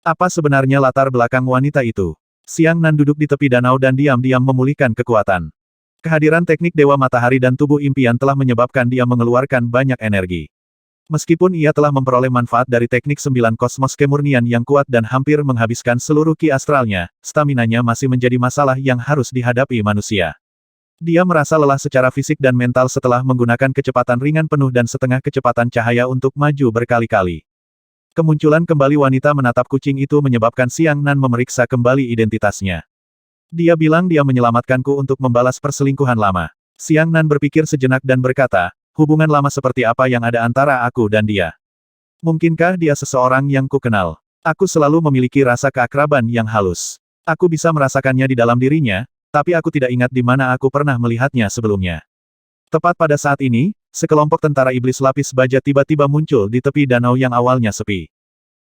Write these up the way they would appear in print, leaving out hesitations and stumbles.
Apa sebenarnya latar belakang wanita itu? Xiang Nan duduk di tepi danau dan diam-diam memulihkan kekuatan. Kehadiran teknik Dewa Matahari dan tubuh impian telah menyebabkan dia mengeluarkan banyak energi. Meskipun ia telah memperoleh manfaat dari teknik 9 kosmos kemurnian yang kuat dan hampir menghabiskan seluruh ki astralnya, staminanya masih menjadi masalah yang harus dihadapi manusia. Dia merasa lelah secara fisik dan mental setelah menggunakan kecepatan ringan penuh dan setengah kecepatan cahaya untuk maju berkali-kali. Kemunculan kembali wanita menatap kucing itu menyebabkan Xiang Nan memeriksa kembali identitasnya. Dia bilang dia menyelamatkanku untuk membalas perselingkuhan lama. Xiang Nan berpikir sejenak dan berkata, hubungan lama seperti apa yang ada antara aku dan dia? Mungkinkah dia seseorang yang ku kenal? Aku selalu memiliki rasa keakraban yang halus. Aku bisa merasakannya di dalam dirinya, tapi aku tidak ingat di mana aku pernah melihatnya sebelumnya. Tepat pada saat ini, sekelompok tentara iblis lapis baja tiba-tiba muncul di tepi danau yang awalnya sepi.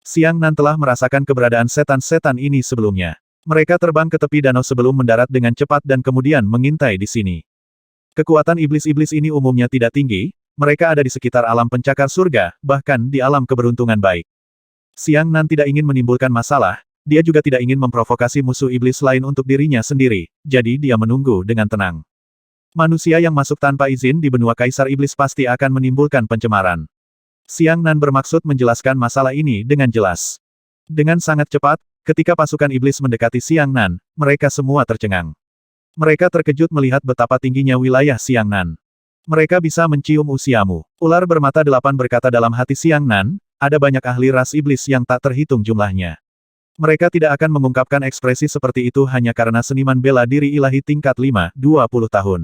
Xiang Nan telah merasakan keberadaan setan-setan ini sebelumnya. Mereka terbang ke tepi danau sebelum mendarat dengan cepat dan kemudian mengintai di sini. Kekuatan iblis-iblis ini umumnya tidak tinggi, mereka ada di sekitar alam pencakar surga, bahkan di alam keberuntungan baik. Xiang Nan tidak ingin menimbulkan masalah, dia juga tidak ingin memprovokasi musuh iblis lain untuk dirinya sendiri, jadi dia menunggu dengan tenang. Manusia yang masuk tanpa izin di benua Kaisar Iblis pasti akan menimbulkan pencemaran. Xiang Nan bermaksud menjelaskan masalah ini dengan jelas. Dengan sangat cepat, ketika pasukan iblis mendekati Xiang Nan, mereka semua tercengang. Mereka terkejut melihat betapa tingginya wilayah Xiang Nan. Mereka bisa mencium usiamu. Ular bermata 8 berkata dalam hati Xiang Nan, ada banyak ahli ras iblis yang tak terhitung jumlahnya. Mereka tidak akan mengungkapkan ekspresi seperti itu hanya karena seniman bela diri ilahi tingkat 5, 20 tahun.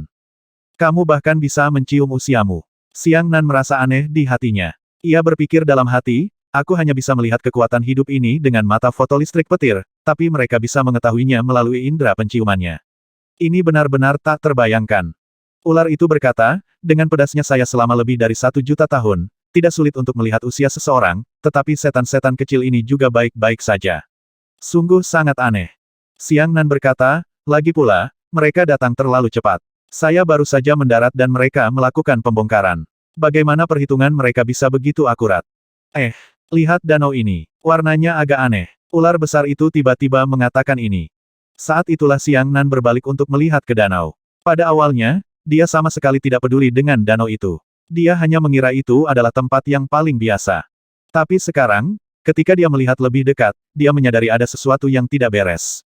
Kamu bahkan bisa mencium usiamu. Xiang Nan merasa aneh di hatinya. Ia berpikir dalam hati, aku hanya bisa melihat kekuatan hidup ini dengan mata fotolistrik petir, tapi mereka bisa mengetahuinya melalui indera penciumannya. Ini benar-benar tak terbayangkan. Ular itu berkata, dengan pedasnya saya selama lebih dari 1 juta tahun, tidak sulit untuk melihat usia seseorang, tetapi setan-setan kecil ini juga baik-baik saja. Sungguh sangat aneh. Xiang Nan berkata, lagi pula, mereka datang terlalu cepat. Saya baru saja mendarat dan mereka melakukan pembongkaran. Bagaimana perhitungan mereka bisa begitu akurat? Lihat danau ini. Warnanya agak aneh. Ular besar itu tiba-tiba mengatakan ini. Saat itulah Xiang Nan berbalik untuk melihat ke danau. Pada awalnya, dia sama sekali tidak peduli dengan danau itu. Dia hanya mengira itu adalah tempat yang paling biasa. Tapi sekarang, ketika dia melihat lebih dekat, dia menyadari ada sesuatu yang tidak beres.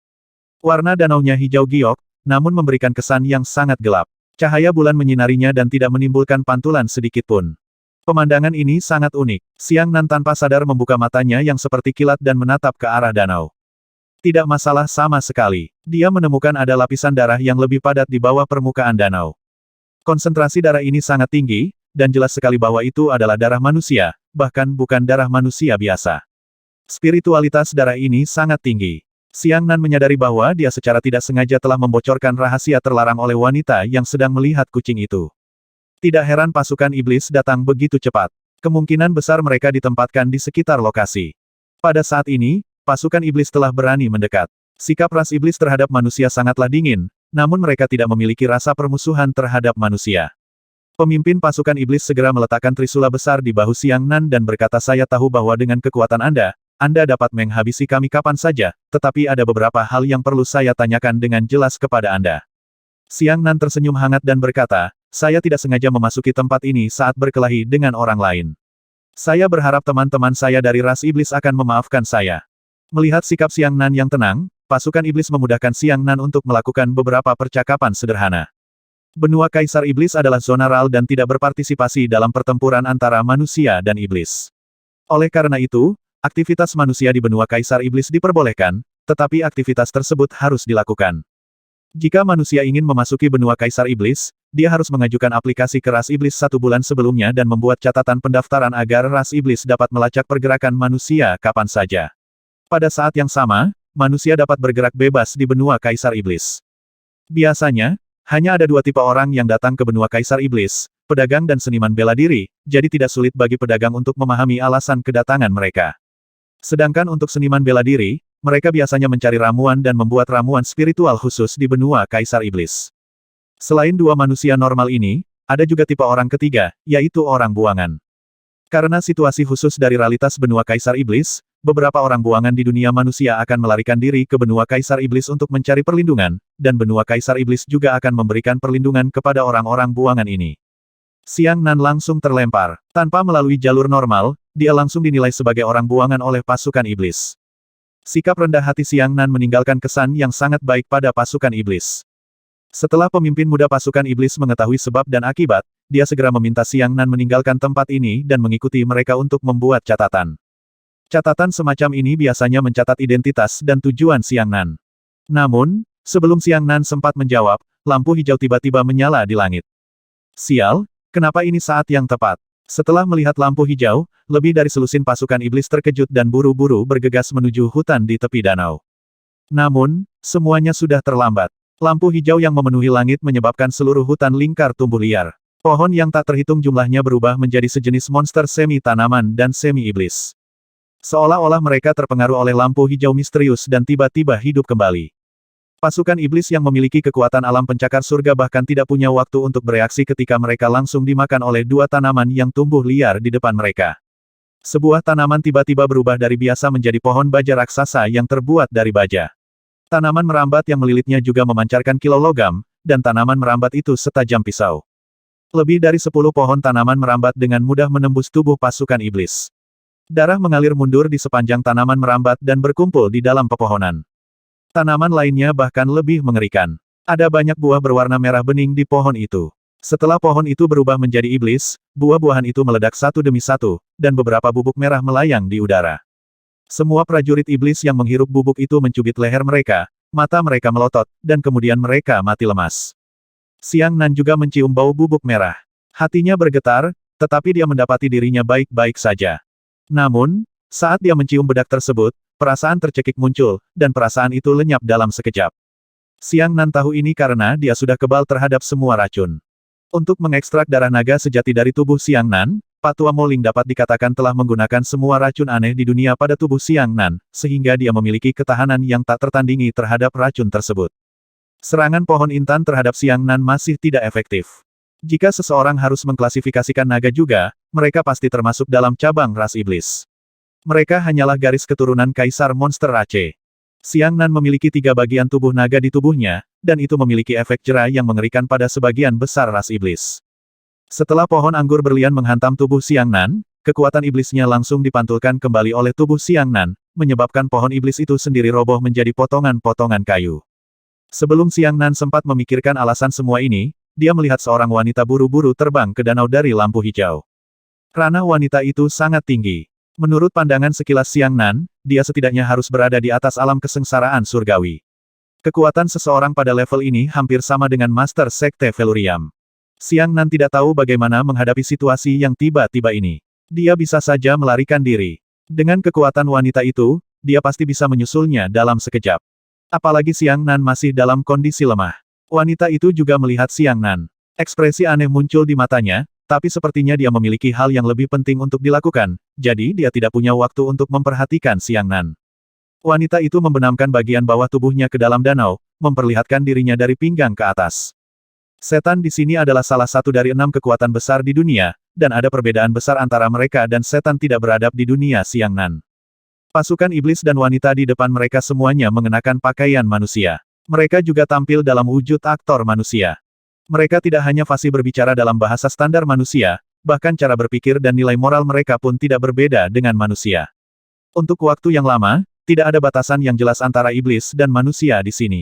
Warna danaunya hijau giok, namun memberikan kesan yang sangat gelap. Cahaya bulan menyinarinya dan tidak menimbulkan pantulan sedikit pun. Pemandangan ini sangat unik. Xiang Nan tanpa sadar membuka matanya yang seperti kilat dan menatap ke arah danau. Tidak masalah sama sekali. Dia menemukan ada lapisan darah yang lebih padat di bawah permukaan danau. Konsentrasi darah ini sangat tinggi, dan jelas sekali bahwa itu adalah darah manusia, bahkan bukan darah manusia biasa. Spiritualitas darah ini sangat tinggi. Xiang Nan menyadari bahwa dia secara tidak sengaja telah membocorkan rahasia terlarang oleh wanita yang sedang melihat kucing itu. Tidak heran pasukan iblis datang begitu cepat. Kemungkinan besar mereka ditempatkan di sekitar lokasi. Pada saat ini, pasukan iblis telah berani mendekat. Sikap ras iblis terhadap manusia sangatlah dingin, namun mereka tidak memiliki rasa permusuhan terhadap manusia. Pemimpin pasukan iblis segera meletakkan trisula besar di bahu Xiang Nan dan berkata, saya tahu bahwa dengan kekuatan Anda dapat menghabisi kami kapan saja, tetapi ada beberapa hal yang perlu saya tanyakan dengan jelas kepada Anda. Xiang Nan tersenyum hangat dan berkata, saya tidak sengaja memasuki tempat ini saat berkelahi dengan orang lain. Saya berharap teman-teman saya dari ras iblis akan memaafkan saya. Melihat sikap Xiang Nan yang tenang, pasukan iblis memudahkan Xiang Nan untuk melakukan beberapa percakapan sederhana. Benua Kaisar Iblis adalah zona RAL dan tidak berpartisipasi dalam pertempuran antara manusia dan iblis. Oleh karena itu, aktivitas manusia di benua Kaisar Iblis diperbolehkan, tetapi aktivitas tersebut harus dilakukan. Jika manusia ingin memasuki benua Kaisar Iblis, dia harus mengajukan aplikasi ke ras iblis 1 bulan sebelumnya dan membuat catatan pendaftaran agar ras iblis dapat melacak pergerakan manusia kapan saja. Pada saat yang sama, manusia dapat bergerak bebas di benua Kaisar Iblis. Biasanya, hanya ada 2 tipe orang yang datang ke benua Kaisar Iblis, pedagang dan seniman bela diri, jadi tidak sulit bagi pedagang untuk memahami alasan kedatangan mereka. Sedangkan untuk seniman bela diri, mereka biasanya mencari ramuan dan membuat ramuan spiritual khusus di benua Kaisar Iblis. Selain 2 manusia normal ini, ada juga tipe orang ketiga, yaitu orang buangan. Karena situasi khusus dari realitas benua Kaisar Iblis, beberapa orang buangan di dunia manusia akan melarikan diri ke benua Kaisar Iblis untuk mencari perlindungan, dan benua Kaisar Iblis juga akan memberikan perlindungan kepada orang-orang buangan ini. Xiang Nan langsung terlempar. Tanpa melalui jalur normal, dia langsung dinilai sebagai orang buangan oleh pasukan iblis. Sikap rendah hati Xiang Nan meninggalkan kesan yang sangat baik pada pasukan iblis. Setelah pemimpin muda pasukan iblis mengetahui sebab dan akibat, dia segera meminta Xiang Nan meninggalkan tempat ini dan mengikuti mereka untuk membuat catatan. Catatan semacam ini biasanya mencatat identitas dan tujuan Xiang Nan. Namun, sebelum Xiang Nan sempat menjawab, lampu hijau tiba-tiba menyala di langit. Sial, kenapa ini saat yang tepat? Setelah melihat lampu hijau, lebih dari selusin pasukan iblis terkejut dan buru-buru bergegas menuju hutan di tepi danau. Namun, semuanya sudah terlambat. Lampu hijau yang memenuhi langit menyebabkan seluruh hutan lingkar tumbuh liar. Pohon yang tak terhitung jumlahnya berubah menjadi sejenis monster semi-tanaman dan semi-iblis. Seolah-olah mereka terpengaruh oleh lampu hijau misterius dan tiba-tiba hidup kembali. Pasukan iblis yang memiliki kekuatan alam pencakar surga bahkan tidak punya waktu untuk bereaksi ketika mereka langsung dimakan oleh dua tanaman yang tumbuh liar di depan mereka. Sebuah tanaman tiba-tiba berubah dari biasa menjadi pohon baja raksasa yang terbuat dari baja. Tanaman merambat yang melilitnya juga memancarkan kilau logam, dan tanaman merambat itu setajam pisau. Lebih dari 10 pohon tanaman merambat dengan mudah menembus tubuh pasukan iblis. Darah mengalir mundur di sepanjang tanaman merambat dan berkumpul di dalam pepohonan. Tanaman lainnya bahkan lebih mengerikan. Ada banyak buah berwarna merah bening di pohon itu. Setelah pohon itu berubah menjadi iblis, buah-buahan itu meledak satu demi satu, dan beberapa bubuk merah melayang di udara. Semua prajurit iblis yang menghirup bubuk itu mencubit leher mereka, mata mereka melotot, dan kemudian mereka mati lemas. Xiang Nan juga mencium bau bubuk merah. Hatinya bergetar, tetapi dia mendapati dirinya baik-baik saja. Namun, saat dia mencium bedak tersebut, perasaan tercekik muncul, dan perasaan itu lenyap dalam sekejap. Xiang Nan tahu ini karena dia sudah kebal terhadap semua racun. Untuk mengekstrak darah naga sejati dari tubuh Xiang Nan, Patua Moling dapat dikatakan telah menggunakan semua racun aneh di dunia pada tubuh Xiang Nan, sehingga dia memiliki ketahanan yang tak tertandingi terhadap racun tersebut. Serangan pohon intan terhadap Xiang Nan masih tidak efektif. Jika seseorang harus mengklasifikasikan naga juga, mereka pasti termasuk dalam cabang ras iblis. Mereka hanyalah garis keturunan Kaisar Monster Aceh. Xiang Nan memiliki 3 bagian tubuh naga di tubuhnya, dan itu memiliki efek jera yang mengerikan pada sebagian besar ras iblis. Setelah pohon anggur berlian menghantam tubuh Xiang Nan, kekuatan iblisnya langsung dipantulkan kembali oleh tubuh Xiang Nan, menyebabkan pohon iblis itu sendiri roboh menjadi potongan-potongan kayu. Sebelum Xiang Nan sempat memikirkan alasan semua ini, dia melihat seorang wanita buru-buru terbang ke danau dari lampu hijau. Ranah wanita itu sangat tinggi. Menurut pandangan sekilas Xiang Nan, dia setidaknya harus berada di atas alam kesengsaraan surgawi. Kekuatan seseorang pada level ini hampir sama dengan Master Sekte Velurium. Xiang Nan tidak tahu bagaimana menghadapi situasi yang tiba-tiba ini. Dia bisa saja melarikan diri. Dengan kekuatan wanita itu, dia pasti bisa menyusulnya dalam sekejap. Apalagi Xiang Nan masih dalam kondisi lemah. Wanita itu juga melihat Xiang Nan. Ekspresi aneh muncul di matanya, tapi sepertinya dia memiliki hal yang lebih penting untuk dilakukan, jadi dia tidak punya waktu untuk memperhatikan Xiang Nan. Wanita itu membenamkan bagian bawah tubuhnya ke dalam danau, memperlihatkan dirinya dari pinggang ke atas. Setan di sini adalah salah satu dari 6 kekuatan besar di dunia, dan ada perbedaan besar antara mereka dan setan tidak beradab di dunia Xiang Nan. Pasukan iblis dan wanita di depan mereka semuanya mengenakan pakaian manusia. Mereka juga tampil dalam wujud aktor manusia. Mereka tidak hanya fasih berbicara dalam bahasa standar manusia, bahkan cara berpikir dan nilai moral mereka pun tidak berbeda dengan manusia. Untuk waktu yang lama, tidak ada batasan yang jelas antara iblis dan manusia di sini.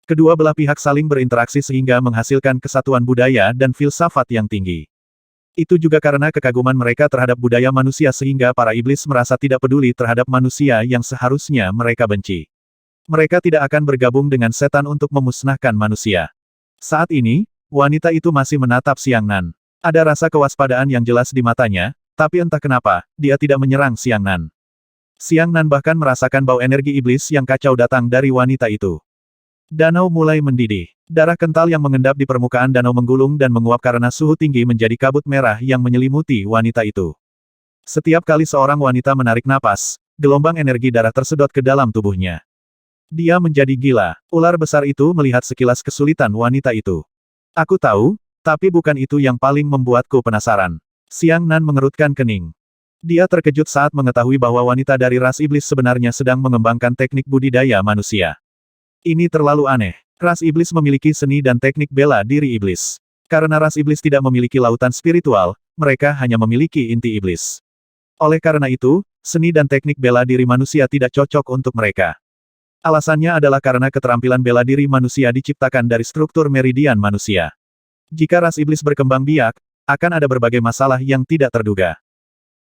Kedua belah pihak saling berinteraksi sehingga menghasilkan kesatuan budaya dan filsafat yang tinggi. Itu juga karena kekaguman mereka terhadap budaya manusia sehingga para iblis merasa tidak peduli terhadap manusia yang seharusnya mereka benci. Mereka tidak akan bergabung dengan setan untuk memusnahkan manusia. Saat ini, wanita itu masih menatap Xiang Nan. Ada rasa kewaspadaan yang jelas di matanya, tapi entah kenapa, dia tidak menyerang Xiang Nan. Xiang Nan bahkan merasakan bau energi iblis yang kacau datang dari wanita itu. Danau mulai mendidih. Darah kental yang mengendap di permukaan danau menggulung dan menguap karena suhu tinggi menjadi kabut merah yang menyelimuti wanita itu. Setiap kali seorang wanita menarik napas, gelombang energi darah tersedot ke dalam tubuhnya. Dia menjadi gila. Ular besar itu melihat sekilas kesulitan wanita itu. Aku tahu, tapi bukan itu yang paling membuatku penasaran. Xiang Nan mengerutkan kening. Dia terkejut saat mengetahui bahwa wanita dari ras iblis sebenarnya sedang mengembangkan teknik budidaya manusia. Ini terlalu aneh. Ras iblis memiliki seni dan teknik bela diri iblis. Karena ras iblis tidak memiliki lautan spiritual, mereka hanya memiliki inti iblis. Oleh karena itu, seni dan teknik bela diri manusia tidak cocok untuk mereka. Alasannya adalah karena keterampilan bela diri manusia diciptakan dari struktur meridian manusia. Jika ras iblis berkembang biak, akan ada berbagai masalah yang tidak terduga.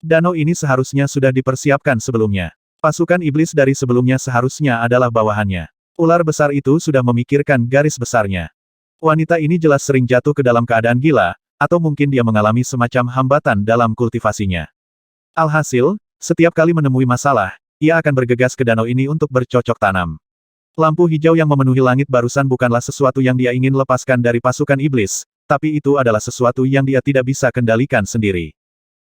Danau ini seharusnya sudah dipersiapkan sebelumnya. Pasukan iblis dari sebelumnya seharusnya adalah bawahannya. Ular besar itu sudah memikirkan garis besarnya. Wanita ini jelas sering jatuh ke dalam keadaan gila, atau mungkin dia mengalami semacam hambatan dalam kultivasinya. Alhasil, setiap kali menemui masalah, ia akan bergegas ke danau ini untuk bercocok tanam. Lampu hijau yang memenuhi langit barusan bukanlah sesuatu yang dia ingin lepaskan dari pasukan iblis, tapi itu adalah sesuatu yang dia tidak bisa kendalikan sendiri.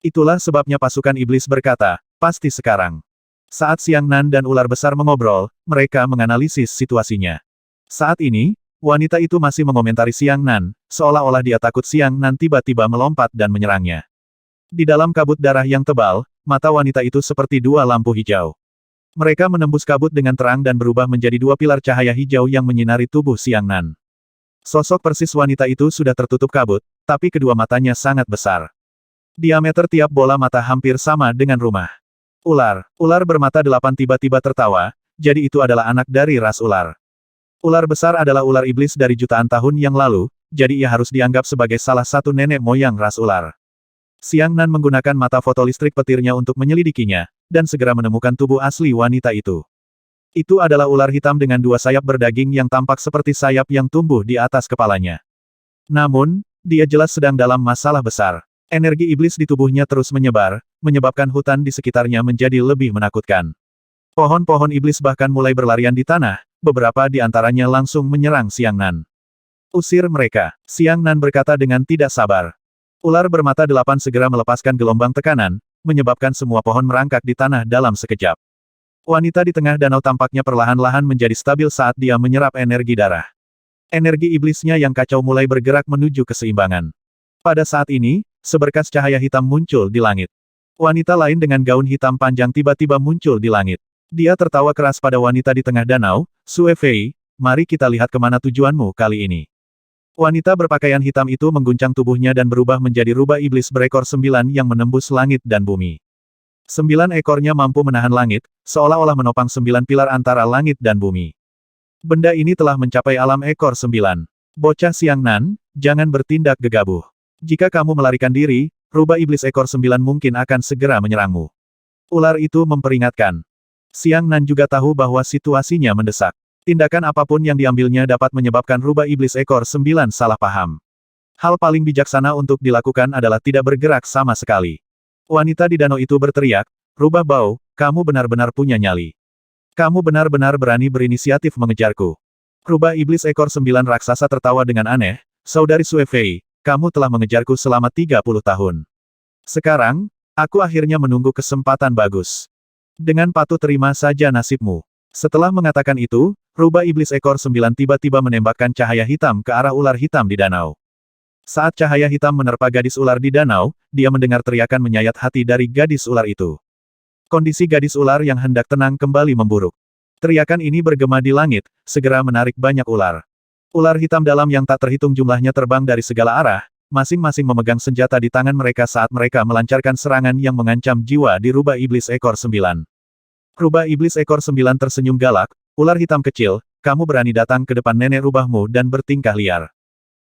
Itulah sebabnya pasukan iblis berkata, pasti sekarang. Saat Xiang Nan dan ular besar mengobrol, mereka menganalisis situasinya. Saat ini, wanita itu masih mengomentari Xiang Nan, seolah-olah dia takut Xiang Nan tiba-tiba melompat dan menyerangnya. Di dalam kabut darah yang tebal, mata wanita itu seperti dua lampu hijau. Mereka menembus kabut dengan terang dan berubah menjadi dua pilar cahaya hijau yang menyinari tubuh Xiang Nan. Sosok persis wanita itu sudah tertutup kabut, tapi kedua matanya sangat besar. Diameter tiap bola mata hampir sama dengan rumah. Ular bermata 8 tiba-tiba tertawa, jadi itu adalah anak dari ras ular. Ular besar adalah ular iblis dari jutaan tahun yang lalu, jadi ia harus dianggap sebagai salah satu nenek moyang ras ular. Xiang Nan menggunakan mata fotolistrik petirnya untuk menyelidikinya, dan segera menemukan tubuh asli wanita itu. Itu adalah ular hitam dengan dua sayap berdaging yang tampak seperti sayap yang tumbuh di atas kepalanya. Namun, dia jelas sedang dalam masalah besar. Energi iblis di tubuhnya terus menyebar, menyebabkan hutan di sekitarnya menjadi lebih menakutkan. Pohon-pohon iblis bahkan mulai berlarian di tanah, beberapa di antaranya langsung menyerang Xiang Nan. Usir mereka, Xiang Nan berkata dengan tidak sabar. Ular bermata 8 segera melepaskan gelombang tekanan, menyebabkan semua pohon merangkak di tanah dalam sekejap. Wanita di tengah danau tampaknya perlahan-lahan menjadi stabil saat dia menyerap energi darah. Energi iblisnya yang kacau mulai bergerak menuju keseimbangan. Pada saat ini, seberkas cahaya hitam muncul di langit. Wanita lain dengan gaun hitam panjang tiba-tiba muncul di langit. Dia tertawa keras pada wanita di tengah danau, Sue Fei, mari kita lihat kemana tujuanmu kali ini. Wanita berpakaian hitam itu mengguncang tubuhnya dan berubah menjadi rubah iblis berekor 9 yang menembus langit dan bumi. 9 ekornya mampu menahan langit, seolah-olah menopang 9 pilar antara langit dan bumi. Benda ini telah mencapai alam ekor 9. Bocah Xiang Nan, jangan bertindak gegabah. Jika kamu melarikan diri, rubah iblis ekor 9 mungkin akan segera menyerangmu. Ular itu memperingatkan. Xiang Nan juga tahu bahwa situasinya mendesak. Tindakan apapun yang diambilnya dapat menyebabkan rubah iblis ekor 9 salah paham. Hal paling bijaksana untuk dilakukan adalah tidak bergerak sama sekali. Wanita di danau itu berteriak, rubah bau, kamu benar-benar punya nyali. Kamu benar-benar berani berinisiatif mengejarku. Rubah iblis ekor 9 raksasa tertawa dengan aneh, saudari Sue Fei. Kamu telah mengejarku selama 30 tahun. Sekarang, aku akhirnya menunggu kesempatan bagus. Dengan patuh terima saja nasibmu. Setelah mengatakan itu, rubah iblis ekor 9 tiba-tiba menembakkan cahaya hitam ke arah ular hitam di danau. Saat cahaya hitam menerpa gadis ular di danau, dia mendengar teriakan menyayat hati dari gadis ular itu. Kondisi gadis ular yang hendak tenang kembali memburuk. Teriakan ini bergema di langit, segera menarik banyak ular. Ular hitam dalam yang tak terhitung jumlahnya terbang dari segala arah, masing-masing memegang senjata di tangan mereka saat mereka melancarkan serangan yang mengancam jiwa di rubah iblis ekor 9. Rubah iblis ekor 9 tersenyum galak, ular hitam kecil, kamu berani datang ke depan nenek rubahmu dan bertingkah liar.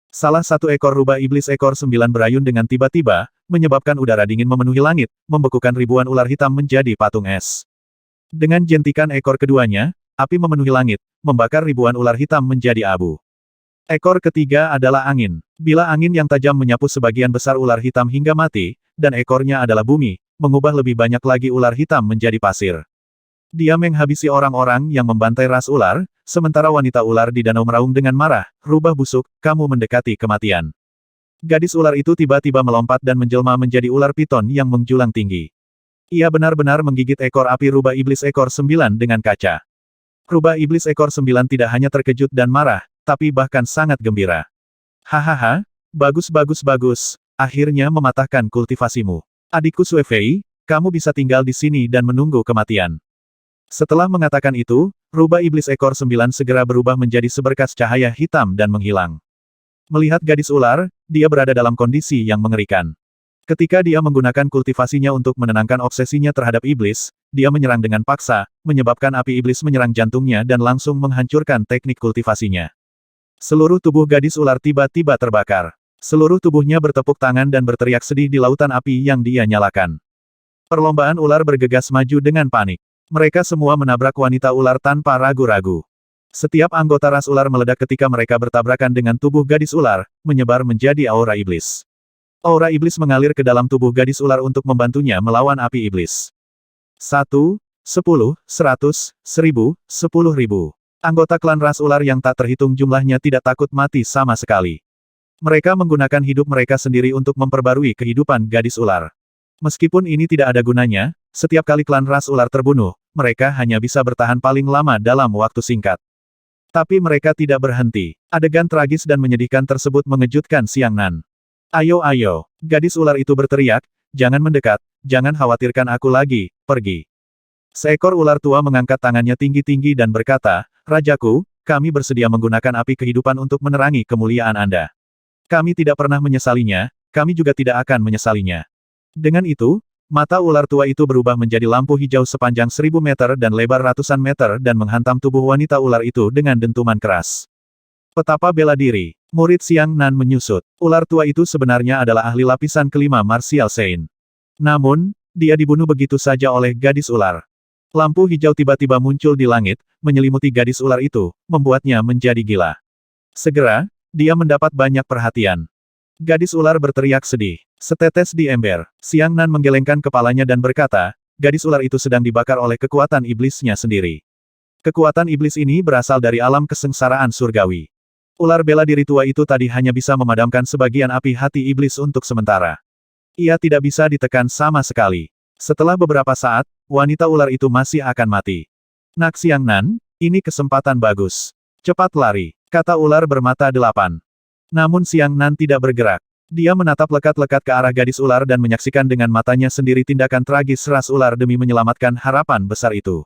Salah satu ekor rubah iblis ekor 9 berayun dengan tiba-tiba, menyebabkan udara dingin memenuhi langit, membekukan ribuan ular hitam menjadi patung es. Dengan jentikan ekor keduanya, api memenuhi langit, membakar ribuan ular hitam menjadi abu. Ekor ketiga adalah angin. Bila angin yang tajam menyapu sebagian besar ular hitam hingga mati, dan ekornya adalah bumi, mengubah lebih banyak lagi ular hitam menjadi pasir. Dia menghabisi orang-orang yang membantai ras ular, sementara wanita ular di danau meraung dengan marah, rubah busuk, kamu mendekati kematian. Gadis ular itu tiba-tiba melompat dan menjelma menjadi ular piton yang menjulang tinggi. Ia benar-benar menggigit ekor api rubah iblis ekor 9 dengan kaca. Rubah iblis ekor 9 tidak hanya terkejut dan marah, tapi bahkan sangat gembira. Hahaha, bagus, akhirnya mematahkan kultivasimu. Adikku Sue Fei, kamu bisa tinggal di sini dan menunggu kematian. Setelah mengatakan itu, rubah iblis ekor 9 segera berubah menjadi seberkas cahaya hitam dan menghilang. Melihat gadis ular, dia berada dalam kondisi yang mengerikan. Ketika dia menggunakan kultivasinya untuk menenangkan obsesinya terhadap iblis, dia menyerang dengan paksa, menyebabkan api iblis menyerang jantungnya dan langsung menghancurkan teknik kultivasinya. Seluruh tubuh gadis ular tiba-tiba terbakar. Seluruh tubuhnya bertepuk tangan dan berteriak sedih di lautan api yang dia nyalakan. Perlombaan ular bergegas maju dengan panik. Mereka semua menabrak wanita ular tanpa ragu-ragu. Setiap anggota ras ular meledak ketika mereka bertabrakan dengan tubuh gadis ular, menyebar menjadi aura iblis. Aura iblis mengalir ke dalam tubuh gadis ular untuk membantunya melawan api iblis. 1, 10, 100, 1000, 10.000. Anggota klan ras ular yang tak terhitung jumlahnya tidak takut mati sama sekali. Mereka menggunakan hidup mereka sendiri untuk memperbarui kehidupan gadis ular. Meskipun ini tidak ada gunanya, setiap kali klan ras ular terbunuh, mereka hanya bisa bertahan paling lama dalam waktu singkat. Tapi mereka tidak berhenti. Adegan tragis dan menyedihkan tersebut mengejutkan Xiang Nan. Ayo ayo, gadis ular itu berteriak, jangan mendekat, jangan khawatirkan aku lagi, pergi. Seekor ular tua mengangkat tangannya tinggi-tinggi dan berkata, Rajaku, kami bersedia menggunakan api kehidupan untuk menerangi kemuliaan Anda. Kami tidak pernah menyesalinya, kami juga tidak akan menyesalinya. Dengan itu, mata ular tua itu berubah menjadi lampu hijau sepanjang 1000 meter dan lebar ratusan meter dan menghantam tubuh wanita ular itu dengan dentuman keras. Petapa bela diri. Murid Xiang Nan menyusut. Ular tua itu sebenarnya adalah ahli lapisan kelima Martial Saint. Namun, dia dibunuh begitu saja oleh gadis ular. Lampu hijau tiba-tiba muncul di langit, menyelimuti gadis ular itu, membuatnya menjadi gila. Segera, dia mendapat banyak perhatian. Gadis ular berteriak sedih. Setetes di ember, Xiang Nan menggelengkan kepalanya dan berkata, gadis ular itu sedang dibakar oleh kekuatan iblisnya sendiri. Kekuatan iblis ini berasal dari alam kesengsaraan surgawi. Ular bela diri tua itu tadi hanya bisa memadamkan sebagian api hati iblis untuk sementara. Ia tidak bisa ditekan sama sekali. Setelah beberapa saat, wanita ular itu masih akan mati. Nak Xiang Nan, ini kesempatan bagus. Cepat lari, kata ular bermata 8. Namun Xiang Nan tidak bergerak. Dia menatap lekat-lekat ke arah gadis ular dan menyaksikan dengan matanya sendiri tindakan tragis ras ular demi menyelamatkan harapan besar itu.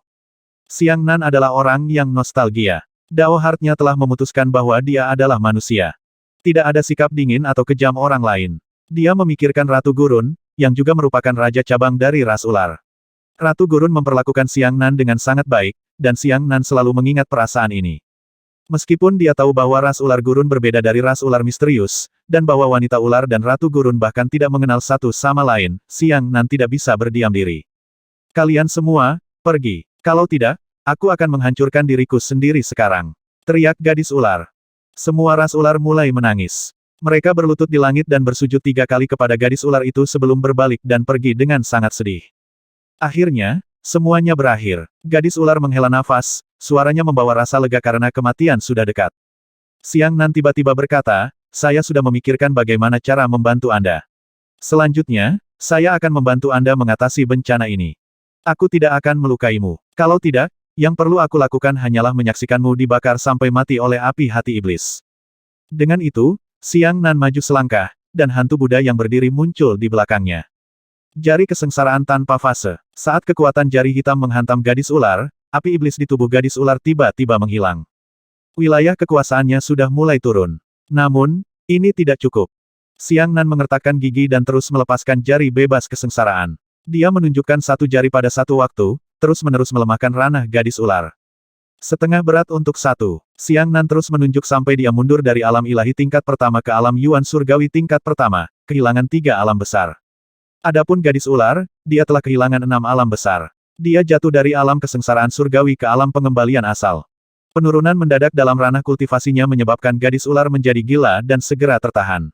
Xiang Nan adalah orang yang nostalgia. Dao Heart-nya telah memutuskan bahwa dia adalah manusia. Tidak ada sikap dingin atau kejam orang lain. Dia memikirkan Ratu Gurun, yang juga merupakan raja cabang dari ras ular. Ratu Gurun memperlakukan Xiang Nan dengan sangat baik, dan Xiang Nan selalu mengingat perasaan ini. Meskipun dia tahu bahwa ras ular gurun berbeda dari ras ular misterius, dan bahwa wanita ular dan Ratu Gurun bahkan tidak mengenal satu sama lain, Xiang Nan tidak bisa berdiam diri. Kalian semua, pergi. Kalau tidak, aku akan menghancurkan diriku sendiri sekarang. Teriak gadis ular. Semua ras ular mulai menangis. Mereka berlutut di langit dan bersujud 3 kali kepada gadis ular itu sebelum berbalik dan pergi dengan sangat sedih. Akhirnya, semuanya berakhir. Gadis ular menghela nafas, suaranya membawa rasa lega karena kematian sudah dekat. Xiang Nan tiba-tiba berkata, saya sudah memikirkan bagaimana cara membantu Anda. Selanjutnya, saya akan membantu Anda mengatasi bencana ini. Aku tidak akan melukaimu. Kalau tidak, yang perlu aku lakukan hanyalah menyaksikanmu dibakar sampai mati oleh api hati iblis. Dengan itu, Xiang Nan maju selangkah, dan hantu Buddha yang berdiri muncul di belakangnya. Jari kesengsaraan tanpa fase. Saat kekuatan jari hitam menghantam gadis ular, api iblis di tubuh gadis ular tiba-tiba menghilang. Wilayah kekuasaannya sudah mulai turun. Namun, ini tidak cukup. Xiang Nan mengertakkan gigi dan terus melepaskan jari bebas kesengsaraan. Dia menunjukkan satu jari pada satu waktu, terus-menerus melemahkan ranah gadis ular. Setengah berat untuk satu. Xiang Nan terus menunjuk sampai dia mundur dari alam ilahi tingkat pertama ke alam Yuan surgawi tingkat pertama, kehilangan 3 alam besar. Adapun gadis ular, dia telah kehilangan 6 alam besar. Dia jatuh dari alam kesengsaraan surgawi ke alam pengembalian asal. Penurunan mendadak dalam ranah kultivasinya menyebabkan gadis ular menjadi gila dan segera tertahan.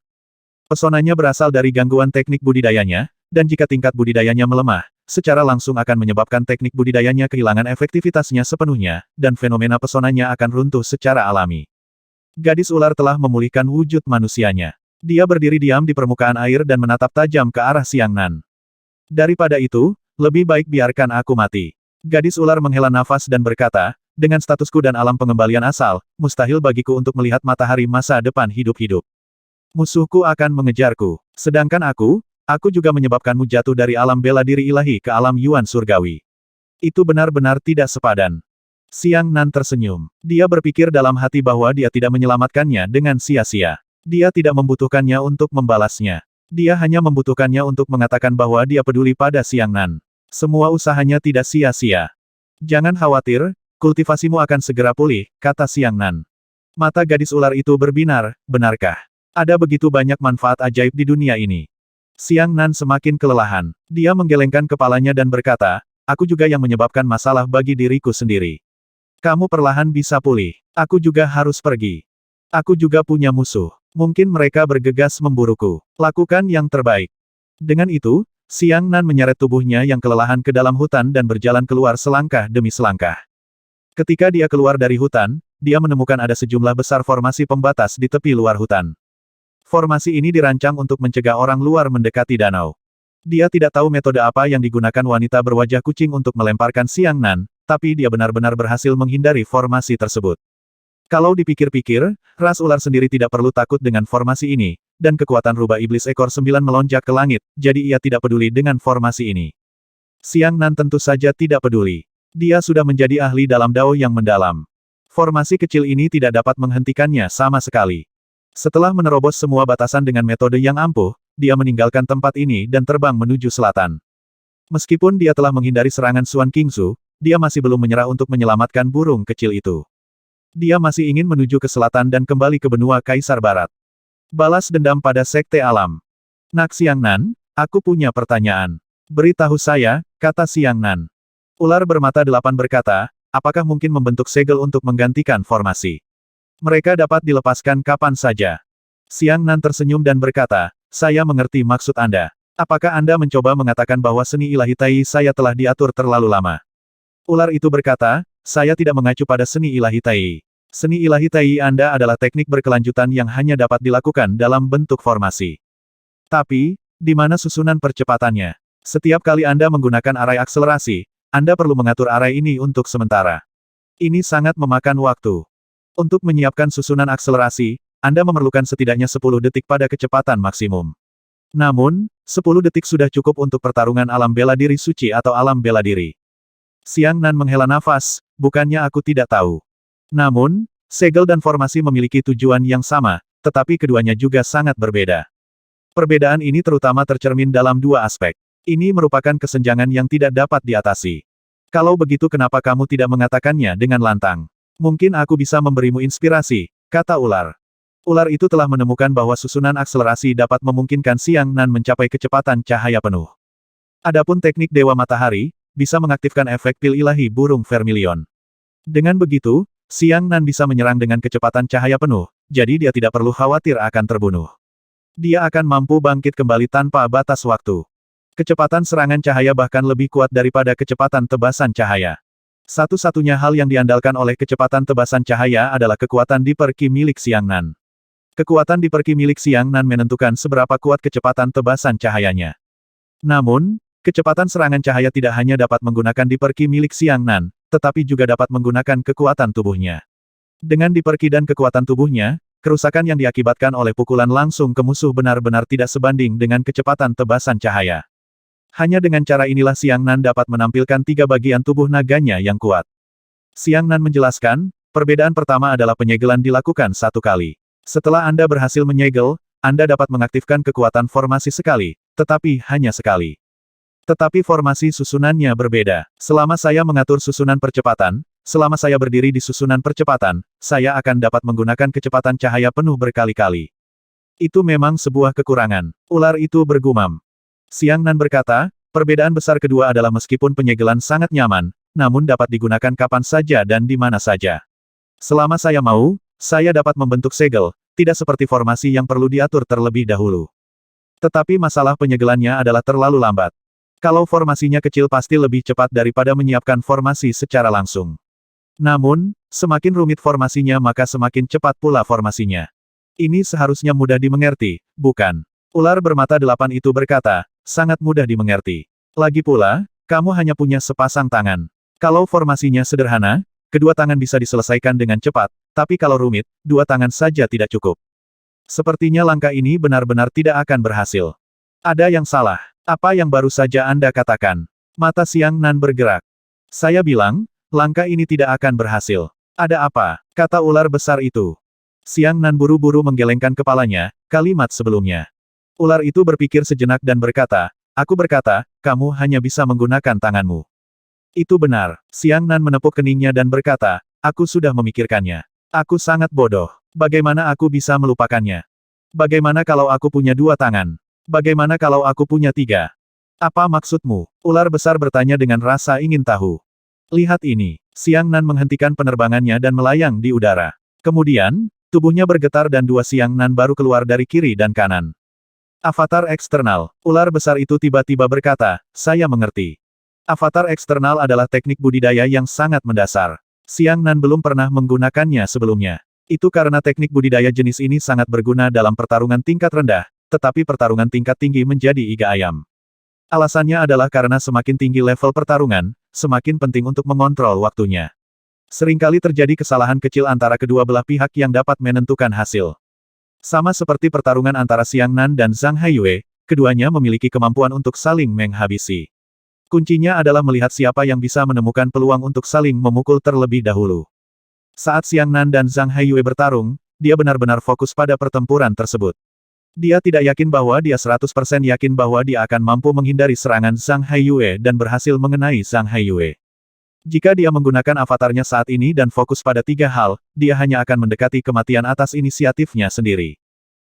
Pesonanya berasal dari gangguan teknik budidayanya, dan jika tingkat budidayanya melemah, secara langsung akan menyebabkan teknik budidayanya kehilangan efektivitasnya sepenuhnya, dan fenomena pesonanya akan runtuh secara alami. Gadis ular telah memulihkan wujud manusianya. Dia berdiri diam di permukaan air dan menatap tajam ke arah Xiang Nan. Daripada itu, lebih baik biarkan aku mati. Gadis ular menghela nafas dan berkata, dengan statusku dan alam pengembalian asal, mustahil bagiku untuk melihat matahari masa depan hidup-hidup. Musuhku akan mengejarku. Sedangkan aku, Aku juga menyebabkanmu jatuh dari alam bela diri ilahi ke alam Yuan surgawi. Itu benar-benar tidak sepadan. Xiang Nan tersenyum. Dia berpikir dalam hati bahwa dia tidak menyelamatkannya dengan sia-sia. Dia tidak membutuhkannya untuk membalasnya. Dia hanya membutuhkannya untuk mengatakan bahwa dia peduli pada Xiang Nan. Semua usahanya tidak sia-sia. Jangan khawatir, kultivasimu akan segera pulih, kata Xiang Nan. Mata gadis ular itu berbinar, benarkah? Ada begitu banyak manfaat ajaib di dunia ini. Xiang Nan semakin kelelahan. Dia menggelengkan kepalanya dan berkata, aku juga yang menyebabkan masalah bagi diriku sendiri. Kamu perlahan bisa pulih. Aku juga harus pergi. Aku juga punya musuh. Mungkin mereka bergegas memburuku. Lakukan yang terbaik. Dengan itu, Xiang Nan menyeret tubuhnya yang kelelahan ke dalam hutan dan berjalan keluar selangkah demi selangkah. Ketika dia keluar dari hutan, dia menemukan ada sejumlah besar formasi pembatas di tepi luar hutan. Formasi ini dirancang untuk mencegah orang luar mendekati danau. Dia tidak tahu metode apa yang digunakan wanita berwajah kucing untuk melemparkan Xiang Nan, tapi dia benar-benar berhasil menghindari formasi tersebut. Kalau dipikir-pikir, ras ular sendiri tidak perlu takut dengan formasi ini, dan kekuatan rubah iblis ekor 9 melonjak ke langit, jadi ia tidak peduli dengan formasi ini. Xiang Nan tentu saja tidak peduli. Dia sudah menjadi ahli dalam dao yang mendalam. Formasi kecil ini tidak dapat menghentikannya sama sekali. Setelah menerobos semua batasan dengan metode yang ampuh, dia meninggalkan tempat ini dan terbang menuju selatan. Meskipun dia telah menghindari serangan Xuan Qingzu, dia masih belum menyerah untuk menyelamatkan burung kecil itu. Dia masih ingin menuju ke selatan dan kembali ke benua Kaisar Barat. Balas dendam pada Sekte Alam. Nak Xiang Nan, aku punya pertanyaan. Beritahu saya, kata Xiang Nan. Ular bermata 8 berkata, apakah mungkin membentuk segel untuk menggantikan formasi? Mereka dapat dilepaskan kapan saja. Xiang Nan tersenyum dan berkata, saya mengerti maksud Anda. Apakah Anda mencoba mengatakan bahwa seni ilahi Tai saya telah diatur terlalu lama? Ular itu berkata, saya tidak mengacu pada seni ilahi Tai. Seni ilahi Tai Anda adalah teknik berkelanjutan yang hanya dapat dilakukan dalam bentuk formasi. Tapi, di mana susunan percepatannya? Setiap kali Anda menggunakan arai akselerasi, Anda perlu mengatur arai ini untuk sementara. Ini sangat memakan waktu. Untuk menyiapkan susunan akselerasi, Anda memerlukan setidaknya 10 detik pada kecepatan maksimum. Namun, 10 detik sudah cukup untuk pertarungan alam bela diri suci atau alam bela diri. Xiang Nan menghela nafas, bukannya aku tidak tahu. Namun, segel dan formasi memiliki tujuan yang sama, tetapi keduanya juga sangat berbeda. Perbedaan ini terutama tercermin dalam dua aspek. Ini merupakan kesenjangan yang tidak dapat diatasi. Kalau begitu kenapa kamu tidak mengatakannya dengan lantang? Mungkin aku bisa memberimu inspirasi, kata ular. Ular itu telah menemukan bahwa susunan akselerasi dapat memungkinkan Xiang Nan mencapai kecepatan cahaya penuh. Adapun teknik Dewa Matahari, bisa mengaktifkan efek pil ilahi burung vermilion. Dengan begitu, Xiang Nan bisa menyerang dengan kecepatan cahaya penuh, jadi dia tidak perlu khawatir akan terbunuh. Dia akan mampu bangkit kembali tanpa batas waktu. Kecepatan serangan cahaya bahkan lebih kuat daripada kecepatan tebasan cahaya. Satu-satunya hal yang diandalkan oleh kecepatan tebasan cahaya adalah kekuatan diperki milik Xiang Nan. Kekuatan diperki milik Xiang Nan menentukan seberapa kuat kecepatan tebasan cahayanya. Namun, kecepatan serangan cahaya tidak hanya dapat menggunakan diperki milik Xiang Nan, tetapi juga dapat menggunakan kekuatan tubuhnya. Dengan diperki dan kekuatan tubuhnya, kerusakan yang diakibatkan oleh pukulan langsung ke musuh benar-benar tidak sebanding dengan kecepatan tebasan cahaya. Hanya dengan cara inilah Xiang Nan dapat menampilkan 3 bagian tubuh naganya yang kuat. Xiang Nan menjelaskan, perbedaan pertama adalah penyegelan dilakukan 1 kali. Setelah Anda berhasil menyegel, Anda dapat mengaktifkan kekuatan formasi sekali, tetapi hanya sekali. Tetapi formasi susunannya berbeda. Selama saya mengatur susunan percepatan, selama saya berdiri di susunan percepatan, saya akan dapat menggunakan kecepatan cahaya penuh berkali-kali. Itu memang sebuah kekurangan. Ular itu bergumam. Xiang Nan berkata, perbedaan besar kedua adalah meskipun penyegelan sangat nyaman, namun dapat digunakan kapan saja dan di mana saja. Selama saya mau, saya dapat membentuk segel, tidak seperti formasi yang perlu diatur terlebih dahulu. Tetapi masalah penyegelannya adalah terlalu lambat. Kalau formasinya kecil pasti lebih cepat daripada menyiapkan formasi secara langsung. Namun, semakin rumit formasinya maka semakin cepat pula formasinya. Ini seharusnya mudah dimengerti, bukan? Ular bermata 8 itu berkata, sangat mudah dimengerti. Lagi pula, kamu hanya punya sepasang tangan. Kalau formasinya sederhana, kedua tangan bisa diselesaikan dengan cepat, tapi kalau rumit, 2 tangan saja tidak cukup. Sepertinya langkah ini benar-benar tidak akan berhasil. Ada yang salah. Apa yang baru saja Anda katakan? Mata Xiang Nan bergerak. Saya bilang, langkah ini tidak akan berhasil. Ada apa? Kata ular besar itu. Xiang Nan buru-buru menggelengkan kepalanya, kalimat sebelumnya. Ular itu berpikir sejenak dan berkata, aku berkata, kamu hanya bisa menggunakan tanganmu. Itu benar. Xiang Nan menepuk keningnya dan berkata, aku sudah memikirkannya. Aku sangat bodoh. Bagaimana aku bisa melupakannya? Bagaimana kalau aku punya 2 tangan? Bagaimana kalau aku punya 3? Apa maksudmu? Ular besar bertanya dengan rasa ingin tahu. Lihat ini. Xiang Nan menghentikan penerbangannya dan melayang di udara. Kemudian, tubuhnya bergetar dan 2 Xiang Nan baru keluar dari kiri dan kanan. Avatar eksternal. Ular besar itu tiba-tiba berkata, saya mengerti. Avatar eksternal adalah teknik budidaya yang sangat mendasar. Xiang Nan belum pernah menggunakannya sebelumnya. Itu karena teknik budidaya jenis ini sangat berguna dalam pertarungan tingkat rendah, tetapi pertarungan tingkat tinggi menjadi iga ayam. Alasannya adalah karena semakin tinggi level pertarungan, semakin penting untuk mengontrol waktunya. Seringkali terjadi kesalahan kecil antara kedua belah pihak yang dapat menentukan hasil. Sama seperti pertarungan antara Xiang Nan dan Zhang Haiyue, keduanya memiliki kemampuan untuk saling menghabisi. Kuncinya adalah melihat siapa yang bisa menemukan peluang untuk saling memukul terlebih dahulu. Saat Xiang Nan dan Zhang Haiyue bertarung, dia benar-benar fokus pada pertempuran tersebut. Dia tidak yakin bahwa dia 100% yakin bahwa dia akan mampu menghindari serangan Zhang Haiyue dan berhasil mengenai Zhang Haiyue. Jika dia menggunakan avatarnya saat ini dan fokus pada 3 hal, dia hanya akan mendekati kematian atas inisiatifnya sendiri.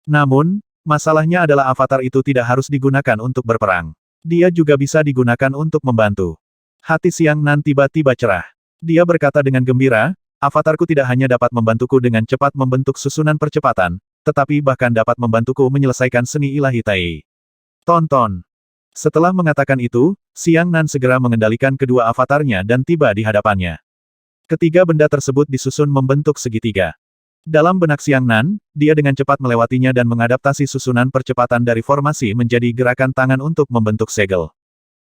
Namun, masalahnya adalah avatar itu tidak harus digunakan untuk berperang. Dia juga bisa digunakan untuk membantu. Hati Xiang Nan tiba-tiba cerah. Dia berkata dengan gembira, avatarku tidak hanya dapat membantuku dengan cepat membentuk susunan percepatan, tetapi bahkan dapat membantuku menyelesaikan seni ilahi Tai. Tonton. Setelah mengatakan itu, Xiang Nan segera mengendalikan kedua avatarnya dan tiba di hadapannya. Ketiga benda tersebut disusun membentuk segitiga. Dalam benak Xiang Nan, dia dengan cepat melewatinya dan mengadaptasi susunan percepatan dari formasi menjadi gerakan tangan untuk membentuk segel.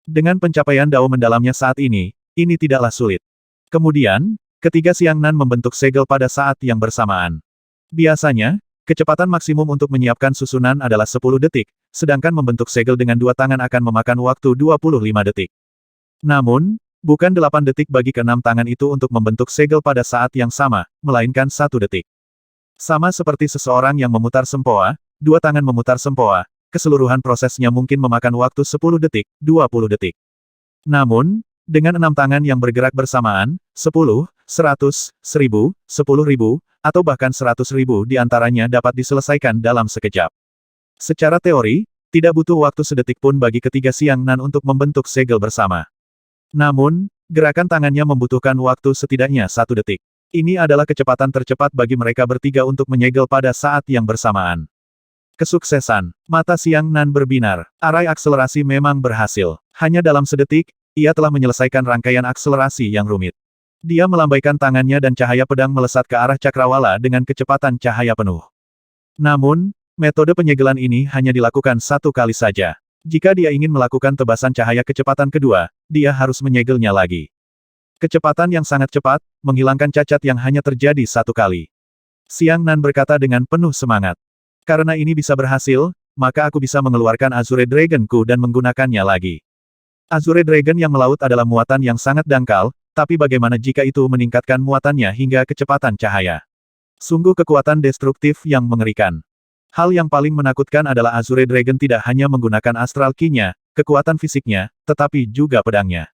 Dengan pencapaian dao mendalamnya saat ini tidaklah sulit. Kemudian, ketiga Xiang Nan membentuk segel pada saat yang bersamaan. Biasanya, kecepatan maksimum untuk menyiapkan susunan adalah 10 detik, sedangkan membentuk segel dengan 2 tangan akan memakan waktu 25 detik. Namun, bukan 8 detik bagi ke-6 tangan itu untuk membentuk segel pada saat yang sama, melainkan 1 detik. Sama seperti seseorang yang memutar sempoa, 2 tangan memutar sempoa, keseluruhan prosesnya mungkin memakan waktu 10 detik, 20 detik. Namun, dengan 6 tangan yang bergerak bersamaan, 10, 100, 1000, 10.000, atau bahkan 100.000 di antaranya dapat diselesaikan dalam sekejap. Secara teori, tidak butuh waktu sedetik pun bagi ketiga Xiang Nan untuk membentuk segel bersama. Namun, gerakan tangannya membutuhkan waktu setidaknya 1 detik. Ini adalah kecepatan tercepat bagi mereka bertiga untuk menyegel pada saat yang bersamaan. Kesuksesan. Mata Xiang Nan berbinar. Arai akselerasi memang berhasil. Hanya dalam sedetik, ia telah menyelesaikan rangkaian akselerasi yang rumit. Dia melambaikan tangannya dan cahaya pedang melesat ke arah cakrawala dengan kecepatan cahaya penuh. Namun, metode penyegelan ini hanya dilakukan 1 kali saja. Jika dia ingin melakukan tebasan cahaya kecepatan kedua, dia harus menyegelnya lagi. Kecepatan yang sangat cepat, menghilangkan cacat yang hanya terjadi 1 kali. Xiang Nan berkata dengan penuh semangat. Karena ini bisa berhasil, maka aku bisa mengeluarkan Azure Dragon-ku dan menggunakannya lagi. Azure Dragon yang melaut adalah muatan yang sangat dangkal, tapi bagaimana jika itu meningkatkan muatannya hingga kecepatan cahaya? Sungguh kekuatan destruktif yang mengerikan. Hal yang paling menakutkan adalah Azure Dragon tidak hanya menggunakan astral ki-nya, kekuatan fisiknya, tetapi juga pedangnya.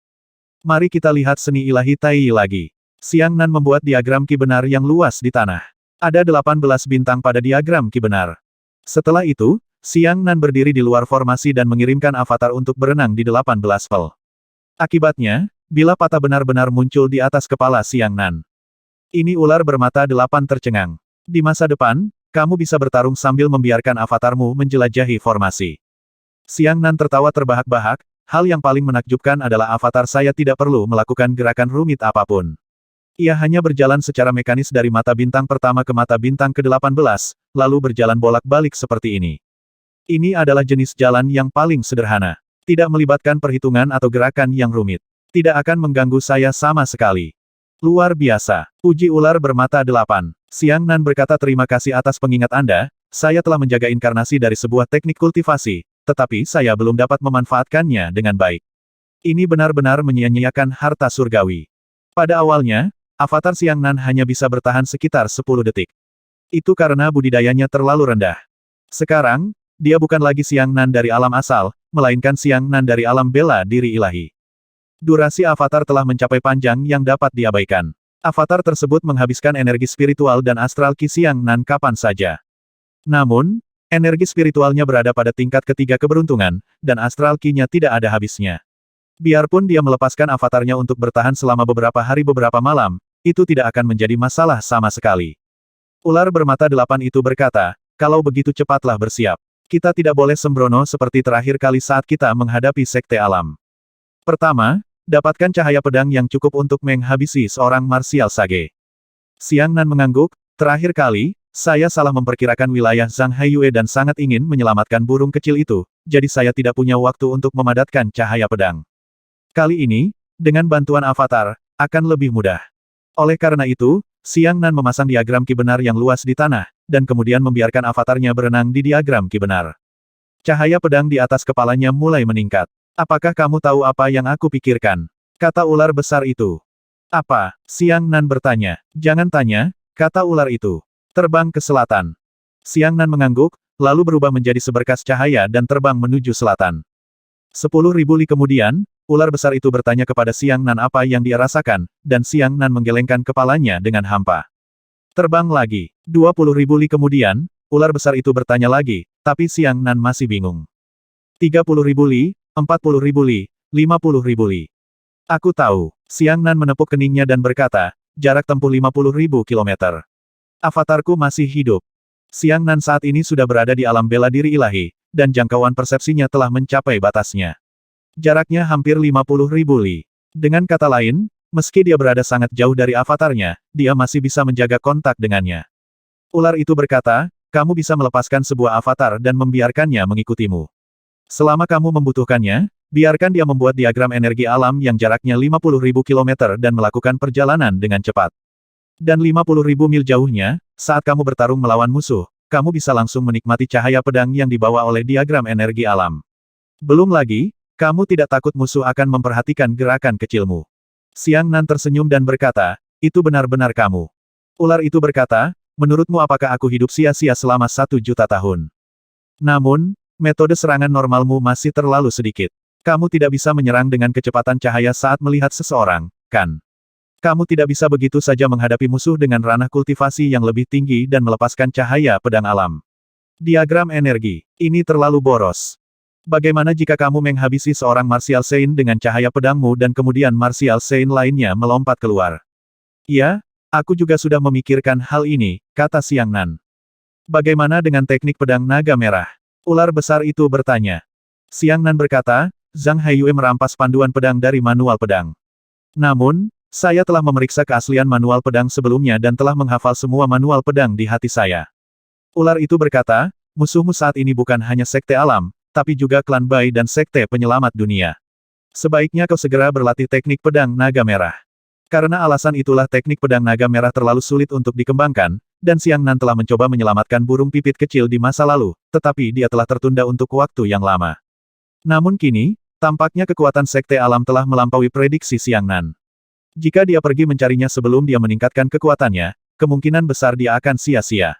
Mari kita lihat seni ilahi Tai lagi. Xiang Nan membuat diagram ki benar yang luas di tanah. Ada 18 bintang pada diagram ki benar. Setelah itu, Xiang Nan berdiri di luar formasi dan mengirimkan avatar untuk berenang di 18 pel. Akibatnya, bila patah benar-benar muncul di atas kepala Xiang Nan. Ini ular bermata 8 tercengang. Di masa depan, kamu bisa bertarung sambil membiarkan avatarmu menjelajahi formasi. Xiang Nan tertawa terbahak-bahak, hal yang paling menakjubkan adalah avatar saya tidak perlu melakukan gerakan rumit apapun. Ia hanya berjalan secara mekanis dari mata bintang pertama ke mata bintang ke-18, lalu berjalan bolak-balik seperti ini. Ini adalah jenis jalan yang paling sederhana. Tidak melibatkan perhitungan atau gerakan yang rumit. Tidak akan mengganggu saya sama sekali. Luar biasa. Puji ular bermata 8. Xiang Nan berkata terima kasih atas pengingat Anda, saya telah menjaga inkarnasi dari sebuah teknik kultivasi, tetapi saya belum dapat memanfaatkannya dengan baik. Ini benar-benar menyia-nyiakan harta surgawi. Pada awalnya, avatar Xiang Nan hanya bisa bertahan sekitar 10 detik. Itu karena budidayanya terlalu rendah. Sekarang, dia bukan lagi Xiang Nan dari alam asal, melainkan Xiang Nan dari alam bela diri ilahi. Durasi avatar telah mencapai panjang yang dapat diabaikan. Avatar tersebut menghabiskan energi spiritual dan astral Qi Xiang Nan kapan saja. Namun, energi spiritualnya berada pada tingkat ketiga keberuntungan, dan astral Qi-nya tidak ada habisnya. Biarpun dia melepaskan avatarnya untuk bertahan selama beberapa hari beberapa malam, itu tidak akan menjadi masalah sama sekali. Ular bermata 8 itu berkata, kalau begitu cepatlah bersiap. Kita tidak boleh sembrono seperti terakhir kali saat kita menghadapi sekte alam. Pertama, dapatkan cahaya pedang yang cukup untuk menghabisi seorang martial sage. Xiang Nan mengangguk, terakhir kali, saya salah memperkirakan wilayah Zhang Haiyue dan sangat ingin menyelamatkan burung kecil itu, jadi saya tidak punya waktu untuk memadatkan cahaya pedang. Kali ini, dengan bantuan avatar, akan lebih mudah. Oleh karena itu, Xiang Nan memasang diagram Qi benar yang luas di tanah, dan kemudian membiarkan avatarnya berenang di diagram Qi benar. Cahaya pedang di atas kepalanya mulai meningkat. Apakah kamu tahu apa yang aku pikirkan? Kata ular besar itu. Apa? Xiang Nan bertanya. Jangan tanya, kata ular itu. Terbang ke selatan. Xiang Nan mengangguk, lalu berubah menjadi seberkas cahaya dan terbang menuju selatan. 10.000 li kemudian, ular besar itu bertanya kepada Xiang Nan apa yang dia rasakan, dan Xiang Nan menggelengkan kepalanya dengan hampa. Terbang lagi. 20.000 li kemudian, ular besar itu bertanya lagi, tapi Xiang Nan masih bingung. 30.000 li, 40.000 li, 50.000 li. Aku tahu. Xiang Nan menepuk keningnya dan berkata, jarak tempuh 50.000 kilometer. Avatarku masih hidup. Xiang Nan saat ini sudah berada di alam bela diri ilahi, dan jangkauan persepsinya telah mencapai batasnya. Jaraknya hampir 50.000 li. Dengan kata lain, meski dia berada sangat jauh dari avatarnya, dia masih bisa menjaga kontak dengannya. Ular itu berkata, kamu bisa melepaskan sebuah avatar dan membiarkannya mengikutimu. Selama kamu membutuhkannya, biarkan dia membuat diagram energi alam yang jaraknya 50.000 km dan melakukan perjalanan dengan cepat. Dan 50.000 mil jauhnya, saat kamu bertarung melawan musuh, kamu bisa langsung menikmati cahaya pedang yang dibawa oleh diagram energi alam. Belum lagi, kamu tidak takut musuh akan memperhatikan gerakan kecilmu. Xiang Nan tersenyum dan berkata, itu benar-benar kamu. Ular itu berkata, menurutmu apakah aku hidup sia-sia selama 1 juta tahun? Namun, metode serangan normalmu masih terlalu sedikit. Kamu tidak bisa menyerang dengan kecepatan cahaya saat melihat seseorang, kan? Kamu tidak bisa begitu saja menghadapi musuh dengan ranah kultivasi yang lebih tinggi dan melepaskan cahaya pedang alam. Diagram energi. Ini terlalu boros. Bagaimana jika kamu menghabisi seorang martial saint dengan cahaya pedangmu dan kemudian martial saint lainnya melompat keluar? Ya, aku juga sudah memikirkan hal ini, kata Xiang Nan. Bagaimana dengan teknik pedang naga merah? Ular besar itu bertanya. Xiang Nan berkata, Zhang Haiyue merampas panduan pedang dari manual pedang. Namun, saya telah memeriksa keaslian manual pedang sebelumnya dan telah menghafal semua manual pedang di hati saya. Ular itu berkata, musuhmu saat ini bukan hanya sekte alam, tapi juga klan Bai dan sekte penyelamat dunia. Sebaiknya kau segera berlatih teknik pedang naga merah. Karena alasan itulah teknik pedang naga merah terlalu sulit untuk dikembangkan, dan Xiang Nan telah mencoba menyelamatkan burung pipit kecil di masa lalu, tetapi dia telah tertunda untuk waktu yang lama. Namun kini, tampaknya kekuatan sekte alam telah melampaui prediksi Xiang Nan. Jika dia pergi mencarinya sebelum dia meningkatkan kekuatannya, kemungkinan besar dia akan sia-sia.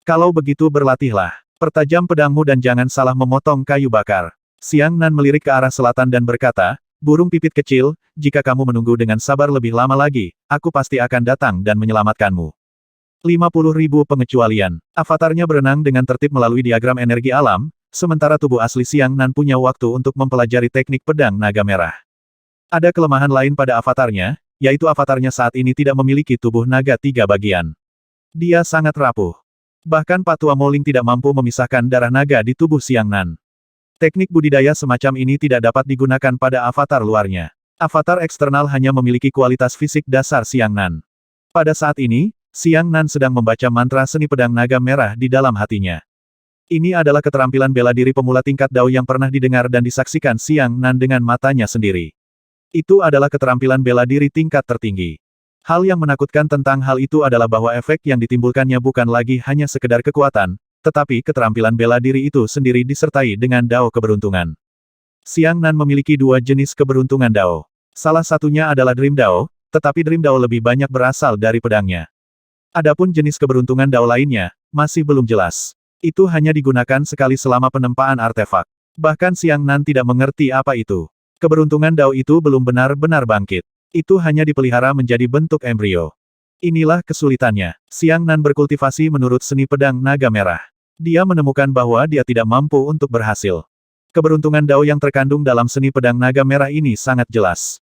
Kalau begitu berlatihlah. Pertajam pedangmu dan jangan salah memotong kayu bakar. Xiang Nan melirik ke arah selatan dan berkata, burung pipit kecil, jika kamu menunggu dengan sabar lebih lama lagi, aku pasti akan datang dan menyelamatkanmu. 50.000 pengecualian. Avatarnya berenang dengan tertib melalui diagram energi alam, sementara tubuh asli Xiang Nan punya waktu untuk mempelajari teknik pedang naga merah. Ada kelemahan lain pada avatarnya, yaitu avatarnya saat ini tidak memiliki tubuh naga 3 bagian. Dia sangat rapuh. Bahkan Patua Moling tidak mampu memisahkan darah naga di tubuh Xiang Nan. Teknik budidaya semacam ini tidak dapat digunakan pada avatar luarnya. Avatar eksternal hanya memiliki kualitas fisik dasar Xiang Nan. Pada saat ini, Xiang Nan sedang membaca mantra seni pedang naga merah di dalam hatinya. Ini adalah keterampilan bela diri pemula tingkat Dao yang pernah didengar dan disaksikan Xiang Nan dengan matanya sendiri. Itu adalah keterampilan bela diri tingkat tertinggi. Hal yang menakutkan tentang hal itu adalah bahwa efek yang ditimbulkannya bukan lagi hanya sekedar kekuatan, tetapi keterampilan bela diri itu sendiri disertai dengan dao keberuntungan. Xiang Nan memiliki dua jenis keberuntungan dao. Salah satunya adalah Dream Dao, tetapi Dream Dao lebih banyak berasal dari pedangnya. Adapun jenis keberuntungan dao lainnya, masih belum jelas. Itu hanya digunakan sekali selama penempaan artefak. Bahkan Xiang Nan tidak mengerti apa itu. Keberuntungan dao itu belum benar-benar bangkit. Itu hanya dipelihara menjadi bentuk embrio. Inilah kesulitannya. Xiang Nan berkultivasi menurut seni pedang naga merah. Dia menemukan bahwa dia tidak mampu untuk berhasil. Keberuntungan dao yang terkandung dalam seni pedang naga merah ini sangat jelas.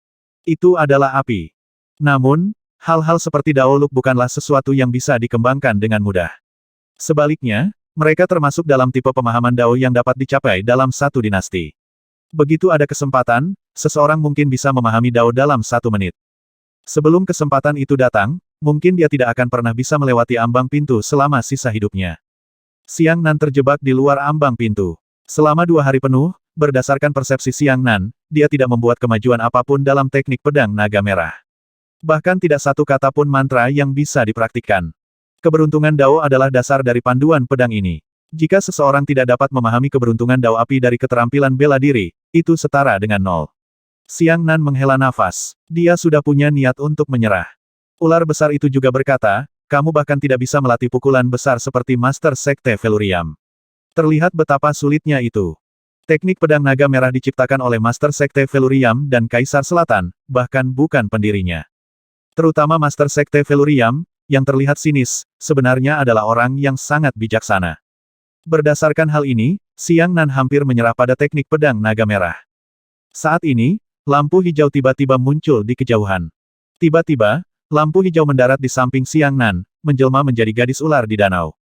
Itu adalah api. Namun, hal-hal seperti Dao Luk bukanlah sesuatu yang bisa dikembangkan dengan mudah. Sebaliknya, mereka termasuk dalam tipe pemahaman Dao yang dapat dicapai dalam satu dinasti. Begitu ada kesempatan, seseorang mungkin bisa memahami Dao dalam 1 menit. Sebelum kesempatan itu datang, mungkin dia tidak akan pernah bisa melewati ambang pintu selama sisa hidupnya. Xiang Nan terjebak di luar ambang pintu. Selama 2 hari penuh, berdasarkan persepsi Xiang Nan, dia tidak membuat kemajuan apapun dalam teknik pedang naga merah. Bahkan tidak satu kata pun mantra yang bisa dipraktikkan. Keberuntungan Dao adalah dasar dari panduan pedang ini. Jika seseorang tidak dapat memahami keberuntungan Dao api dari keterampilan bela diri, itu setara dengan 0. Xiang Nan menghela nafas. Dia sudah punya niat untuk menyerah. Ular besar itu juga berkata, kamu bahkan tidak bisa melatih pukulan besar seperti Master Sekte Velurium. Terlihat betapa sulitnya itu. Teknik pedang naga merah diciptakan oleh Master Sekte Velurium dan Kaisar Selatan, bahkan bukan pendirinya. Terutama Master Sekte Velurium, yang terlihat sinis, sebenarnya adalah orang yang sangat bijaksana. Berdasarkan hal ini, Xiang Nan hampir menyerah pada teknik pedang naga merah. Saat ini, lampu hijau tiba-tiba muncul di kejauhan. Tiba-tiba, lampu hijau mendarat di samping Xiang Nan, menjelma menjadi gadis ular di danau.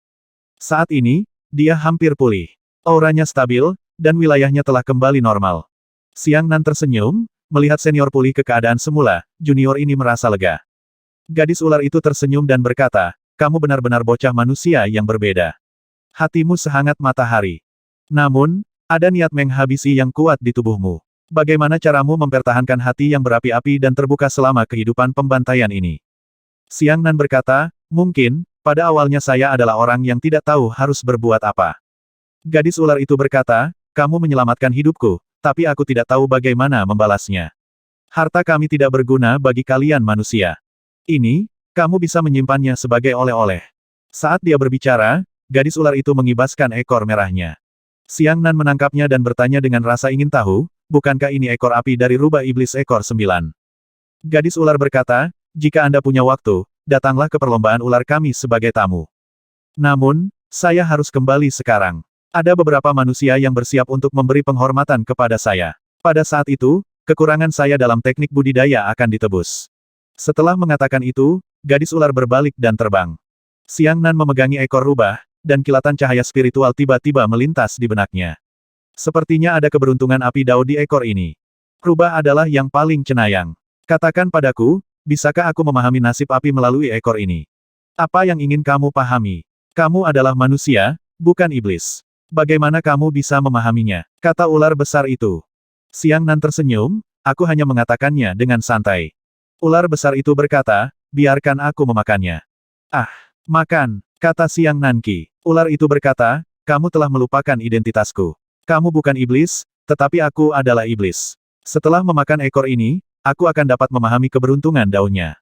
Saat ini, dia hampir pulih. Auranya stabil, dan wilayahnya telah kembali normal. Xiang Nan tersenyum, melihat senior pulih ke keadaan semula, junior ini merasa lega. Gadis ular itu tersenyum dan berkata, kamu benar-benar bocah manusia yang berbeda. Hatimu sehangat matahari. Namun, ada niat menghabisi yang kuat di tubuhmu. Bagaimana caramu mempertahankan hati yang berapi-api dan terbuka selama kehidupan pembantaian ini? Xiang Nan berkata, mungkin, pada awalnya saya adalah orang yang tidak tahu harus berbuat apa. Gadis ular itu berkata, kamu menyelamatkan hidupku, tapi aku tidak tahu bagaimana membalasnya. Harta kami tidak berguna bagi kalian manusia. Ini, kamu bisa menyimpannya sebagai oleh-oleh. Saat dia berbicara, gadis ular itu mengibaskan ekor merahnya. Xiang Nan menangkapnya dan bertanya dengan rasa ingin tahu, bukankah ini ekor api dari rubah iblis ekor 9? Gadis ular berkata, jika Anda punya waktu, datanglah ke perlombaan ular kami sebagai tamu. Namun, saya harus kembali sekarang. Ada beberapa manusia yang bersiap untuk memberi penghormatan kepada saya. Pada saat itu, kekurangan saya dalam teknik budidaya akan ditebus. Setelah mengatakan itu, gadis ular berbalik dan terbang. Xiang Nan memegangi ekor rubah, dan kilatan cahaya spiritual tiba-tiba melintas di benaknya. Sepertinya ada keberuntungan api Dao di ekor ini. Rubah adalah yang paling cenayang. Katakan padaku, bisakah aku memahami nasib api melalui ekor ini? Apa yang ingin kamu pahami? Kamu adalah manusia, bukan iblis. Bagaimana kamu bisa memahaminya? Kata ular besar itu. Xiang Nan tersenyum, aku hanya mengatakannya dengan santai. Ular besar itu berkata, biarkan aku memakannya. Ah, makan, kata Xiang Nanqi. Ular itu berkata, kamu telah melupakan identitasku. Kamu bukan iblis, tetapi aku adalah iblis. Setelah memakan ekor ini, aku akan dapat memahami keberuntungan daunnya.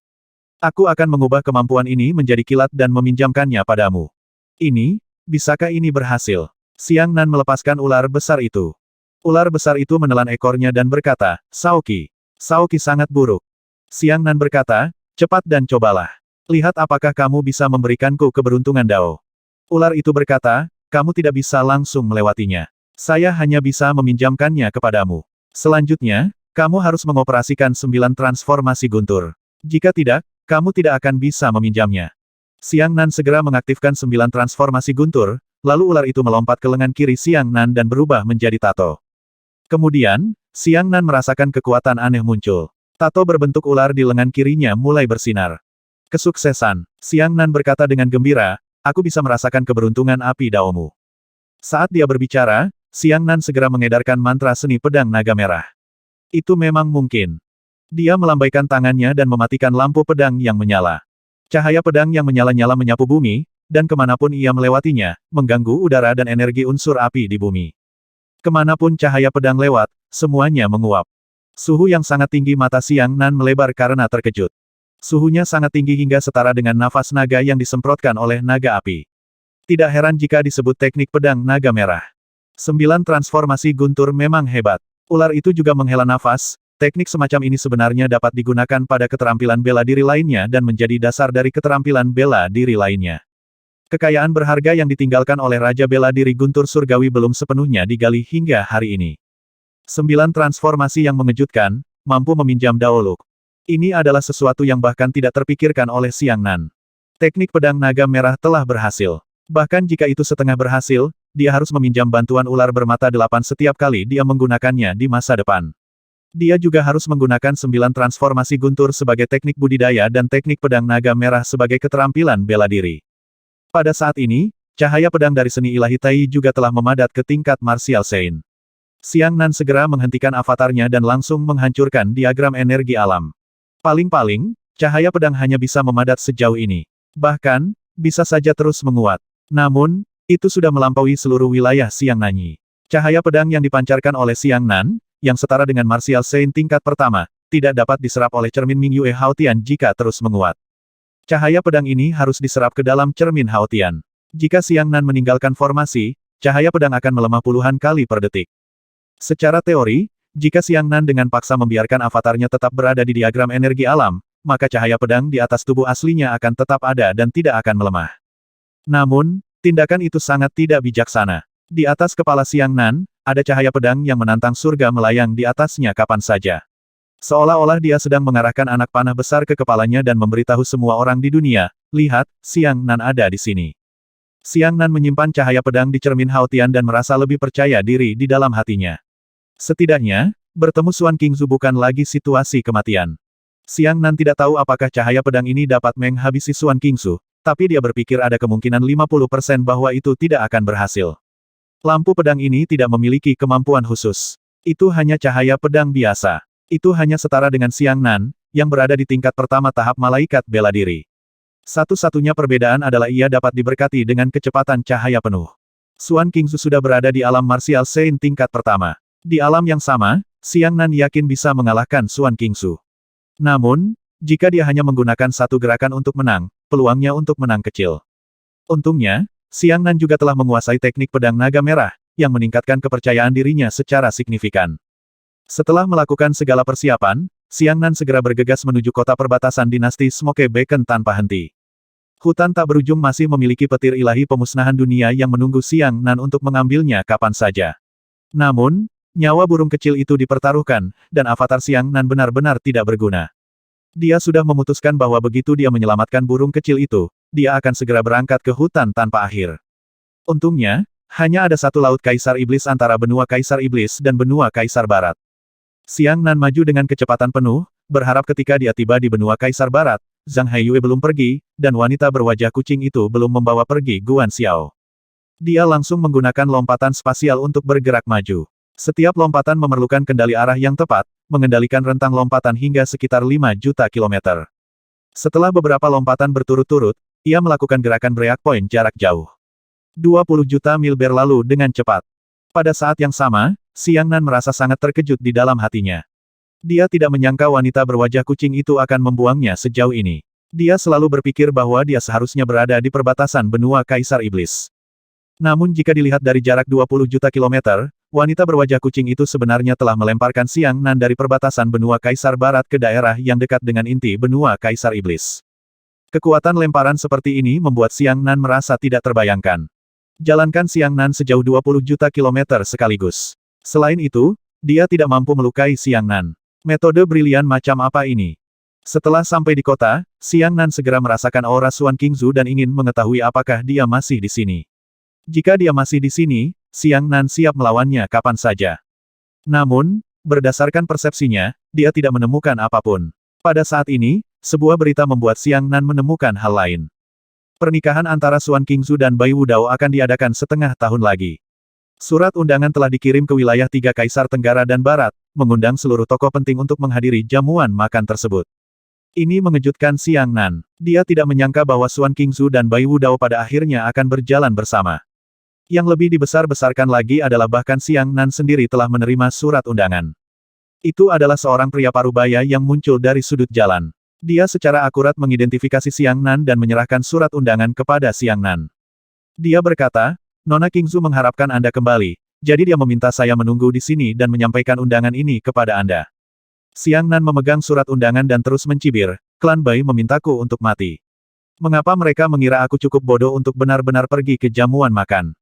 Aku akan mengubah kemampuan ini menjadi kilat dan meminjamkannya padamu. Ini, bisakah ini berhasil? Xiang Nan melepaskan ular besar itu. Ular besar itu menelan ekornya dan berkata, Saoki. Saoki sangat buruk. Xiang Nan berkata, cepat dan cobalah. Lihat apakah kamu bisa memberikanku keberuntungan Dao. Ular itu berkata, kamu tidak bisa langsung melewatinya. Saya hanya bisa meminjamkannya kepadamu. Selanjutnya, kamu harus mengoperasikan 9 transformasi guntur. Jika tidak, kamu tidak akan bisa meminjamnya. Xiang Nan segera mengaktifkan 9 transformasi guntur, lalu ular itu melompat ke lengan kiri Xiang Nan dan berubah menjadi tato. Kemudian, Xiang Nan merasakan kekuatan aneh muncul. Tato berbentuk ular di lengan kirinya mulai bersinar. Kesuksesan, Xiang Nan berkata dengan gembira, aku bisa merasakan keberuntungan api Daomu. Saat dia berbicara, Xiang Nan segera mengedarkan mantra seni pedang naga merah. Itu memang mungkin. Dia melambaikan tangannya dan mematikan lampu pedang yang menyala. Cahaya pedang yang menyala-nyala menyapu bumi, dan kemanapun ia melewatinya, mengganggu udara dan energi unsur api di bumi. Kemanapun cahaya pedang lewat, semuanya menguap. Suhu yang sangat tinggi mata Xiang Nan melebar karena terkejut. Suhunya sangat tinggi hingga setara dengan nafas naga yang disemprotkan oleh naga api. Tidak heran jika disebut teknik pedang naga merah. 9 transformasi guntur memang hebat. Ular itu juga menghela nafas. Teknik semacam ini sebenarnya dapat digunakan pada keterampilan bela diri lainnya dan menjadi dasar dari keterampilan bela diri lainnya. Kekayaan berharga yang ditinggalkan oleh Raja Bela Diri Guntur Surgawi belum sepenuhnya digali hingga hari ini. 9 transformasi yang mengejutkan, mampu meminjam Daoluk. Ini adalah sesuatu yang bahkan tidak terpikirkan oleh Xiang Nan. Teknik pedang naga merah telah berhasil. Bahkan jika itu setengah berhasil, dia harus meminjam bantuan ular bermata 8 setiap kali dia menggunakannya di masa depan. Dia juga harus menggunakan 9 transformasi guntur sebagai teknik budidaya dan teknik pedang naga merah sebagai keterampilan bela diri. Pada saat ini, cahaya pedang dari seni ilahi Tai juga telah memadat ke tingkat Martial Saint. Xiang Nan segera menghentikan avatarnya dan langsung menghancurkan diagram energi alam. Paling-paling, cahaya pedang hanya bisa memadat sejauh ini. Bahkan, bisa saja terus menguat. Namun, itu sudah melampaui seluruh wilayah Xiang Nanyi. Cahaya pedang yang dipancarkan oleh Xiang Nan, yang setara dengan Martial Saint tingkat pertama, tidak dapat diserap oleh cermin Mingyue Haotian jika terus menguat. Cahaya pedang ini harus diserap ke dalam cermin Haotian. Jika Xiang Nan meninggalkan formasi, cahaya pedang akan melemah puluhan kali per detik. Secara teori, jika Xiang Nan dengan paksa membiarkan avatarnya tetap berada di diagram energi alam, maka cahaya pedang di atas tubuh aslinya akan tetap ada dan tidak akan melemah. Namun, tindakan itu sangat tidak bijaksana. Di atas kepala Xiang Nan, ada cahaya pedang yang menantang surga melayang di atasnya kapan saja. Seolah-olah dia sedang mengarahkan anak panah besar ke kepalanya dan memberitahu semua orang di dunia, lihat, Xiang Nan ada di sini. Xiang Nan menyimpan cahaya pedang di cermin Haotian dan merasa lebih percaya diri di dalam hatinya. Setidaknya, bertemu Xuan Qingzu bukan lagi situasi kematian. Xiang Nan tidak tahu apakah cahaya pedang ini dapat menghabisi Xuan Qingzu, tapi dia berpikir ada kemungkinan 50% bahwa itu tidak akan berhasil. Lampu pedang ini tidak memiliki kemampuan khusus. Itu hanya cahaya pedang biasa. Itu hanya setara dengan Xiang Nan, yang berada di tingkat pertama tahap malaikat bela diri. Satu-satunya perbedaan adalah ia dapat diberkati dengan kecepatan cahaya penuh. Xuan Qingzu sudah berada di alam Martial Saint tingkat pertama. Di alam yang sama, Xiang Nan yakin bisa mengalahkan Xuan Qingzu. Namun, jika dia hanya menggunakan satu gerakan untuk menang, peluangnya untuk menang kecil. Untungnya, Xiang Nan juga telah menguasai teknik pedang naga merah, yang meningkatkan kepercayaan dirinya secara signifikan. Setelah melakukan segala persiapan, Xiang Nan segera bergegas menuju kota perbatasan dinasti Smoke Beacon tanpa henti. Hutan tak berujung masih memiliki petir ilahi pemusnahan dunia yang menunggu Xiang Nan untuk mengambilnya kapan saja. Namun, nyawa burung kecil itu dipertaruhkan, dan avatar Xiang Nan benar-benar tidak berguna. Dia sudah memutuskan bahwa begitu dia menyelamatkan burung kecil itu, dia akan segera berangkat ke hutan tanpa akhir. Untungnya, hanya ada satu laut Kaisar Iblis antara benua Kaisar Iblis dan benua Kaisar Barat. Xiang Nan maju dengan kecepatan penuh, berharap ketika dia tiba di benua Kaisar Barat, Zhang Haiyue belum pergi, dan wanita berwajah kucing itu belum membawa pergi Guan Xiao. Dia langsung menggunakan lompatan spasial untuk bergerak maju. Setiap lompatan memerlukan kendali arah yang tepat, mengendalikan rentang lompatan hingga sekitar 5 juta kilometer. Setelah beberapa lompatan berturut-turut, ia melakukan gerakan break point jarak jauh. 20 juta mil berlalu dengan cepat. Pada saat yang sama, Xiang Nan merasa sangat terkejut di dalam hatinya. Dia tidak menyangka wanita berwajah kucing itu akan membuangnya sejauh ini. Dia selalu berpikir bahwa dia seharusnya berada di perbatasan benua Kaisar Iblis. Namun jika dilihat dari jarak 20 juta kilometer, wanita berwajah kucing itu sebenarnya telah melemparkan Xiang Nan dari perbatasan benua Kaisar Barat ke daerah yang dekat dengan inti benua Kaisar Iblis. Kekuatan lemparan seperti ini membuat Xiang Nan merasa tidak terbayangkan. Jalankan Xiang Nan sejauh 20 juta kilometer sekaligus. Selain itu, dia tidak mampu melukai Xiang Nan. Metode brilian macam apa ini? Setelah sampai di kota, Xiang Nan segera merasakan aura Xuan Qingzu dan ingin mengetahui apakah dia masih di sini. Jika dia masih di sini, Xiang Nan siap melawannya kapan saja. Namun, berdasarkan persepsinya, dia tidak menemukan apapun. Pada saat ini, sebuah berita membuat Xiang Nan menemukan hal lain. Pernikahan antara Xuan Qingzu dan Bai Wudao akan diadakan setengah tahun lagi. Surat undangan telah dikirim ke wilayah 3 Kaisar Tenggara dan Barat, mengundang seluruh tokoh penting untuk menghadiri jamuan makan tersebut. Ini mengejutkan Xiang Nan. Dia tidak menyangka bahwa Xuan Qingzu dan Bai Wudao pada akhirnya akan berjalan bersama. Yang lebih dibesar-besarkan lagi adalah bahkan Xiang Nan sendiri telah menerima surat undangan. Itu adalah seorang pria parubaya yang muncul dari sudut jalan. Dia secara akurat mengidentifikasi Xiang Nan dan menyerahkan surat undangan kepada Xiang Nan. Dia berkata, Nona Qingzu mengharapkan Anda kembali, jadi dia meminta saya menunggu di sini dan menyampaikan undangan ini kepada Anda. Xiang Nan memegang surat undangan dan terus mencibir, klan Bai memintaku untuk mati. Mengapa mereka mengira aku cukup bodoh untuk benar-benar pergi ke jamuan makan?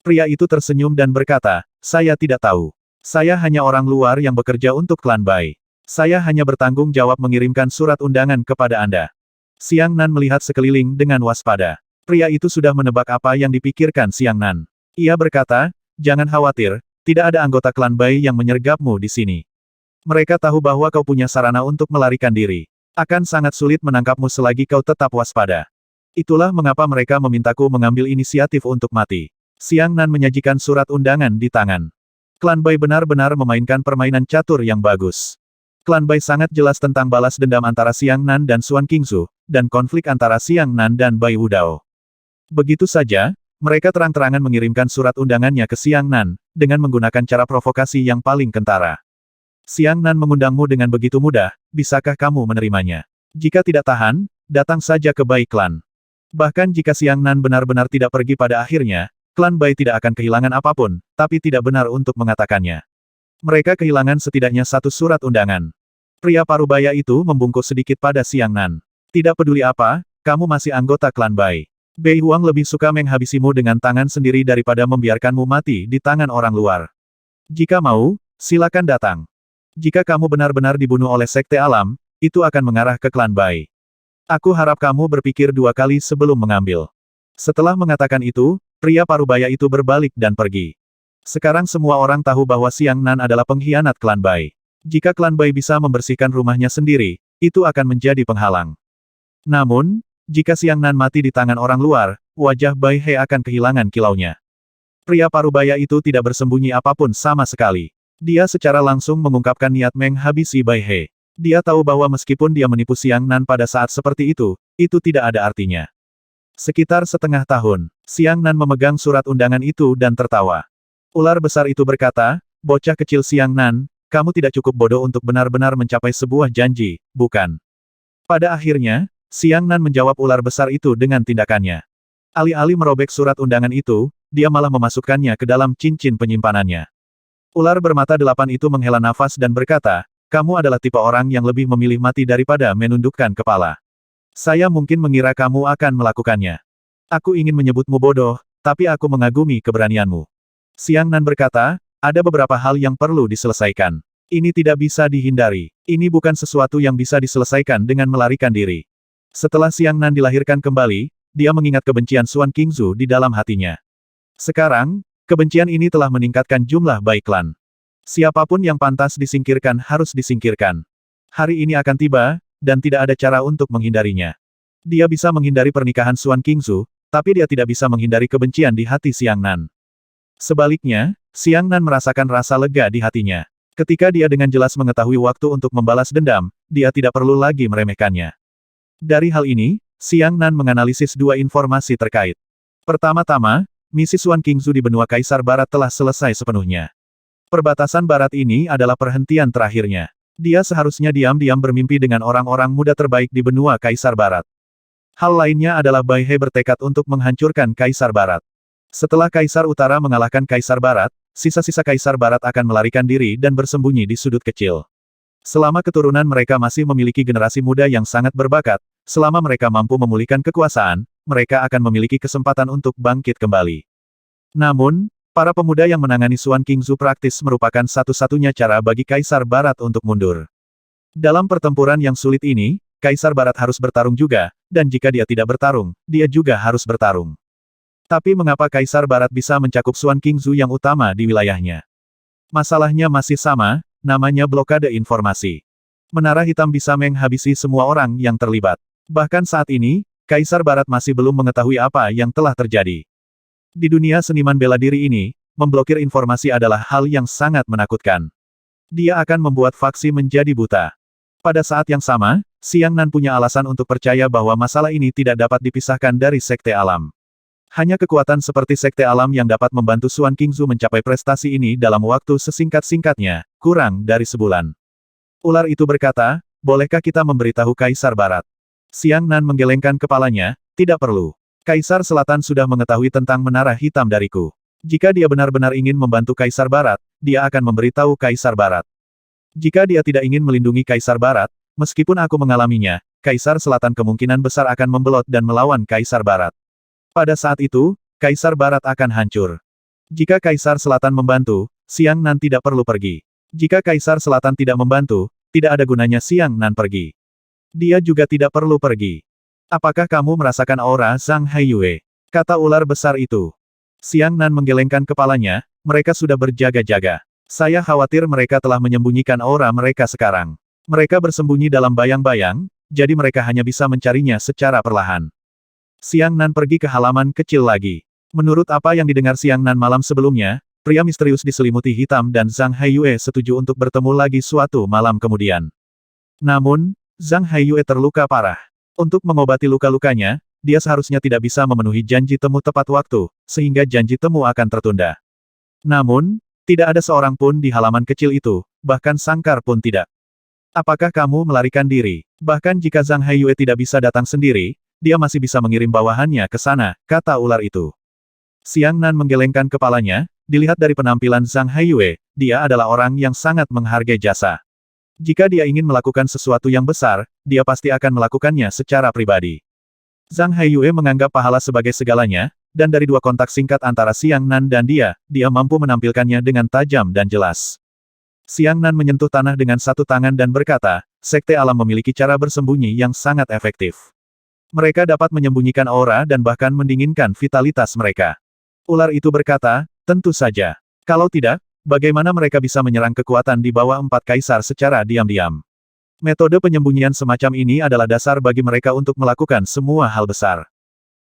Pria itu tersenyum dan berkata, saya tidak tahu. Saya hanya orang luar yang bekerja untuk klan Bai. Saya hanya bertanggung jawab mengirimkan surat undangan kepada Anda. Xiang Nan melihat sekeliling dengan waspada. Pria itu sudah menebak apa yang dipikirkan Xiang Nan. Ia berkata, jangan khawatir, tidak ada anggota klan Bai yang menyergapmu di sini. Mereka tahu bahwa kau punya sarana untuk melarikan diri. Akan sangat sulit menangkapmu selagi kau tetap waspada. Itulah mengapa mereka memintaku mengambil inisiatif untuk mati. Xiang Nan menyajikan surat undangan di tangan. Klan Bai benar-benar memainkan permainan catur yang bagus. Klan Bai sangat jelas tentang balas dendam antara Xiang Nan dan Xuan Qingzu, dan konflik antara Xiang Nan dan Bai Wudao. Begitu saja, mereka terang-terangan mengirimkan surat undangannya ke Xiang Nan, dengan menggunakan cara provokasi yang paling kentara. Xiang Nan mengundangmu dengan begitu mudah, bisakah kamu menerimanya? Jika tidak tahan, datang saja ke Bai Klan. Bahkan jika Xiang Nan benar-benar tidak pergi pada akhirnya, klan Bai tidak akan kehilangan apapun, tapi tidak benar untuk mengatakannya. Mereka kehilangan setidaknya satu surat undangan. Pria parubaya itu membungkuk sedikit pada Xiang Nan. Tidak peduli apa, kamu masih anggota klan Bai. Bei Huang lebih suka menghabisimu dengan tangan sendiri daripada membiarkanmu mati di tangan orang luar. Jika mau, silakan datang. Jika kamu benar-benar dibunuh oleh Sekte Alam, itu akan mengarah ke klan Bai. Aku harap kamu berpikir dua kali sebelum mengambil. Setelah mengatakan itu, pria parubaya itu berbalik dan pergi. Sekarang semua orang tahu bahwa Xiang Nan adalah pengkhianat klan Bai. Jika klan Bai bisa membersihkan rumahnya sendiri, itu akan menjadi penghalang. Namun, jika Xiang Nan mati di tangan orang luar, wajah Bai He akan kehilangan kilaunya. Pria parubaya itu tidak bersembunyi apapun sama sekali. Dia secara langsung mengungkapkan niat menghabisi Bai He. Dia tahu bahwa meskipun dia menipu Xiang Nan pada saat seperti itu tidak ada artinya. Sekitar setengah tahun, Xiang Nan memegang surat undangan itu dan tertawa. Ular besar itu berkata, bocah kecil Xiang Nan, kamu tidak cukup bodoh untuk benar-benar mencapai sebuah janji, bukan? Pada akhirnya, Xiang Nan menjawab ular besar itu dengan tindakannya. Alih-alih merobek surat undangan itu, dia malah memasukkannya ke dalam cincin penyimpanannya. Ular bermata delapan itu menghela nafas dan berkata, kamu adalah tipe orang yang lebih memilih mati daripada menundukkan kepala. Saya mungkin mengira kamu akan melakukannya. Aku ingin menyebutmu bodoh, tapi aku mengagumi keberanianmu. Xiang Nan berkata, ada beberapa hal yang perlu diselesaikan. Ini tidak bisa dihindari. Ini bukan sesuatu yang bisa diselesaikan dengan melarikan diri. Setelah Xiang Nan dilahirkan kembali, dia mengingat kebencian Xuan Qingzu di dalam hatinya. Sekarang, kebencian ini telah meningkatkan jumlah Bai Klan. Siapapun yang pantas disingkirkan harus disingkirkan. Hari ini akan tiba, dan tidak ada cara untuk menghindarinya. Dia bisa menghindari pernikahan Xuan Qingzu, tapi dia tidak bisa menghindari kebencian di hati Xiang Nan. Sebaliknya, Xiang Nan merasakan rasa lega di hatinya. Ketika dia dengan jelas mengetahui waktu untuk membalas dendam, dia tidak perlu lagi meremehkannya. Dari hal ini, Xiang Nan menganalisis dua informasi terkait. Pertama-tama, misi Xuan Qingzu di benua Kaisar Barat telah selesai sepenuhnya. Perbatasan Barat ini adalah perhentian terakhirnya. Dia seharusnya diam-diam bermimpi dengan orang-orang muda terbaik di benua Kaisar Barat. Hal lainnya adalah Bai He bertekad untuk menghancurkan Kaisar Barat. Setelah Kaisar Utara mengalahkan Kaisar Barat, sisa-sisa Kaisar Barat akan melarikan diri dan bersembunyi di sudut kecil. Selama keturunan mereka masih memiliki generasi muda yang sangat berbakat, selama mereka mampu memulihkan kekuasaan, mereka akan memiliki kesempatan untuk bangkit kembali. Namun, para pemuda yang menangani Xuan Qingzu praktis merupakan satu-satunya cara bagi Kaisar Barat untuk mundur. Dalam pertempuran yang sulit ini, Kaisar Barat harus bertarung juga, dan jika dia tidak bertarung, dia juga harus bertarung. Tapi mengapa Kaisar Barat bisa mencakup Xuan Qingzu yang utama di wilayahnya? Masalahnya masih sama, namanya blokade informasi. Menara hitam bisa menghabisi semua orang yang terlibat. Bahkan saat ini, Kaisar Barat masih belum mengetahui apa yang telah terjadi. Di dunia seniman bela diri ini, memblokir informasi adalah hal yang sangat menakutkan. Dia akan membuat faksi menjadi buta. Pada saat yang sama, Xiang Nan punya alasan untuk percaya bahwa masalah ini tidak dapat dipisahkan dari Sekte Alam. Hanya kekuatan seperti Sekte Alam yang dapat membantu Xuan Qingzu mencapai prestasi ini dalam waktu sesingkat-singkatnya, kurang dari sebulan. Ular itu berkata, bolehkah kita memberitahu Kaisar Barat? Xiang Nan menggelengkan kepalanya, tidak perlu. Kaisar Selatan sudah mengetahui tentang menara hitam dariku. Jika dia benar-benar ingin membantu Kaisar Barat, dia akan memberitahu Kaisar Barat. Jika dia tidak ingin melindungi Kaisar Barat, meskipun aku mengalaminya, Kaisar Selatan kemungkinan besar akan membelot dan melawan Kaisar Barat. Pada saat itu, Kaisar Barat akan hancur. Jika Kaisar Selatan membantu, Xiang Nan tidak perlu pergi. Jika Kaisar Selatan tidak membantu, tidak ada gunanya Xiang Nan pergi. Dia juga tidak perlu pergi. Apakah kamu merasakan aura Zhang Haiyue? Kata ular besar itu. Xiang Nan menggelengkan kepalanya, mereka sudah berjaga-jaga. Saya khawatir mereka telah menyembunyikan aura mereka sekarang. Mereka bersembunyi dalam bayang-bayang, jadi mereka hanya bisa mencarinya secara perlahan. Xiang Nan pergi ke halaman kecil lagi. Menurut apa yang didengar Xiang Nan malam sebelumnya, pria misterius diselimuti hitam dan Zhang Haiyue setuju untuk bertemu lagi suatu malam kemudian. Namun, Zhang Haiyue terluka parah. Untuk mengobati luka-lukanya, dia seharusnya tidak bisa memenuhi janji temu tepat waktu, sehingga janji temu akan tertunda. Namun, tidak ada seorang pun di halaman kecil itu, bahkan Sangkar pun tidak. Apakah kamu melarikan diri? Bahkan jika Zhang Haiyue tidak bisa datang sendiri, dia masih bisa mengirim bawahannya ke sana, kata ular itu. Xiang Nan menggelengkan kepalanya, dilihat dari penampilan Zhang Haiyue, dia adalah orang yang sangat menghargai jasa. Jika dia ingin melakukan sesuatu yang besar, dia pasti akan melakukannya secara pribadi. Zhang Haiyue menganggap pahala sebagai segalanya, dan dari dua kontak singkat antara Xiang Nan dan dia mampu menampilkannya dengan tajam dan jelas. Xiang Nan menyentuh tanah dengan satu tangan dan berkata, Sekte Alam memiliki cara bersembunyi yang sangat efektif. Mereka dapat menyembunyikan aura dan bahkan mendinginkan vitalitas mereka. Ular itu berkata, tentu saja. Kalau tidak, bagaimana mereka bisa menyerang kekuatan di bawah 4 kaisar secara diam-diam? Metode penyembunyian semacam ini adalah dasar bagi mereka untuk melakukan semua hal besar.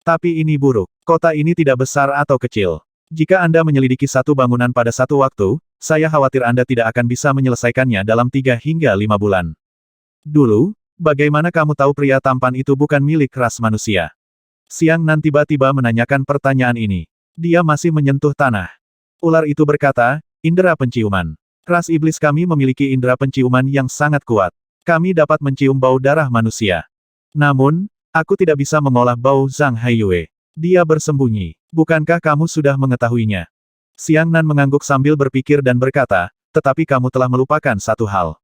Tapi ini buruk. Kota ini tidak besar atau kecil. Jika Anda menyelidiki satu bangunan pada satu waktu, saya khawatir Anda tidak akan bisa menyelesaikannya dalam 3 hingga 5 bulan. Dulu, bagaimana kamu tahu pria tampan itu bukan milik ras manusia? Xiang Nan tiba-tiba menanyakan pertanyaan ini. Dia masih menyentuh tanah. Ular itu berkata, indera penciuman. Ras iblis kami memiliki indera penciuman yang sangat kuat. Kami dapat mencium bau darah manusia. Namun, aku tidak bisa mengolah bau Zhang Haiyue. Dia bersembunyi. Bukankah kamu sudah mengetahuinya? Xiang Nan mengangguk sambil berpikir dan berkata, tetapi kamu telah melupakan satu hal.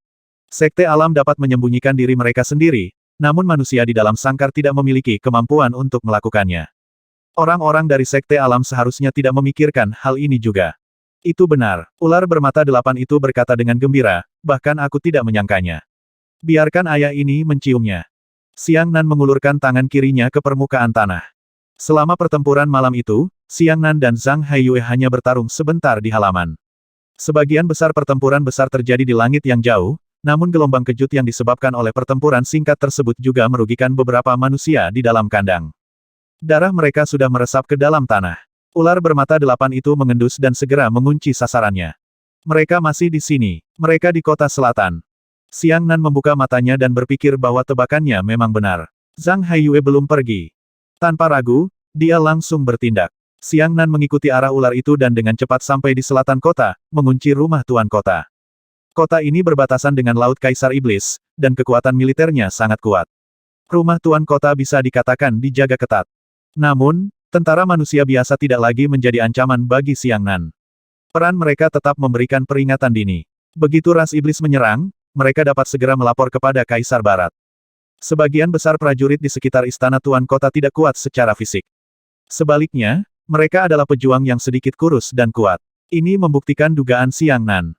Sekte Alam dapat menyembunyikan diri mereka sendiri, namun manusia di dalam sangkar tidak memiliki kemampuan untuk melakukannya. Orang-orang dari Sekte Alam seharusnya tidak memikirkan hal ini juga. Itu benar. Ular bermata 8 itu berkata dengan gembira, bahkan aku tidak menyangkanya. Biarkan ayah ini menciumnya. Xiang Nan mengulurkan tangan kirinya ke permukaan tanah. Selama pertempuran malam itu, Xiang Nan dan Zhang Haiyue hanya bertarung sebentar di halaman. Sebagian besar pertempuran besar terjadi di langit yang jauh, namun gelombang kejut yang disebabkan oleh pertempuran singkat tersebut juga merugikan beberapa manusia di dalam kandang. Darah mereka sudah meresap ke dalam tanah. Ular bermata 8 itu mengendus dan segera mengunci sasarannya. Mereka masih di sini. Mereka di kota selatan. Xiang Nan membuka matanya dan berpikir bahwa tebakannya memang benar. Zhang Haiyue belum pergi. Tanpa ragu, dia langsung bertindak. Xiang Nan mengikuti arah ular itu dan dengan cepat sampai di selatan kota, mengunci rumah tuan kota. Kota ini berbatasan dengan Laut Kaisar Iblis, dan kekuatan militernya sangat kuat. Rumah tuan kota bisa dikatakan dijaga ketat. Namun, tentara manusia biasa tidak lagi menjadi ancaman bagi Xiang Nan. Peran mereka tetap memberikan peringatan dini. Begitu ras iblis menyerang, mereka dapat segera melapor kepada Kaisar Barat. Sebagian besar prajurit di sekitar istana tuan kota tidak kuat secara fisik. Sebaliknya, mereka adalah pejuang yang sedikit kurus dan kuat. Ini membuktikan dugaan Xiang Nan.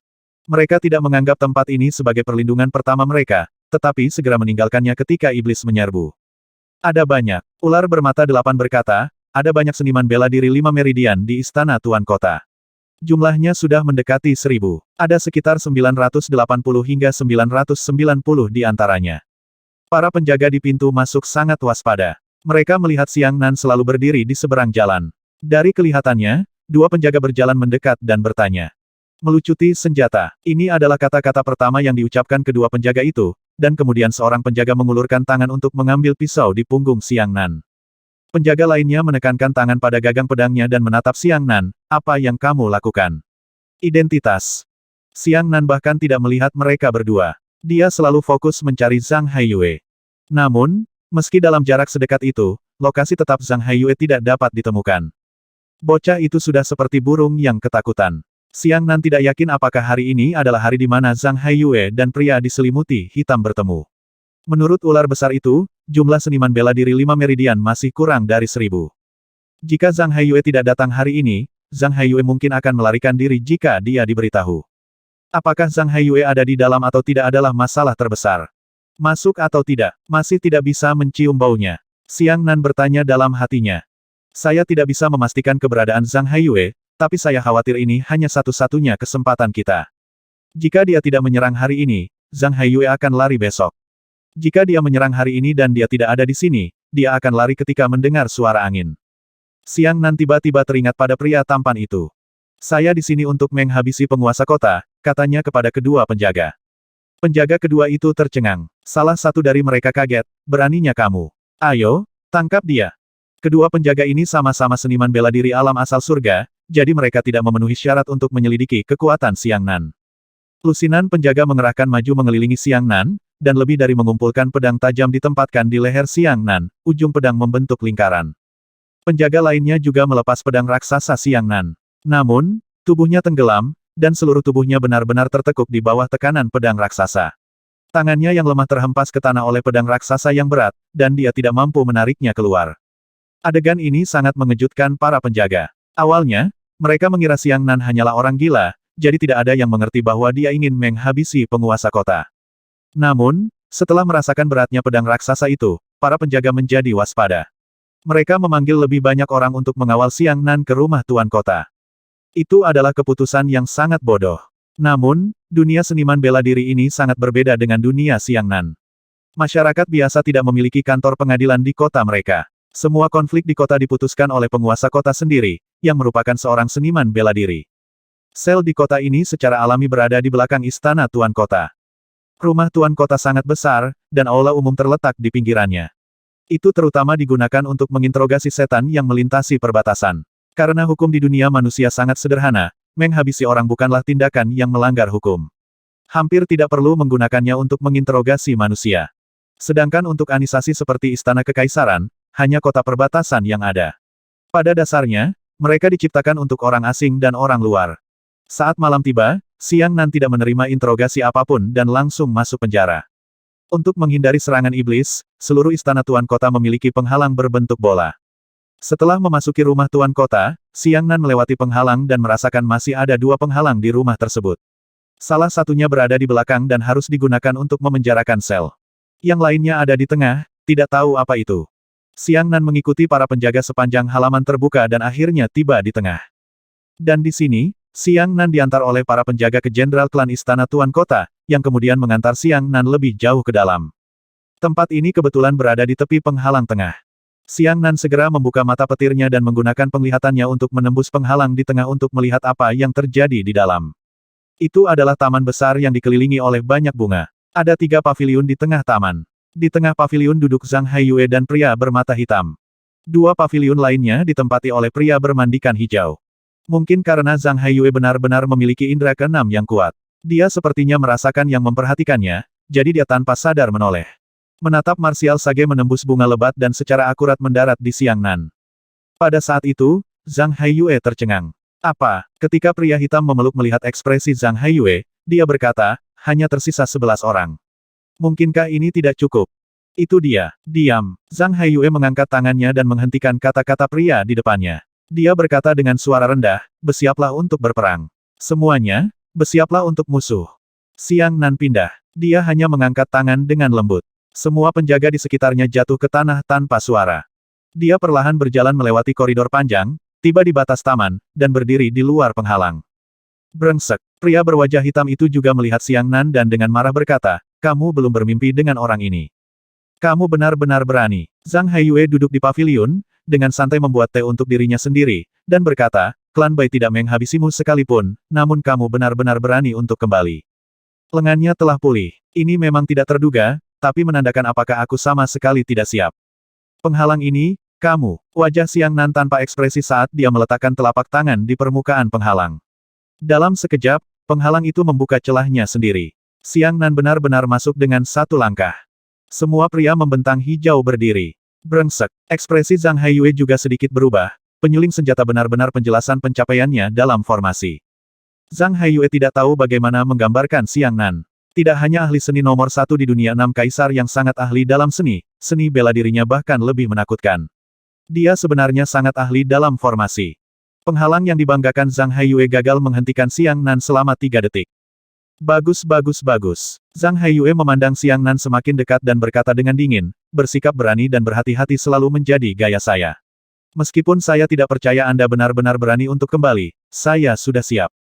Mereka tidak menganggap tempat ini sebagai perlindungan pertama mereka, tetapi segera meninggalkannya ketika iblis menyerbu. Ada banyak. Ular bermata 8 berkata, ada banyak seniman bela diri 5 meridian di istana tuan kota. Jumlahnya sudah mendekati 1000. Ada sekitar 980 hingga 990 di antaranya. Para penjaga di pintu masuk sangat waspada. Mereka melihat Xiang Nan selalu berdiri di seberang jalan. Dari kelihatannya, 2 penjaga berjalan mendekat dan bertanya. Melucuti senjata. Ini adalah kata-kata pertama yang diucapkan kedua penjaga itu, dan kemudian seorang penjaga mengulurkan tangan untuk mengambil pisau di punggung Xiang Nan. Penjaga lainnya menekankan tangan pada gagang pedangnya dan menatap Xiang Nan, apa yang kamu lakukan? Identitas. Xiang Nan bahkan tidak melihat mereka berdua. Dia selalu fokus mencari Zhang Haiyue. Namun, meski dalam jarak sedekat itu, lokasi tetap Zhang Haiyue tidak dapat ditemukan. Bocah itu sudah seperti burung yang ketakutan. Xiang Nan tidak yakin apakah hari ini adalah hari di mana Zhang Haiyue dan pria diselimuti hitam bertemu. Menurut ular besar itu, jumlah seniman bela diri 5 meridian masih kurang dari 1000. Jika Zhang Haiyue tidak datang hari ini, Zhang Haiyue mungkin akan melarikan diri jika dia diberitahu. Apakah Zhang Haiyue ada di dalam atau tidak adalah masalah terbesar. Masuk atau tidak, masih tidak bisa mencium baunya. Xiang Nan bertanya dalam hatinya. Saya tidak bisa memastikan keberadaan Zhang Haiyue, tapi saya khawatir ini hanya satu-satunya kesempatan kita. Jika dia tidak menyerang hari ini, Zhang Haiyue akan lari besok. Jika dia menyerang hari ini dan dia tidak ada di sini, dia akan lari ketika mendengar suara angin. Xiang Nan tiba-tiba teringat pada pria tampan itu. Saya di sini untuk menghabisi penguasa kota, katanya kepada kedua penjaga. Penjaga kedua itu tercengang. Salah satu dari mereka kaget, beraninya kamu. Ayo, tangkap dia. Kedua penjaga ini sama-sama seniman bela diri alam asal surga, jadi mereka tidak memenuhi syarat untuk menyelidiki kekuatan Xiang Nan. Lusinan penjaga mengerahkan maju mengelilingi Xiang Nan, dan lebih dari mengumpulkan pedang tajam ditempatkan di leher Xiang Nan, ujung pedang membentuk lingkaran. Penjaga lainnya juga melepas pedang raksasa Xiang Nan. Namun, tubuhnya tenggelam, dan seluruh tubuhnya benar-benar tertekuk di bawah tekanan pedang raksasa. Tangannya yang lemah terhempas ke tanah oleh pedang raksasa yang berat, dan dia tidak mampu menariknya keluar. Adegan ini sangat mengejutkan para penjaga. Awalnya, mereka mengira Xiang Nan hanyalah orang gila, jadi tidak ada yang mengerti bahwa dia ingin menghabisi penguasa kota. Namun, setelah merasakan beratnya pedang raksasa itu, para penjaga menjadi waspada. Mereka memanggil lebih banyak orang untuk mengawal Xiang Nan ke rumah tuan kota. Itu adalah keputusan yang sangat bodoh. Namun, dunia seniman bela diri ini sangat berbeda dengan dunia Xiang Nan. Masyarakat biasa tidak memiliki kantor pengadilan di kota mereka. Semua konflik di kota diputuskan oleh penguasa kota sendiri, yang merupakan seorang seniman bela diri. Sel di kota ini secara alami berada di belakang istana tuan kota. Rumah tuan kota sangat besar, dan aula umum terletak di pinggirannya. Itu terutama digunakan untuk menginterogasi setan yang melintasi perbatasan. Karena hukum di dunia manusia sangat sederhana, menghabisi orang bukanlah tindakan yang melanggar hukum. Hampir tidak perlu menggunakannya untuk menginterogasi manusia. Sedangkan untuk anisasi seperti istana kekaisaran, hanya kota perbatasan yang ada. Pada dasarnya, mereka diciptakan untuk orang asing dan orang luar. Saat malam tiba, Xiang Nan tidak menerima interogasi apapun dan langsung masuk penjara. Untuk menghindari serangan iblis, seluruh istana tuan kota memiliki penghalang berbentuk bola. Setelah memasuki rumah tuan kota, Xiang Nan melewati penghalang dan merasakan masih ada 2 penghalang di rumah tersebut. Salah satunya berada di belakang dan harus digunakan untuk memenjarakan sel. Yang lainnya ada di tengah, tidak tahu apa itu. Xiang Nan mengikuti para penjaga sepanjang halaman terbuka dan akhirnya tiba di tengah. Dan di sini, Xiang Nan diantar oleh para penjaga ke jenderal klan istana tuan kota, yang kemudian mengantar Xiang Nan lebih jauh ke dalam. Tempat ini kebetulan berada di tepi penghalang tengah. Xiang Nan segera membuka mata petirnya dan menggunakan penglihatannya untuk menembus penghalang di tengah untuk melihat apa yang terjadi di dalam. Itu adalah taman besar yang dikelilingi oleh banyak bunga. Ada 3 paviliun di tengah taman. Di tengah paviliun duduk Zhang Haiyue dan pria bermata hitam. 2 paviliun lainnya ditempati oleh pria bermandikan hijau. Mungkin karena Zhang Haiyue benar-benar memiliki indera keenam yang kuat. Dia sepertinya merasakan yang memperhatikannya, jadi dia tanpa sadar menoleh. Menatap Martial Sage menembus bunga lebat dan secara akurat mendarat di Xiang Nan. Pada saat itu, Zhang Haiyue tercengang. Apa? Ketika pria hitam memeluk melihat ekspresi Zhang Haiyue, dia berkata, hanya tersisa 11 orang. Mungkinkah ini tidak cukup? Itu dia. Diam. Zhang Haiyue mengangkat tangannya dan menghentikan kata-kata pria di depannya. Dia berkata dengan suara rendah, bersiaplah untuk berperang. Semuanya, bersiaplah untuk musuh. Xiang Nan pindah. Dia hanya mengangkat tangan dengan lembut. Semua penjaga di sekitarnya jatuh ke tanah tanpa suara. Dia perlahan berjalan melewati koridor panjang, tiba di batas taman, dan berdiri di luar penghalang. Brengsek. Pria berwajah hitam itu juga melihat Xiang Nan dan dengan marah berkata, kamu belum bermimpi dengan orang ini. Kamu benar-benar berani. Zhang Haiyue duduk di paviliun, dengan santai membuat teh untuk dirinya sendiri, dan berkata, klan Bai tidak menghabisimu sekalipun, namun kamu benar-benar berani untuk kembali. Lengannya telah pulih. Ini memang tidak terduga, tapi menandakan apakah aku sama sekali tidak siap. Penghalang ini, kamu. Wajah Xiang Nan tanpa ekspresi saat dia meletakkan telapak tangan di permukaan penghalang. Dalam sekejap, penghalang itu membuka celahnya sendiri. Xiang Nan benar-benar masuk dengan satu langkah. Semua pria membentang hijau berdiri. Brengsek. Ekspresi Zhang Haiyue juga sedikit berubah. Penyuling senjata benar-benar penjelasan pencapaiannya dalam formasi. Zhang Haiyue tidak tahu bagaimana menggambarkan Xiang Nan. Tidak hanya ahli seni nomor satu di dunia 6 kaisar yang sangat ahli dalam seni bela dirinya bahkan lebih menakutkan. Dia sebenarnya sangat ahli dalam formasi. Penghalang yang dibanggakan Zhang Haiyue gagal menghentikan Xiang Nan selama 3 detik. Bagus. Zhang Haiyue memandang Xiang Nan semakin dekat dan berkata dengan dingin, bersikap berani dan berhati-hati selalu menjadi gaya saya. Meskipun saya tidak percaya Anda benar-benar berani untuk kembali, saya sudah siap.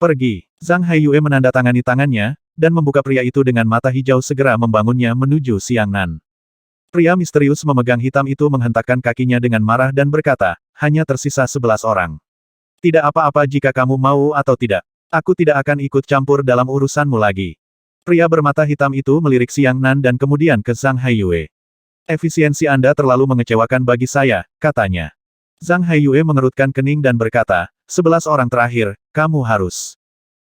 Pergi. Zhang Haiyue menandatangani tangannya, dan membuka pria itu dengan mata hijau segera membangunnya menuju Xiang Nan. Pria misterius memegang hitam itu menghentakkan kakinya dengan marah dan berkata, hanya tersisa 11 orang. Tidak apa-apa jika kamu mau atau tidak. Aku tidak akan ikut campur dalam urusanmu lagi. Pria bermata hitam itu melirik Xiang Nan dan kemudian ke Zhang Haiyue. Efisiensi Anda terlalu mengecewakan bagi saya, katanya. Zhang Haiyue mengerutkan kening dan berkata, 11 orang terakhir, kamu harus.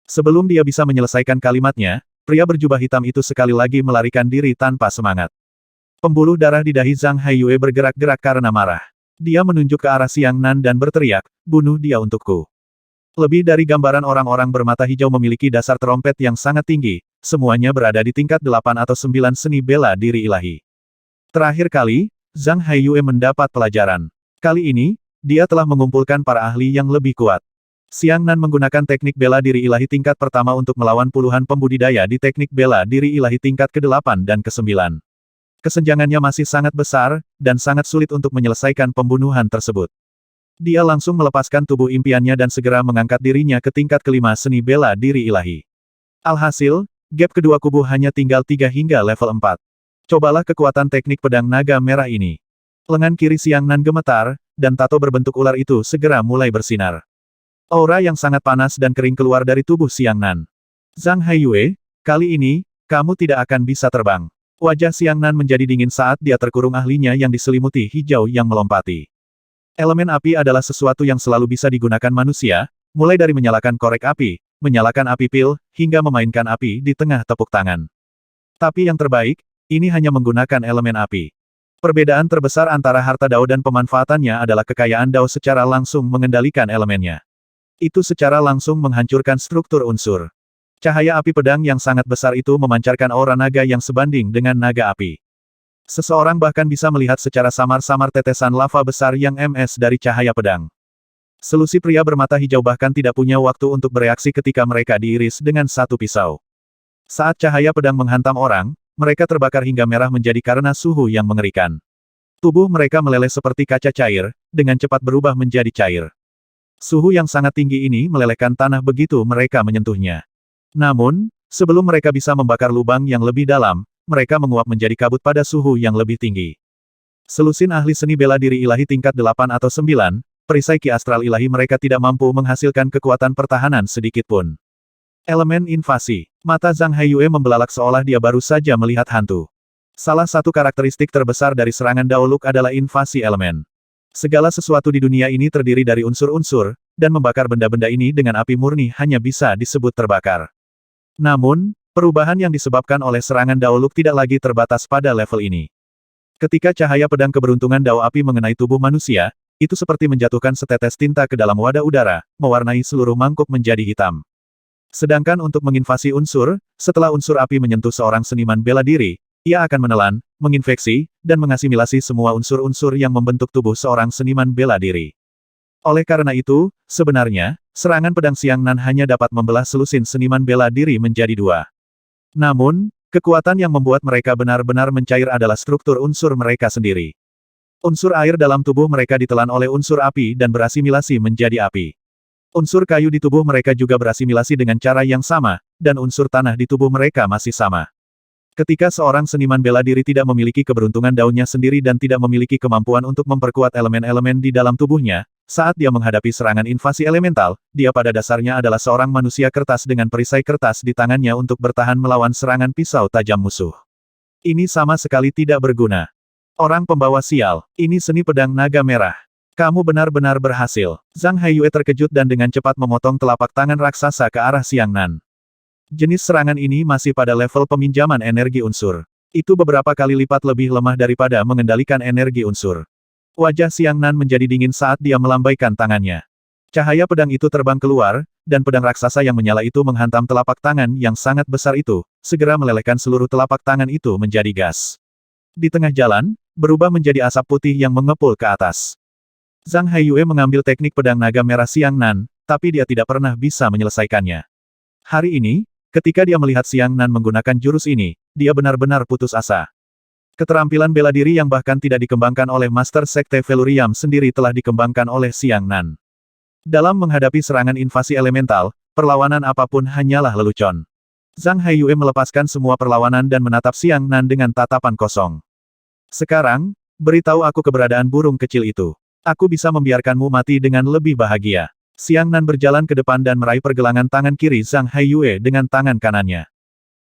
Sebelum dia bisa menyelesaikan kalimatnya, pria berjubah hitam itu sekali lagi melarikan diri tanpa semangat. Pembuluh darah di dahi Zhang Haiyue bergerak-gerak karena marah. Dia menunjuk ke arah Xiang Nan dan berteriak, bunuh dia untukku. Lebih dari gambaran orang-orang bermata hijau memiliki dasar terompet yang sangat tinggi, semuanya berada di tingkat 8 atau 9 seni bela diri ilahi. Terakhir kali, Zhang Haiyue mendapat pelajaran. Kali ini, dia telah mengumpulkan para ahli yang lebih kuat. Xiang Nan menggunakan teknik bela diri ilahi tingkat pertama untuk melawan puluhan pembudidaya di teknik bela diri ilahi tingkat ke-8 dan ke-9. Kesenjangannya masih sangat besar, dan sangat sulit untuk menyelesaikan pembunuhan tersebut. Dia langsung melepaskan tubuh impiannya dan segera mengangkat dirinya ke tingkat ke-5 seni bela diri ilahi. Alhasil, gap kedua kubu hanya tinggal 3 hingga level 4. Cobalah kekuatan teknik pedang naga merah ini. Lengan kiri Xiang Nan gemetar, dan tato berbentuk ular itu segera mulai bersinar. Aura yang sangat panas dan kering keluar dari tubuh Xiang Nan. Zhang Haiyue, kali ini, kamu tidak akan bisa terbang. Wajah Xiang Nan menjadi dingin saat dia terkurung ahlinya yang diselimuti hijau yang melompati. Elemen api adalah sesuatu yang selalu bisa digunakan manusia, mulai dari menyalakan korek api, menyalakan api pil, hingga memainkan api di tengah tepuk tangan. Tapi yang terbaik, ini hanya menggunakan elemen api. Perbedaan terbesar antara harta Dao dan pemanfaatannya adalah kekayaan Dao secara langsung mengendalikan elemennya. Itu secara langsung menghancurkan struktur unsur. Cahaya api pedang yang sangat besar itu memancarkan aura naga yang sebanding dengan naga api. Seseorang bahkan bisa melihat secara samar-samar tetesan lava besar yang dari cahaya pedang. Selusi pria bermata hijau bahkan tidak punya waktu untuk bereaksi ketika mereka diiris dengan satu pisau. Saat cahaya pedang menghantam orang, mereka terbakar hingga merah menjadi karena suhu yang mengerikan. Tubuh mereka meleleh seperti kaca cair, dengan cepat berubah menjadi cair. Suhu yang sangat tinggi ini melelehkan tanah begitu mereka menyentuhnya. Namun, sebelum mereka bisa membakar lubang yang lebih dalam, mereka menguap menjadi kabut pada suhu yang lebih tinggi. Selusin ahli seni bela diri ilahi tingkat 8 atau 9, perisai ki astral ilahi mereka tidak mampu menghasilkan kekuatan pertahanan sedikit pun. Elemen invasi. Mata Zhang Haiyue membelalak seolah dia baru saja melihat hantu. Salah satu karakteristik terbesar dari serangan Daoluk adalah invasi elemen. Segala sesuatu di dunia ini terdiri dari unsur-unsur, dan membakar benda-benda ini dengan api murni hanya bisa disebut terbakar. Namun, perubahan yang disebabkan oleh serangan Daoluk tidak lagi terbatas pada level ini. Ketika cahaya pedang keberuntungan Dao api mengenai tubuh manusia, itu seperti menjatuhkan setetes tinta ke dalam wadah udara, mewarnai seluruh mangkuk menjadi hitam. Sedangkan untuk menginvasi unsur, setelah unsur api menyentuh seorang seniman bela diri, ia akan menelan, menginfeksi, dan mengasimilasi semua unsur-unsur yang membentuk tubuh seorang seniman bela diri. Oleh karena itu, sebenarnya, serangan pedang Xiang Nan hanya dapat membelah selusin seniman bela diri menjadi 2. Namun, kekuatan yang membuat mereka benar-benar mencair adalah struktur unsur mereka sendiri. Unsur air dalam tubuh mereka ditelan oleh unsur api dan berasimilasi menjadi api. Unsur kayu di tubuh mereka juga berasimilasi dengan cara yang sama, dan unsur tanah di tubuh mereka masih sama. Ketika seorang seniman bela diri tidak memiliki keberuntungan daunnya sendiri dan tidak memiliki kemampuan untuk memperkuat elemen-elemen di dalam tubuhnya, saat dia menghadapi serangan invasi elemental, dia pada dasarnya adalah seorang manusia kertas dengan perisai kertas di tangannya untuk bertahan melawan serangan pisau tajam musuh. Ini sama sekali tidak berguna. Orang pembawa sial, ini seni pedang naga merah. Kamu benar-benar berhasil. Zhang Haiyue terkejut dan dengan cepat memotong telapak tangan raksasa ke arah Xiang Nan. Jenis serangan ini masih pada level peminjaman energi unsur. Itu beberapa kali lipat lebih lemah daripada mengendalikan energi unsur. Wajah Xiang Nan menjadi dingin saat dia melambaikan tangannya. Cahaya pedang itu terbang keluar, dan pedang raksasa yang menyala itu menghantam telapak tangan yang sangat besar itu, segera melelehkan seluruh telapak tangan itu menjadi gas. Di tengah jalan, berubah menjadi asap putih yang mengepul ke atas. Zhang Haiyue mengambil teknik pedang naga merah Xiang Nan, tapi dia tidak pernah bisa menyelesaikannya. Hari ini, ketika dia melihat Xiang Nan menggunakan jurus ini, dia benar-benar putus asa. Keterampilan bela diri yang bahkan tidak dikembangkan oleh Master Sekte Velurium sendiri telah dikembangkan oleh Xiang Nan. Dalam menghadapi serangan invasi elemental, perlawanan apapun hanyalah lelucon. Zhang Haiyue melepaskan semua perlawanan dan menatap Xiang Nan dengan tatapan kosong. Sekarang, beritahu aku keberadaan burung kecil itu. Aku bisa membiarkanmu mati dengan lebih bahagia. Xiang Nan berjalan ke depan dan meraih pergelangan tangan kiri Zhang Haiyue dengan tangan kanannya.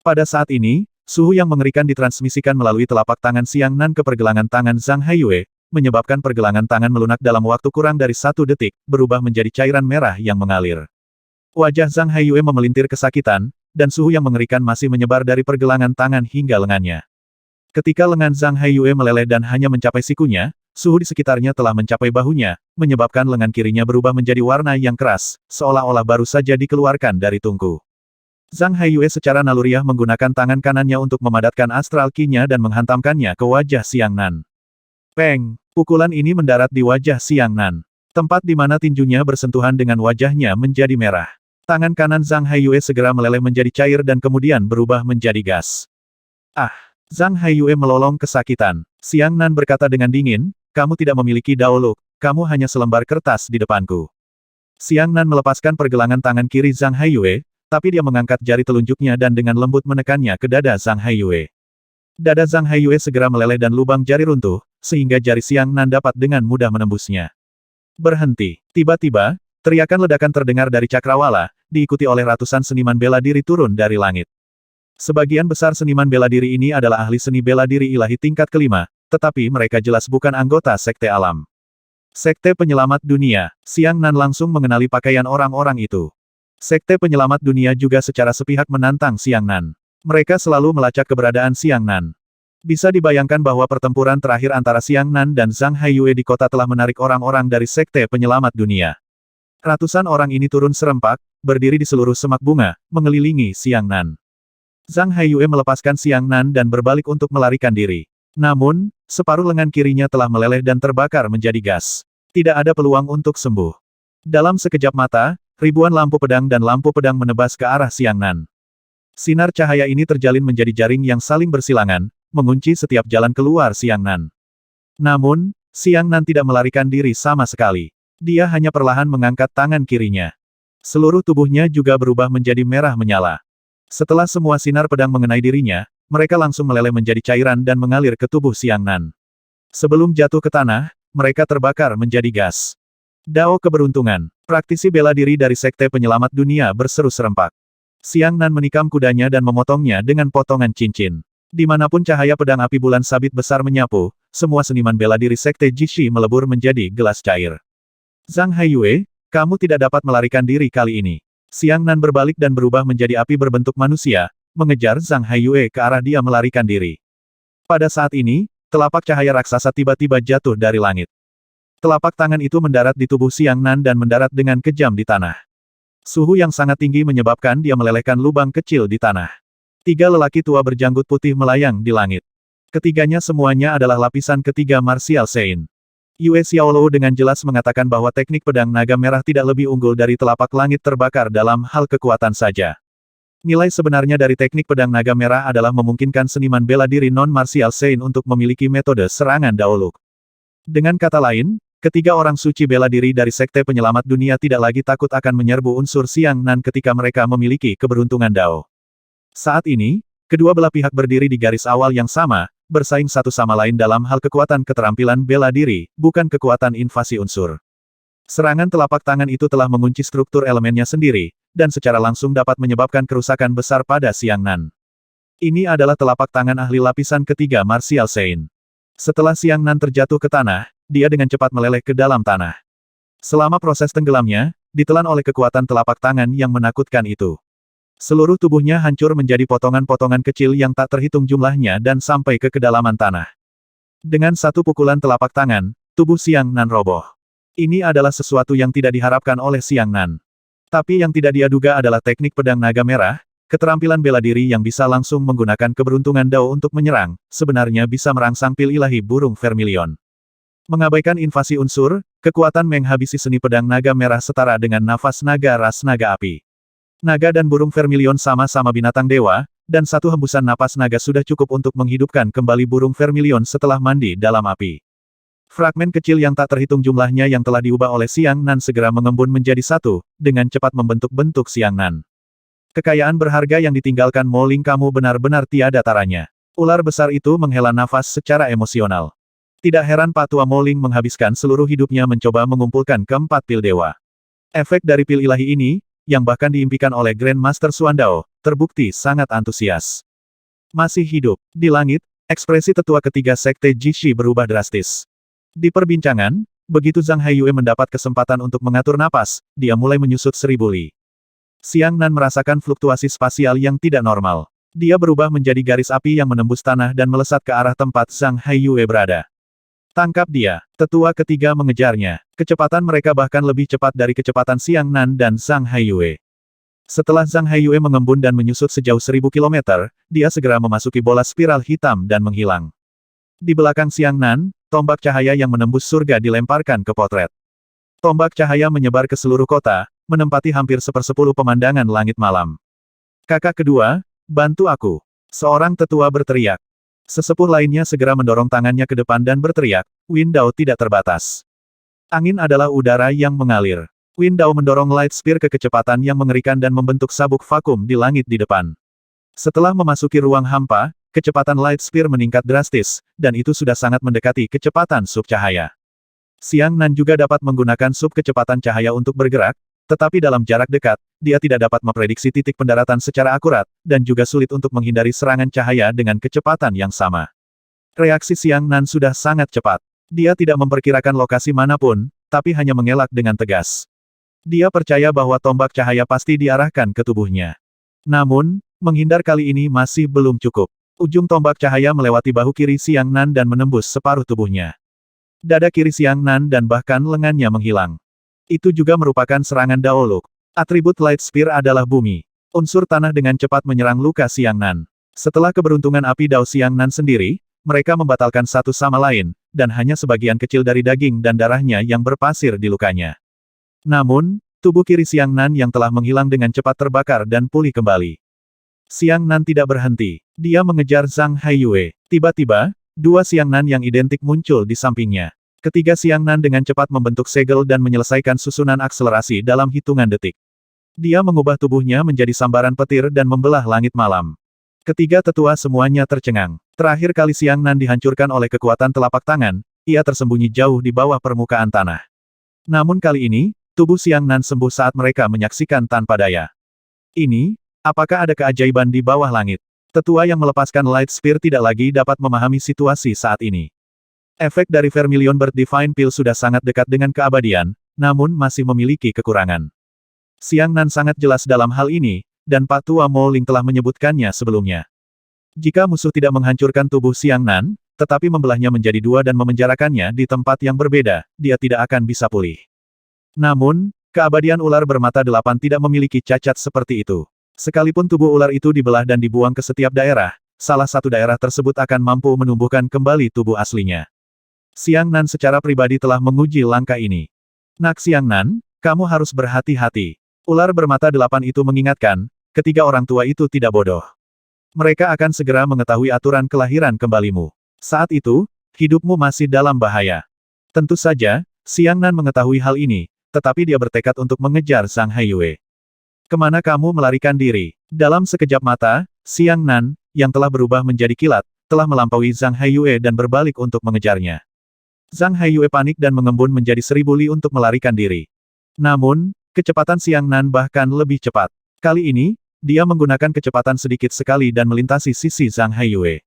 Pada saat ini, suhu yang mengerikan ditransmisikan melalui telapak tangan Xiang Nan ke pergelangan tangan Zhang Haiyue, menyebabkan pergelangan tangan melunak dalam waktu kurang dari 1 detik, berubah menjadi cairan merah yang mengalir. Wajah Zhang Haiyue memelintir kesakitan, dan suhu yang mengerikan masih menyebar dari pergelangan tangan hingga lengannya. Ketika lengan Zhang Haiyue meleleh dan hanya mencapai sikunya, suhu di sekitarnya telah mencapai bahunya, menyebabkan lengan kirinya berubah menjadi warna yang keras, seolah-olah baru saja dikeluarkan dari tungku. Zhang Haiyue secara naluriah menggunakan tangan kanannya untuk memadatkan astral ki-nya dan menghantamkannya ke wajah Xiang Nan. Peng! Pukulan ini mendarat di wajah Xiang Nan. Tempat di mana tinjunya bersentuhan dengan wajahnya menjadi merah. Tangan kanan Zhang Haiyue segera meleleh menjadi cair dan kemudian berubah menjadi gas. Ah! Zhang Haiyue melolong kesakitan. Xiang Nan berkata dengan dingin, kamu tidak memiliki Daoluk, kamu hanya selembar kertas di depanku. Xiang Nan melepaskan pergelangan tangan kiri Zhang Haiyue, tapi dia mengangkat jari telunjuknya dan dengan lembut menekannya ke dada Zhang Haiyue. Dada Zhang Haiyue segera meleleh dan lubang jari runtuh, sehingga jari Xiang Nan dapat dengan mudah menembusnya. Berhenti. Tiba-tiba, teriakan ledakan terdengar dari cakrawala, diikuti oleh ratusan seniman bela diri turun dari langit. Sebagian besar seniman bela diri ini adalah ahli seni bela diri ilahi tingkat kelima, tetapi mereka jelas bukan anggota Sekte Alam. Sekte Penyelamat Dunia. Xiang Nan langsung mengenali pakaian orang-orang itu. Sekte Penyelamat Dunia juga secara sepihak menantang Xiang Nan. Mereka selalu melacak keberadaan Xiang Nan. Bisa dibayangkan bahwa pertempuran terakhir antara Xiang Nan dan Zhang Haiyue di kota telah menarik orang-orang dari Sekte Penyelamat Dunia. Ratusan orang ini turun serempak, berdiri di seluruh semak bunga, mengelilingi Xiang Nan. Zhang Haiyue melepaskan Xiang Nan dan berbalik untuk melarikan diri. Namun, separuh lengan kirinya telah meleleh dan terbakar menjadi gas. Tidak ada peluang untuk sembuh. Dalam sekejap mata, ribuan lampu pedang dan lampu pedang menebas ke arah Xiang Nan. Sinar cahaya ini terjalin menjadi jaring yang saling bersilangan, mengunci setiap jalan keluar Xiang Nan. Namun, Xiang Nan tidak melarikan diri sama sekali. Dia hanya perlahan mengangkat tangan kirinya. Seluruh tubuhnya juga berubah menjadi merah menyala. Setelah semua sinar pedang mengenai dirinya, mereka langsung meleleh menjadi cairan dan mengalir ke tubuh Xiang Nan. Sebelum jatuh ke tanah, mereka terbakar menjadi gas. Dao keberuntungan. Praktisi bela diri dari Sekte Penyelamat Dunia berseru serempak. Xiang Nan menikam kudanya dan memotongnya dengan potongan cincin. Dimanapun cahaya pedang api bulan sabit besar menyapu, semua seniman bela diri Sekte Jishi melebur menjadi gelas cair. Zhang Haiyue, kamu tidak dapat melarikan diri kali ini. Xiang Nan berbalik dan berubah menjadi api berbentuk manusia, mengejar Zhang Haiyue ke arah dia melarikan diri. Pada saat ini, telapak cahaya raksasa tiba-tiba jatuh dari langit. Telapak tangan itu mendarat di tubuh Xiang Nan dan mendarat dengan kejam di tanah. Suhu yang sangat tinggi menyebabkan dia melelehkan lubang kecil di tanah. 3 lelaki tua berjanggut putih melayang di langit. Ketiganya semuanya adalah lapisan ketiga Martial Saint. Yue Xiaolou dengan jelas mengatakan bahwa teknik pedang naga merah tidak lebih unggul dari telapak langit terbakar dalam hal kekuatan saja. Nilai sebenarnya dari teknik pedang naga merah adalah memungkinkan seniman bela diri non-Martial Saint untuk memiliki metode serangan Daoluk. Dengan kata lain, ketiga orang suci bela diri dari Sekte Penyelamat Dunia tidak lagi takut akan menyerbu unsur Xiang Nan ketika mereka memiliki keberuntungan Dao. Saat ini, kedua belah pihak berdiri di garis awal yang sama, bersaing satu sama lain dalam hal kekuatan keterampilan bela diri, bukan kekuatan invasi unsur. Serangan telapak tangan itu telah mengunci struktur elemennya sendiri, dan secara langsung dapat menyebabkan kerusakan besar pada Xiang Nan. Ini adalah telapak tangan ahli lapisan ketiga Martial Saint. Setelah Xiang Nan terjatuh ke tanah, dia dengan cepat meleleh ke dalam tanah. Selama proses tenggelamnya, ditelan oleh kekuatan telapak tangan yang menakutkan itu. Seluruh tubuhnya hancur menjadi potongan-potongan kecil yang tak terhitung jumlahnya dan sampai ke kedalaman tanah. Dengan satu pukulan telapak tangan, tubuh Xiang Nan roboh. Ini adalah sesuatu yang tidak diharapkan oleh Xiang Nan. Tapi yang tidak dia duga adalah teknik pedang naga merah, keterampilan bela diri yang bisa langsung menggunakan keberuntungan Dao untuk menyerang, sebenarnya bisa merangsang pil ilahi burung vermilion. Mengabaikan invasi unsur, kekuatan menghabisi seni pedang naga merah setara dengan nafas naga ras naga api. Naga dan burung vermilion sama-sama binatang dewa, dan satu hembusan napas naga sudah cukup untuk menghidupkan kembali burung vermilion setelah mandi dalam api. Fragmen kecil yang tak terhitung jumlahnya yang telah diubah oleh Xiang Nan segera mengembun menjadi satu, dengan cepat membentuk bentuk Xiang Nan. Kekayaan berharga yang ditinggalkan Mo Ling kamu benar-benar tiada taranya. Ular besar itu menghela nafas secara emosional. Tidak heran Pak Tua Mo Ling menghabiskan seluruh hidupnya mencoba mengumpulkan keempat pil dewa. Efek dari pil ilahi ini, yang bahkan diimpikan oleh Grandmaster Xuandao, terbukti sangat antusias. Masih hidup. Di langit, ekspresi tetua ketiga Sekte Jishi berubah drastis. Di perbincangan, begitu Zhang Haiyue mendapat kesempatan untuk mengatur napas, dia mulai menyusut 1000 li. Xiang Nan merasakan fluktuasi spasial yang tidak normal. Dia berubah menjadi garis api yang menembus tanah dan melesat ke arah tempat Zhang Haiyue berada. Tangkap dia. Tetua ketiga mengejarnya. Kecepatan mereka bahkan lebih cepat dari kecepatan Xiang Nan dan Zhang Haiyue. Setelah Zhang Haiyue mengembun dan menyusut sejauh 1000 km, dia segera memasuki bola spiral hitam dan menghilang. Di belakang Xiang Nan, tombak cahaya yang menembus surga dilemparkan ke potret. Tombak cahaya menyebar ke seluruh kota, menempati hampir 1/10 pemandangan langit malam. Kakak kedua, bantu aku. Seorang tetua berteriak. Sesepuh lainnya segera mendorong tangannya ke depan dan berteriak, Wind Dao tidak terbatas. Angin adalah udara yang mengalir. Wind Dao mendorong Light Spear ke kecepatan yang mengerikan dan membentuk sabuk vakum di langit di depan. Setelah memasuki ruang hampa, kecepatan Light Spear meningkat drastis, dan itu sudah sangat mendekati kecepatan sub cahaya. Xiang Nan juga dapat menggunakan sub kecepatan cahaya untuk bergerak, tetapi dalam jarak dekat, dia tidak dapat memprediksi titik pendaratan secara akurat, dan juga sulit untuk menghindari serangan cahaya dengan kecepatan yang sama. Reaksi Xiang Nan sudah sangat cepat. Dia tidak memperkirakan lokasi manapun, tapi hanya mengelak dengan tegas. Dia percaya bahwa tombak cahaya pasti diarahkan ke tubuhnya. Namun, menghindar kali ini masih belum cukup. Ujung tombak cahaya melewati bahu kiri Xiang Nan dan menembus separuh tubuhnya. Dada kiri Xiang Nan dan bahkan lengannya menghilang. Itu juga merupakan serangan Daoluk. Atribut Light Spear adalah bumi. Unsur tanah dengan cepat menyerang luka Xiang Nan. Setelah keberuntungan api Dao Xiang Nan sendiri, mereka membatalkan satu sama lain, dan hanya sebagian kecil dari daging dan darahnya yang berpasir di lukanya. Namun, tubuh kiri Xiang Nan yang telah menghilang dengan cepat terbakar dan pulih kembali. Xiang Nan tidak berhenti. Dia mengejar Zhang Haiyue. Tiba-tiba, dua Xiang Nan yang identik muncul di sampingnya. Ketiga Xiang Nan dengan cepat membentuk segel dan menyelesaikan susunan akselerasi dalam hitungan detik. Dia mengubah tubuhnya menjadi sambaran petir dan membelah langit malam. Ketiga tetua semuanya tercengang. Terakhir kali Xiang Nan dihancurkan oleh kekuatan telapak tangan, ia tersembunyi jauh di bawah permukaan tanah. Namun kali ini, tubuh Xiang Nan sembuh saat mereka menyaksikan tanpa daya. Ini, apakah ada keajaiban di bawah langit? Tetua yang melepaskan Light Spear tidak lagi dapat memahami situasi saat ini. Efek dari Vermilion Bird Divine Pill sudah sangat dekat dengan keabadian, namun masih memiliki kekurangan. Xiang Nan sangat jelas dalam hal ini, dan Pak Tua Mo Ling telah menyebutkannya sebelumnya. Jika musuh tidak menghancurkan tubuh Xiang Nan, tetapi membelahnya menjadi dua dan memenjarakannya di tempat yang berbeda, dia tidak akan bisa pulih. Namun, keabadian ular bermata 8 tidak memiliki cacat seperti itu. Sekalipun tubuh ular itu dibelah dan dibuang ke setiap daerah, salah satu daerah tersebut akan mampu menumbuhkan kembali tubuh aslinya. Xiang Nan secara pribadi telah menguji langkah ini. Nak Xiang Nan, kamu harus berhati-hati. Ular bermata 8 itu mengingatkan, ketiga orang tua itu tidak bodoh. Mereka akan segera mengetahui aturan kelahiran kembalimu. Saat itu, hidupmu masih dalam bahaya. Tentu saja, Xiang Nan mengetahui hal ini, tetapi dia bertekad untuk mengejar Zhang Haiyue. Kemana kamu melarikan diri? Dalam sekejap mata, Xiang Nan, yang telah berubah menjadi kilat, telah melampaui Zhang Haiyue dan berbalik untuk mengejarnya. Zhang Haiyue panik dan mengembun menjadi 1000 li untuk melarikan diri. Namun, kecepatan Xiang Nan bahkan lebih cepat. Kali ini, dia menggunakan kecepatan sedikit sekali dan melintasi sisi Zhang Haiyue.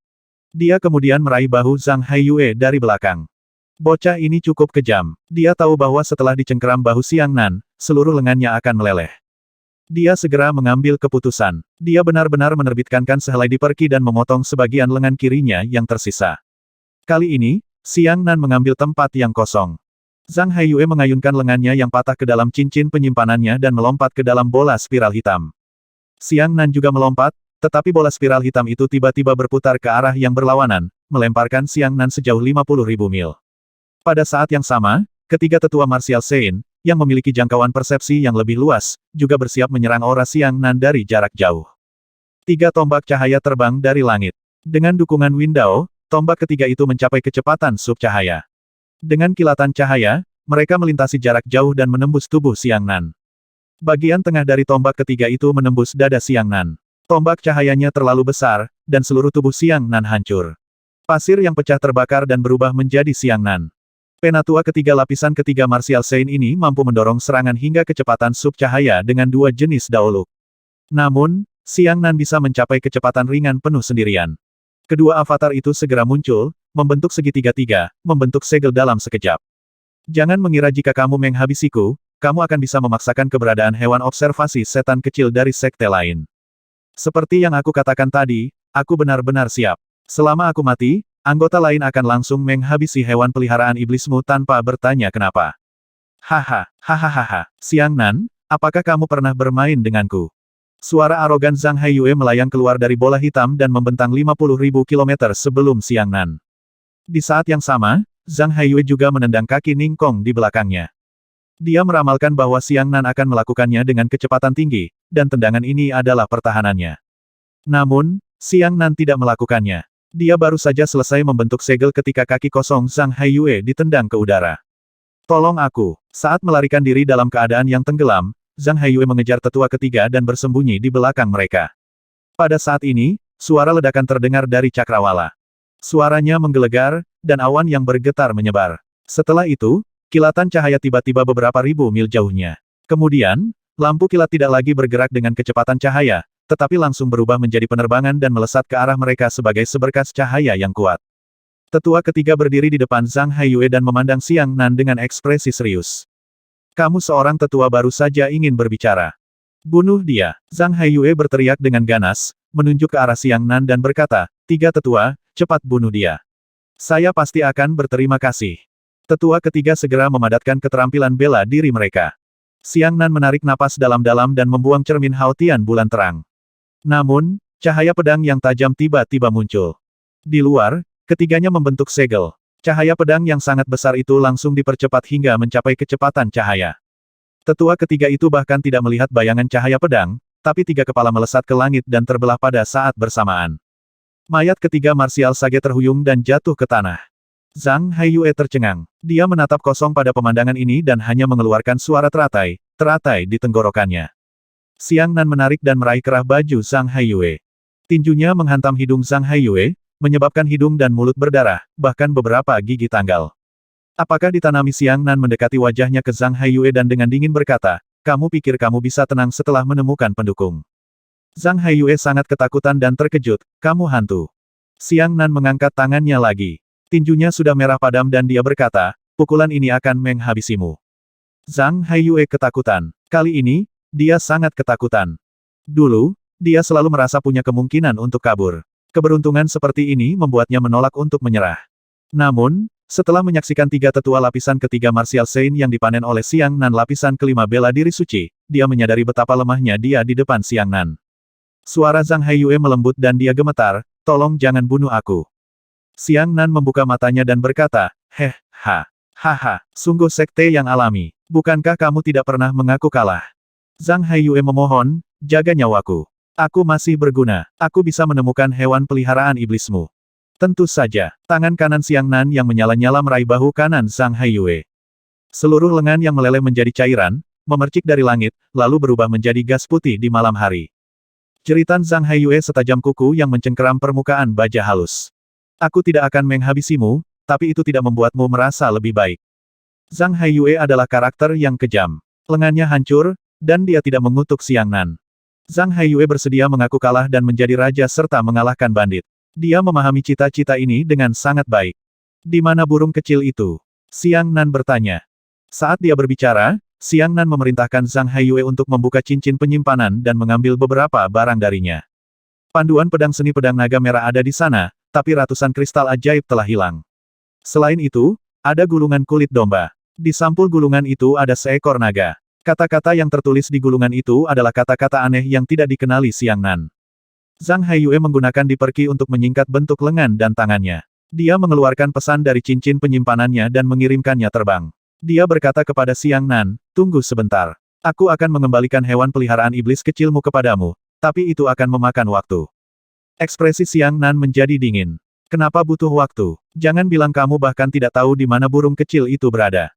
Dia kemudian meraih bahu Zhang Haiyue dari belakang. Bocah ini cukup kejam. Dia tahu bahwa setelah dicengkeram bahu Xiang Nan, seluruh lengannya akan meleleh. Dia segera mengambil keputusan. Dia benar-benar menerbitkan sehelai diperki dan memotong sebagian lengan kirinya yang tersisa. Kali ini, Xiang Nan mengambil tempat yang kosong. Zhang Haiyue mengayunkan lengannya yang patah ke dalam cincin penyimpanannya dan melompat ke dalam bola spiral hitam. Xiang Nan juga melompat, tetapi bola spiral hitam itu tiba-tiba berputar ke arah yang berlawanan, melemparkan Xiang Nan sejauh 50.000 mil. Pada saat yang sama, ketiga tetua martial Sein, yang memiliki jangkauan persepsi yang lebih luas, juga bersiap menyerang aura Xiang Nan dari jarak jauh. 3 tombak cahaya terbang dari langit. Dengan dukungan Windao, tombak ketiga itu mencapai kecepatan sub-cahaya. Dengan kilatan cahaya, mereka melintasi jarak jauh dan menembus tubuh Xiang Nan. Bagian tengah dari tombak ketiga itu menembus dada Xiang Nan. Tombak cahayanya terlalu besar, dan seluruh tubuh Xiang Nan hancur. Pasir yang pecah terbakar dan berubah menjadi Xiang Nan. Penatua ketiga lapisan ketiga martial Sein ini mampu mendorong serangan hingga kecepatan sub-cahaya dengan 2 jenis daoluk. Namun, Xiang Nan bisa mencapai kecepatan ringan penuh sendirian. Kedua avatar itu segera muncul, membentuk segitiga-tiga, membentuk segel dalam sekejap. Jangan mengira jika kamu menghabisiku, kamu akan bisa memaksakan keberadaan hewan observasi setan kecil dari sekte lain. Seperti yang aku katakan tadi, aku benar-benar siap. Selama aku mati, anggota lain akan langsung menghabisi hewan peliharaan iblismu tanpa bertanya kenapa. Hahaha, Xiang Nan, apakah kamu pernah bermain denganku? Suara arogan Zhang Haiyue melayang keluar dari bola hitam dan membentang 50.000 kilometer sebelum Xiang Nan. Di saat yang sama, Zhang Haiyue juga menendang kaki Ning Kong di belakangnya. Dia meramalkan bahwa Xiang Nan akan melakukannya dengan kecepatan tinggi, dan tendangan ini adalah pertahanannya. Namun, Xiang Nan tidak melakukannya. Dia baru saja selesai membentuk segel ketika kaki kosong Zhang Haiyue ditendang ke udara. Tolong aku. Saat melarikan diri dalam keadaan yang tenggelam, Zhang Haiyue mengejar tetua ketiga dan bersembunyi di belakang mereka. Pada saat ini, suara ledakan terdengar dari cakrawala. Suaranya menggelegar, dan awan yang bergetar menyebar. Setelah itu, kilatan cahaya tiba-tiba beberapa ribu mil jauhnya. Kemudian, lampu kilat tidak lagi bergerak dengan kecepatan cahaya, tetapi langsung berubah menjadi penerbangan dan melesat ke arah mereka sebagai seberkas cahaya yang kuat. Tetua ketiga berdiri di depan Zhang Haiyue dan memandang Xiang Nan dengan ekspresi serius. Kamu seorang tetua baru saja ingin berbicara. Bunuh dia. Zhang Haiyue berteriak dengan ganas, menunjuk ke arah Xiang Nan dan berkata, 3 tetua, cepat bunuh dia. Saya pasti akan berterima kasih. Tetua ketiga segera memadatkan keterampilan bela diri mereka. Xiang Nan menarik napas dalam-dalam dan membuang cermin Haotian bulan terang. Namun, cahaya pedang yang tajam tiba-tiba muncul. Di luar, ketiganya membentuk segel. Cahaya pedang yang sangat besar itu langsung dipercepat hingga mencapai kecepatan cahaya. Tetua ketiga itu bahkan tidak melihat bayangan cahaya pedang, tapi 3 kepala melesat ke langit dan terbelah pada saat bersamaan. Mayat ketiga martial sage terhuyung dan jatuh ke tanah. Zhang Haiyue tercengang. Dia menatap kosong pada pemandangan ini dan hanya mengeluarkan suara teratai di tenggorokannya. Xiang Nan menarik dan meraih kerah baju Zhang Haiyue. Tinjunya menghantam hidung Zhang Haiyue, menyebabkan hidung dan mulut berdarah, bahkan beberapa gigi tanggal. Apakah ditanami Xiang Nan mendekati wajahnya ke Zhang Haiyue dan dengan dingin berkata, kamu pikir kamu bisa tenang setelah menemukan pendukung. Zhang Haiyue sangat ketakutan dan terkejut, kamu hantu. Xiang Nan mengangkat tangannya lagi. Tinjunya sudah merah padam dan dia berkata, pukulan ini akan menghabisimu. Zhang Haiyue ketakutan. Kali ini, dia sangat ketakutan. Dulu, dia selalu merasa punya kemungkinan untuk kabur. Keberuntungan seperti ini membuatnya menolak untuk menyerah. Namun, setelah menyaksikan 3 tetua lapisan ketiga martial Sein yang dipanen oleh Xiang Nan lapisan kelima bela diri suci, dia menyadari betapa lemahnya dia di depan Xiang Nan. Suara Zhang Haiyue melembut dan dia gemetar, tolong jangan bunuh aku. Xiang Nan membuka matanya dan berkata, haha, sungguh sekte yang alami. Bukankah kamu tidak pernah mengaku kalah? Zhang Haiyue memohon, jaga nyawaku. Aku masih berguna. Aku bisa menemukan hewan peliharaan iblismu. Tentu saja, tangan kanan Xiang Nan yang menyala-nyala meraih bahu kanan Zhang Haiyue. Seluruh lengan yang meleleh menjadi cairan, memercik dari langit, lalu berubah menjadi gas putih di malam hari. Jeritan Zhang Haiyue setajam kuku yang mencengkeram permukaan baja halus. Aku tidak akan menghabisimu, tapi itu tidak membuatmu merasa lebih baik. Zhang Haiyue adalah karakter yang kejam. Lengannya hancur, dan dia tidak mengutuk Xiang Nan. Zhang Haiyue bersedia mengaku kalah dan menjadi raja serta mengalahkan bandit. Dia memahami cita-cita ini dengan sangat baik. Di mana burung kecil itu? Xiang Nan bertanya. Saat dia berbicara, Xiang Nan memerintahkan Zhang Haiyue untuk membuka cincin penyimpanan dan mengambil beberapa barang darinya. Panduan pedang seni pedang naga merah ada di sana, tapi ratusan kristal ajaib telah hilang. Selain itu, ada gulungan kulit domba. Di sampul gulungan itu ada seekor naga. Kata-kata yang tertulis di gulungan itu adalah kata-kata aneh yang tidak dikenali Xiang Nan. Zhang Haiyue menggunakan diperki untuk menyingkat bentuk lengan dan tangannya. Dia mengeluarkan pesan dari cincin penyimpanannya dan mengirimkannya terbang. Dia berkata kepada Xiang Nan, tunggu sebentar. Aku akan mengembalikan hewan peliharaan iblis kecilmu kepadamu, tapi itu akan memakan waktu. Ekspresi Xiang Nan menjadi dingin. Kenapa butuh waktu? Jangan bilang kamu bahkan tidak tahu di mana burung kecil itu berada.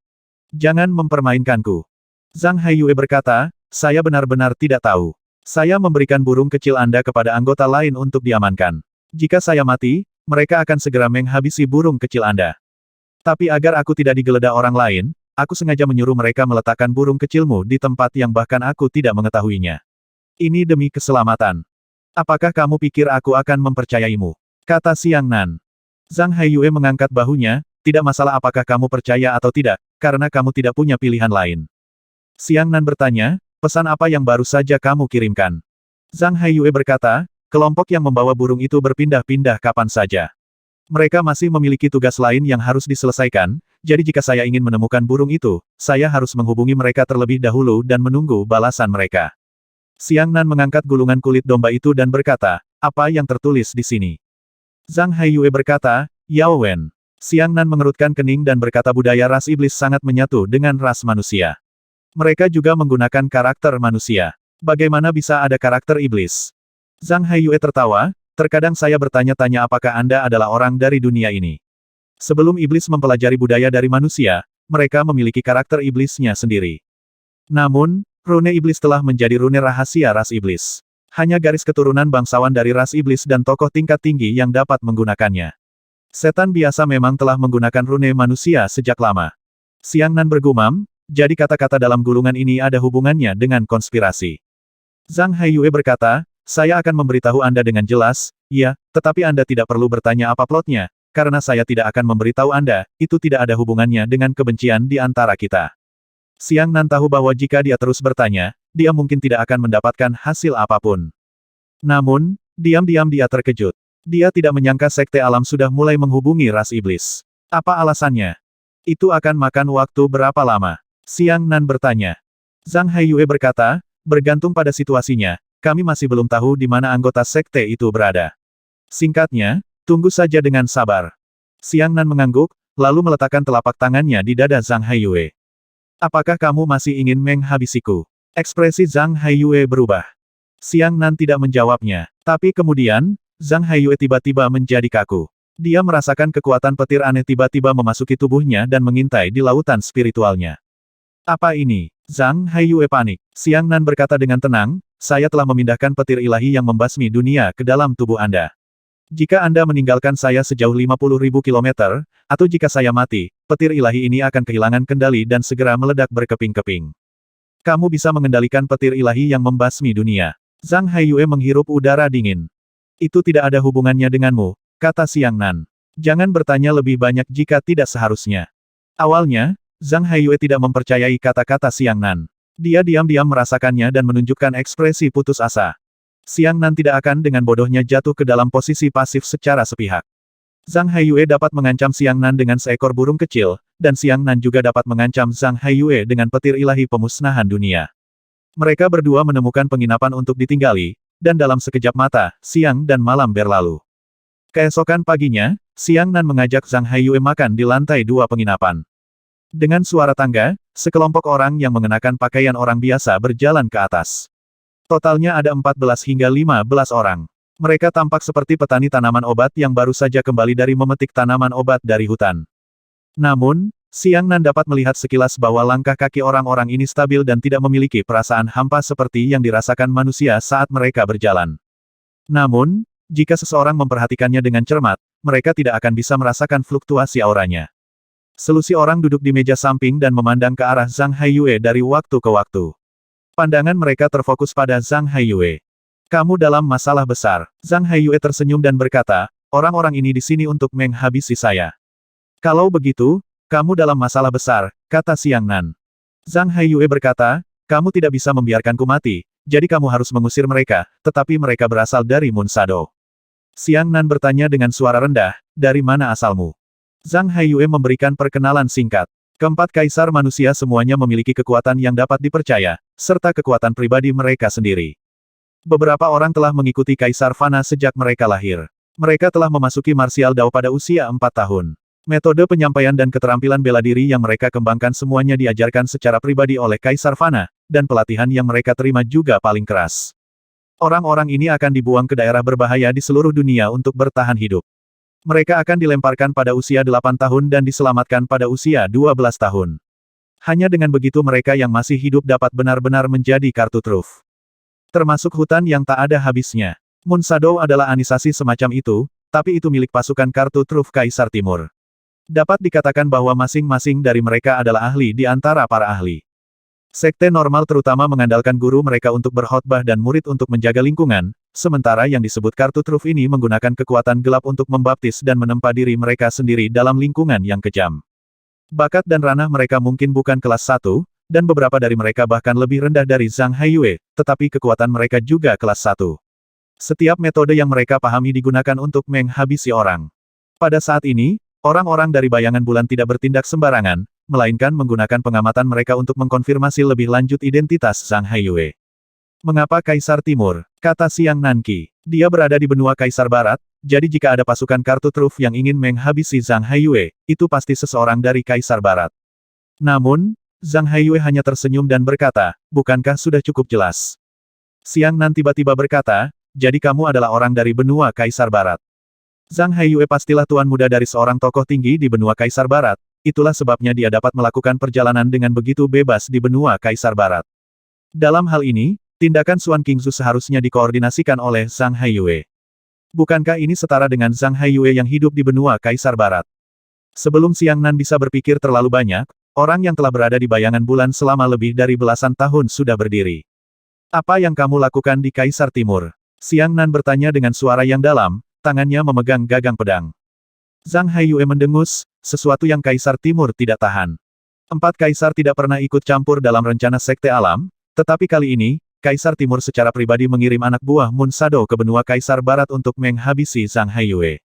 Jangan mempermainkanku. Zhang Haiyue berkata, saya benar-benar tidak tahu. Saya memberikan burung kecil Anda kepada anggota lain untuk diamankan. Jika saya mati, mereka akan segera menghabisi burung kecil Anda. Tapi agar aku tidak digeledah orang lain, aku sengaja menyuruh mereka meletakkan burung kecilmu di tempat yang bahkan aku tidak mengetahuinya. Ini demi keselamatan. Apakah kamu pikir aku akan mempercayaimu? Kata Xiang Nan. Zhang Haiyue mengangkat bahunya, tidak masalah apakah kamu percaya atau tidak, karena kamu tidak punya pilihan lain. Xiang Nan bertanya, pesan apa yang baru saja kamu kirimkan? Zhang Haiyue berkata, kelompok yang membawa burung itu berpindah-pindah kapan saja. Mereka masih memiliki tugas lain yang harus diselesaikan, jadi jika saya ingin menemukan burung itu, saya harus menghubungi mereka terlebih dahulu dan menunggu balasan mereka. Xiang Nan mengangkat gulungan kulit domba itu dan berkata, apa yang tertulis di sini? Zhang Haiyue berkata, Yao Wen. Xiang Nan mengerutkan kening dan berkata budaya ras iblis sangat menyatu dengan ras manusia. Mereka juga menggunakan karakter manusia. Bagaimana bisa ada karakter iblis? Zhang Haiyue tertawa, terkadang saya bertanya-tanya apakah Anda adalah orang dari dunia ini. Sebelum iblis mempelajari budaya dari manusia, mereka memiliki karakter iblisnya sendiri. Namun, rune iblis telah menjadi rune rahasia ras iblis. Hanya garis keturunan bangsawan dari ras iblis dan tokoh tingkat tinggi yang dapat menggunakannya. Setan biasa memang telah menggunakan rune manusia sejak lama. Xiang Nan bergumam, jadi kata-kata dalam gulungan ini ada hubungannya dengan konspirasi. Zhang Haiyue berkata, saya akan memberitahu Anda dengan jelas, ya, tetapi Anda tidak perlu bertanya apa plotnya, karena saya tidak akan memberitahu Anda, itu tidak ada hubungannya dengan kebencian di antara kita. Xiang Nan tahu bahwa jika dia terus bertanya, dia mungkin tidak akan mendapatkan hasil apapun. Namun, diam-diam dia terkejut. Dia tidak menyangka sekte alam sudah mulai menghubungi ras iblis. Apa alasannya? Itu akan makan waktu berapa lama? Xiang Nan bertanya. Zhang Haiyue berkata, bergantung pada situasinya, kami masih belum tahu di mana anggota sekte itu berada. Singkatnya, tunggu saja dengan sabar. Xiang Nan mengangguk, lalu meletakkan telapak tangannya di dada Zhang Haiyue. Apakah kamu masih ingin menghabisiku? Ekspresi Zhang Haiyue berubah. Xiang Nan tidak menjawabnya. Tapi kemudian, Zhang Haiyue tiba-tiba menjadi kaku. Dia merasakan kekuatan petir aneh tiba-tiba memasuki tubuhnya dan mengintai di lautan spiritualnya. Apa ini? Zhang Haiyue panik. Xiang Nan berkata dengan tenang, saya telah memindahkan petir ilahi yang membasmi dunia ke dalam tubuh Anda. Jika Anda meninggalkan saya sejauh 50.000 kilometer, atau jika saya mati, petir ilahi ini akan kehilangan kendali dan segera meledak berkeping-keping. Kamu bisa mengendalikan petir ilahi yang membasmi dunia. Zhang Haiyue menghirup udara dingin. Itu tidak ada hubungannya denganmu, kata Xiang Nan. Jangan bertanya lebih banyak jika tidak seharusnya. Awalnya, Zhang Haiyue tidak mempercayai kata-kata Xiang Nan. Dia diam-diam merasakannya dan menunjukkan ekspresi putus asa. Xiang Nan tidak akan dengan bodohnya jatuh ke dalam posisi pasif secara sepihak. Zhang Haiyue dapat mengancam Xiang Nan dengan seekor burung kecil, dan Xiang Nan juga dapat mengancam Zhang Haiyue dengan petir ilahi pemusnahan dunia. Mereka berdua menemukan penginapan untuk ditinggali, dan dalam sekejap mata, siang dan malam berlalu. Keesokan paginya, Xiang Nan mengajak Zhang Haiyue makan di lantai 2 penginapan. Dengan suara tangga, sekelompok orang yang mengenakan pakaian orang biasa berjalan ke atas. Totalnya ada 14 hingga 15 orang. Mereka tampak seperti petani tanaman obat yang baru saja kembali dari memetik tanaman obat dari hutan. Namun, Xiang Nan dapat melihat sekilas bahwa langkah kaki orang-orang ini stabil dan tidak memiliki perasaan hampa seperti yang dirasakan manusia saat mereka berjalan. Namun, jika seseorang memperhatikannya dengan cermat, mereka tidak akan bisa merasakan fluktuasi auranya. Selusi orang duduk di meja samping dan memandang ke arah Zhang Haiyue dari waktu ke waktu. Pandangan mereka terfokus pada Zhang Haiyue. Kamu dalam masalah besar. Zhang Haiyue tersenyum dan berkata, orang-orang ini di sini untuk menghabisi saya. Kalau begitu, kamu dalam masalah besar, kata Xiang Nan. Zhang Haiyue berkata, kamu tidak bisa membiarkanku mati, jadi kamu harus mengusir mereka, tetapi mereka berasal dari Moon Shadow. Xiang Nan bertanya dengan suara rendah, dari mana asalmu? Zhang Haiyue memberikan perkenalan singkat. Keempat kaisar manusia semuanya memiliki kekuatan yang dapat dipercaya, serta kekuatan pribadi mereka sendiri. Beberapa orang telah mengikuti Kaisar Fana sejak mereka lahir. Mereka telah memasuki martial Dao pada usia 4 tahun. Metode penyampaian dan keterampilan bela diri yang mereka kembangkan semuanya diajarkan secara pribadi oleh Kaisar Fana, dan pelatihan yang mereka terima juga paling keras. Orang-orang ini akan dibuang ke daerah berbahaya di seluruh dunia untuk bertahan hidup. Mereka akan dilemparkan pada usia 8 tahun dan diselamatkan pada usia 12 tahun. Hanya dengan begitu mereka yang masih hidup dapat benar-benar menjadi kartu truf. Termasuk hutan yang tak ada habisnya. Moon Shadow adalah anisasi semacam itu, tapi itu milik pasukan kartu truf Kaisar Timur. Dapat dikatakan bahwa masing-masing dari mereka adalah ahli di antara para ahli. Sekte normal terutama mengandalkan guru mereka untuk berkhotbah dan murid untuk menjaga lingkungan, sementara yang disebut kartu truf ini menggunakan kekuatan gelap untuk membaptis dan menempa diri mereka sendiri dalam lingkungan yang kejam. Bakat dan ranah mereka mungkin bukan kelas 1, dan beberapa dari mereka bahkan lebih rendah dari Zhang Haiyue, tetapi kekuatan mereka juga kelas 1. Setiap metode yang mereka pahami digunakan untuk menghabisi orang. Pada saat ini, orang-orang dari bayangan bulan tidak bertindak sembarangan, melainkan menggunakan pengamatan mereka untuk mengkonfirmasi lebih lanjut identitas Zhang Haiyue. Mengapa Kaisar Timur? Kata Xiang Nanqi. Dia berada di benua Kaisar Barat, jadi jika ada pasukan kartu truf yang ingin menghabisi Zhang Haiyue, itu pasti seseorang dari Kaisar Barat. Namun, Zhang Haiyue hanya tersenyum dan berkata, bukankah sudah cukup jelas? Xiang Nan tiba-tiba berkata, jadi kamu adalah orang dari benua Kaisar Barat. Zhang Haiyue pastilah tuan muda dari seorang tokoh tinggi di benua Kaisar Barat, itulah sebabnya dia dapat melakukan perjalanan dengan begitu bebas di benua Kaisar Barat. Dalam hal ini, tindakan Xuan Qingzu seharusnya dikoordinasikan oleh Zhang Haiyue. Bukankah ini setara dengan Zhang Haiyue yang hidup di benua Kaisar Barat? Sebelum Xiang Nan bisa berpikir terlalu banyak, orang yang telah berada di bayangan bulan selama lebih dari belasan tahun sudah berdiri. Apa yang kamu lakukan di Kaisar Timur? Xiang Nan bertanya dengan suara yang dalam, tangannya memegang gagang pedang. Zhang Haiyue mendengus, sesuatu yang Kaisar Timur tidak tahan. 4 kaisar tidak pernah ikut campur dalam rencana Sekte Alam, tetapi kali ini, Kaisar Timur secara pribadi mengirim anak buah Moon Shadow ke benua Kaisar Barat untuk menghabisi Zhang Haiyue.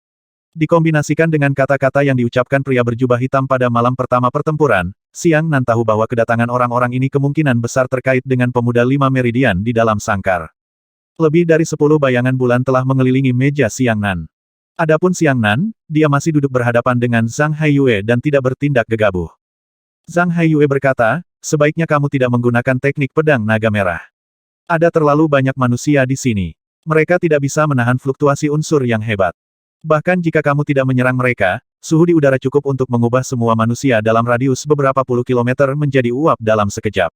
Dikombinasikan dengan kata-kata yang diucapkan pria berjubah hitam pada malam pertama pertempuran, Xiang Nan tahu bahwa kedatangan orang-orang ini kemungkinan besar terkait dengan pemuda 5 meridian di dalam sangkar. Lebih dari 10 bayangan bulan telah mengelilingi meja Xiang Nan. Adapun Xiang Nan, dia masih duduk berhadapan dengan Zhang Haiyue dan tidak bertindak gegabah. Zhang Haiyue berkata, sebaiknya kamu tidak menggunakan teknik pedang naga merah. Ada terlalu banyak manusia di sini. Mereka tidak bisa menahan fluktuasi unsur yang hebat. Bahkan jika kamu tidak menyerang mereka, suhu di udara cukup untuk mengubah semua manusia dalam radius beberapa puluh kilometer menjadi uap dalam sekejap.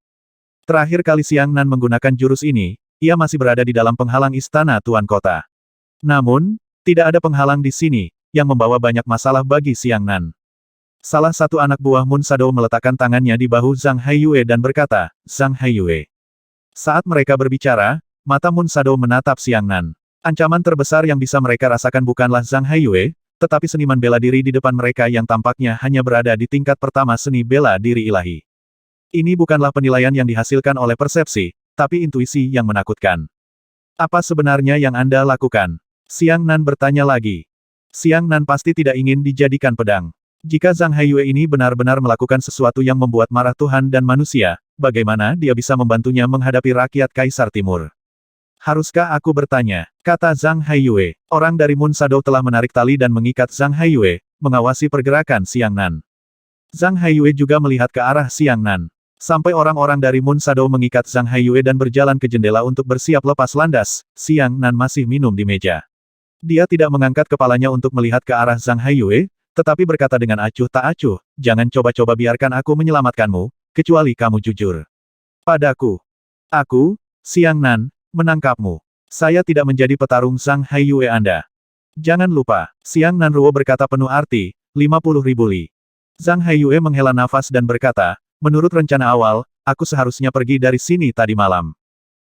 Terakhir kali Xiang Nan menggunakan jurus ini, ia masih berada di dalam penghalang istana Tuan Kota. Namun, tidak ada penghalang di sini, yang membawa banyak masalah bagi Xiang Nan. Salah satu anak buah Moon Shadow meletakkan tangannya di bahu Zhang Haiyue dan berkata, Zhang Haiyue. Saat mereka berbicara, mata Moon Shadow menatap Xiang Nan. Ancaman terbesar yang bisa mereka rasakan bukanlah Zhang Haiyue, tetapi seniman bela diri di depan mereka yang tampaknya hanya berada di tingkat pertama seni bela diri ilahi. Ini bukanlah penilaian yang dihasilkan oleh persepsi, tapi intuisi yang menakutkan. Apa sebenarnya yang Anda lakukan? Xiang Nan bertanya lagi. Xiang Nan pasti tidak ingin dijadikan pedang. Jika Zhang Haiyue ini benar-benar melakukan sesuatu yang membuat marah Tuhan dan manusia, bagaimana dia bisa membantunya menghadapi rakyat Kaisar Timur? Haruskah aku bertanya? Kata Zhang Haiyue. Orang dari Moon Shadow telah menarik tali dan mengikat Zhang Haiyue, mengawasi pergerakan Xiang Nan. Zhang Haiyue juga melihat ke arah Xiang Nan. Sampai orang-orang dari Moon Shadow mengikat Zhang Haiyue dan berjalan ke jendela untuk bersiap lepas landas, Xiang Nan masih minum di meja. Dia tidak mengangkat kepalanya untuk melihat ke arah Zhang Haiyue, tetapi berkata dengan acuh tak acuh, jangan coba-coba biarkan aku menyelamatkanmu, kecuali kamu jujur padaku. Aku, Xiang Nan, menangkapmu. Saya tidak menjadi petarung Zhang Haiyue Anda. Jangan lupa, Xiang Nanruo berkata penuh arti, 50.000 li. Zhang Haiyue menghela nafas dan berkata, menurut rencana awal, aku seharusnya pergi dari sini tadi malam.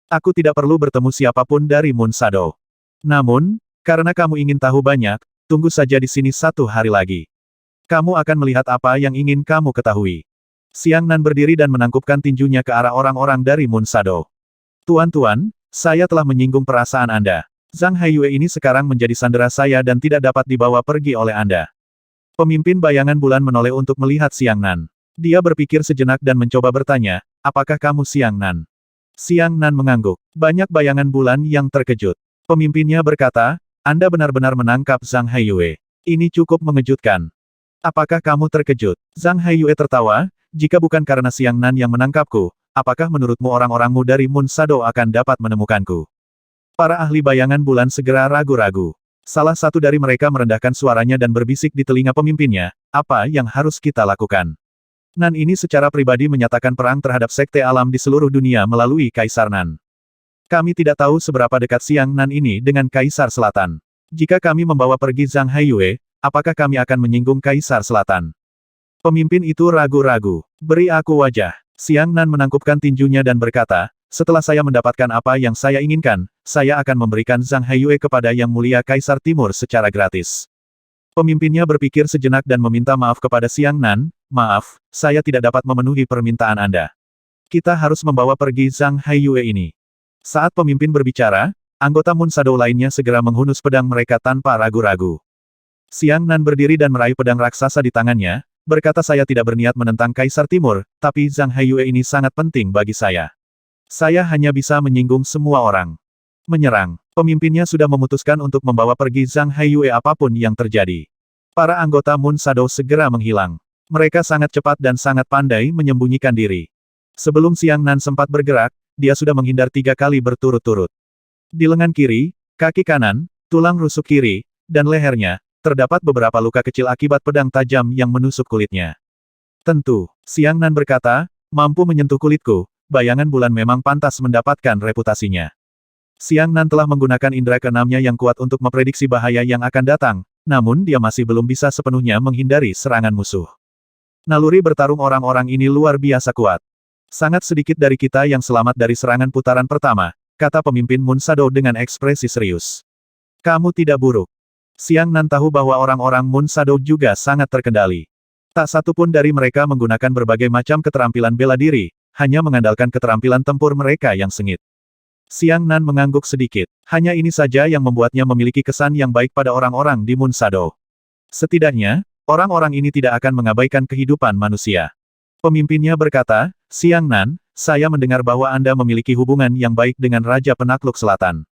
Aku tidak perlu bertemu siapapun dari Moon Shadow. Namun, karena kamu ingin tahu banyak, tunggu saja di sini 1 hari lagi. Kamu akan melihat apa yang ingin kamu ketahui. Xiang Nan berdiri dan menangkupkan tinjunya ke arah orang-orang dari Moon Shadow. Tuan-tuan, saya telah menyinggung perasaan Anda. Zhang Haiyue ini sekarang menjadi sandera saya dan tidak dapat dibawa pergi oleh Anda. Pemimpin bayangan bulan menoleh untuk melihat Xiang Nan. Dia berpikir sejenak dan mencoba bertanya, apakah kamu Xiang Nan? Xiang Nan mengangguk. Banyak bayangan bulan yang terkejut. Pemimpinnya berkata, Anda benar-benar menangkap Zhang Haiyue. Ini cukup mengejutkan. Apakah kamu terkejut? Zhang Haiyue tertawa, jika bukan karena Xiang Nan yang menangkapku, apakah menurutmu orang-orangmu dari Moon Shadow akan dapat menemukanku? Para ahli bayangan bulan segera ragu-ragu. Salah satu dari mereka merendahkan suaranya dan berbisik di telinga pemimpinnya, apa yang harus kita lakukan? Nan ini secara pribadi menyatakan perang terhadap sekte alam di seluruh dunia melalui Kaisar Nan. Kami tidak tahu seberapa dekat Xiang Nan ini dengan Kaisar Selatan. Jika kami membawa pergi Zhang Haiyue, apakah kami akan menyinggung Kaisar Selatan? Pemimpin itu ragu-ragu. Beri aku wajah. Xiang Nan menangkupkan tinjunya dan berkata, setelah saya mendapatkan apa yang saya inginkan, saya akan memberikan Zhang Haiyue kepada Yang Mulia Kaisar Timur secara gratis. Pemimpinnya berpikir sejenak dan meminta maaf kepada Xiang Nan, maaf, saya tidak dapat memenuhi permintaan Anda. Kita harus membawa pergi Zhang Haiyue ini. Saat pemimpin berbicara, anggota Moon Shadow lainnya segera menghunus pedang mereka tanpa ragu-ragu. Xiang Nan berdiri dan meraih pedang raksasa di tangannya, berkata saya tidak berniat menentang Kaisar Timur, tapi Zhang Haiyue ini sangat penting bagi saya. Saya hanya bisa menyinggung semua orang. Menyerang. Pemimpinnya sudah memutuskan untuk membawa pergi Zhang Haiyue apapun yang terjadi. Para anggota Moon Shadow segera menghilang. Mereka sangat cepat dan sangat pandai menyembunyikan diri. Sebelum Xiang Nan sempat bergerak, dia sudah menghindar 3 kali berturut-turut. Di lengan kiri, kaki kanan, tulang rusuk kiri, dan lehernya, terdapat beberapa luka kecil akibat pedang tajam yang menusuk kulitnya. Tentu, Xiang Nan berkata, mampu menyentuh kulitku, bayangan bulan memang pantas mendapatkan reputasinya. Xiang Nan telah menggunakan indera keenamnya yang kuat untuk memprediksi bahaya yang akan datang, namun dia masih belum bisa sepenuhnya menghindari serangan musuh. Naluri bertarung orang-orang ini luar biasa kuat. Sangat sedikit dari kita yang selamat dari serangan putaran pertama, kata pemimpin Moon Shadow dengan ekspresi serius. Kamu tidak buruk. Xiang Nan tahu bahwa orang-orang Moon Shadow juga sangat terkendali. Tak satu pun dari mereka menggunakan berbagai macam keterampilan bela diri, hanya mengandalkan keterampilan tempur mereka yang sengit. Xiang Nan mengangguk sedikit. Hanya ini saja yang membuatnya memiliki kesan yang baik pada orang-orang di Moon Shadow. Setidaknya, orang-orang ini tidak akan mengabaikan kehidupan manusia. Pemimpinnya berkata, Xiang Nan, saya mendengar bahwa Anda memiliki hubungan yang baik dengan Raja Penakluk Selatan.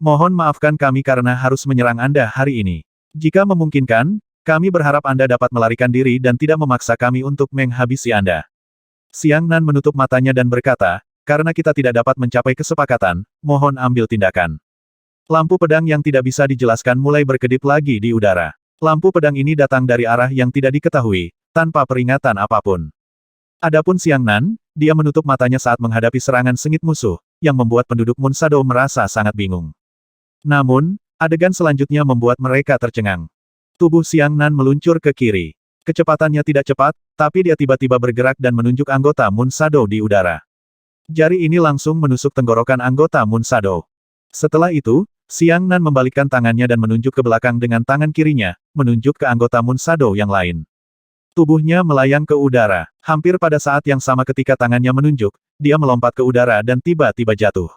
Mohon maafkan kami karena harus menyerang Anda hari ini. Jika memungkinkan, kami berharap Anda dapat melarikan diri dan tidak memaksa kami untuk menghabisi Anda. Xiang Nan menutup matanya dan berkata, karena kita tidak dapat mencapai kesepakatan, mohon ambil tindakan. Lampu pedang yang tidak bisa dijelaskan mulai berkedip lagi di udara. Lampu pedang ini datang dari arah yang tidak diketahui, tanpa peringatan apapun. Adapun Xiang Nan, dia menutup matanya saat menghadapi serangan sengit musuh, yang membuat penduduk Moon Shadow merasa sangat bingung. Namun, adegan selanjutnya membuat mereka tercengang. Tubuh Xiang Nan meluncur ke kiri. Kecepatannya tidak cepat, tapi dia tiba-tiba bergerak dan menunjuk anggota Moon Shadow di udara. Jari ini langsung menusuk tenggorokan anggota Moon Shadow. Setelah itu, Xiang Nan membalikkan tangannya dan menunjuk ke belakang dengan tangan kirinya, menunjuk ke anggota Moon Shadow yang lain. Tubuhnya melayang ke udara. Hampir pada saat yang sama ketika tangannya menunjuk, dia melompat ke udara dan tiba-tiba jatuh.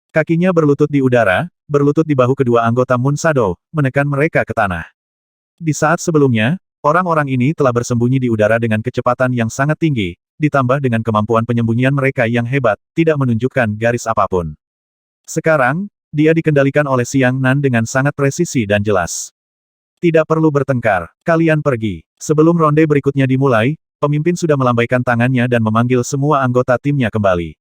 Kakinya berlutut di udara, berlutut di bahu kedua anggota Moon Shadow, menekan mereka ke tanah. Di saat sebelumnya, orang-orang ini telah bersembunyi di udara dengan kecepatan yang sangat tinggi, ditambah dengan kemampuan penyembunyian mereka yang hebat, tidak menunjukkan garis apapun. Sekarang, dia dikendalikan oleh Xiang Nan dengan sangat presisi dan jelas. Tidak perlu bertengkar, kalian pergi. Sebelum ronde berikutnya dimulai, pemimpin sudah melambaikan tangannya dan memanggil semua anggota timnya kembali.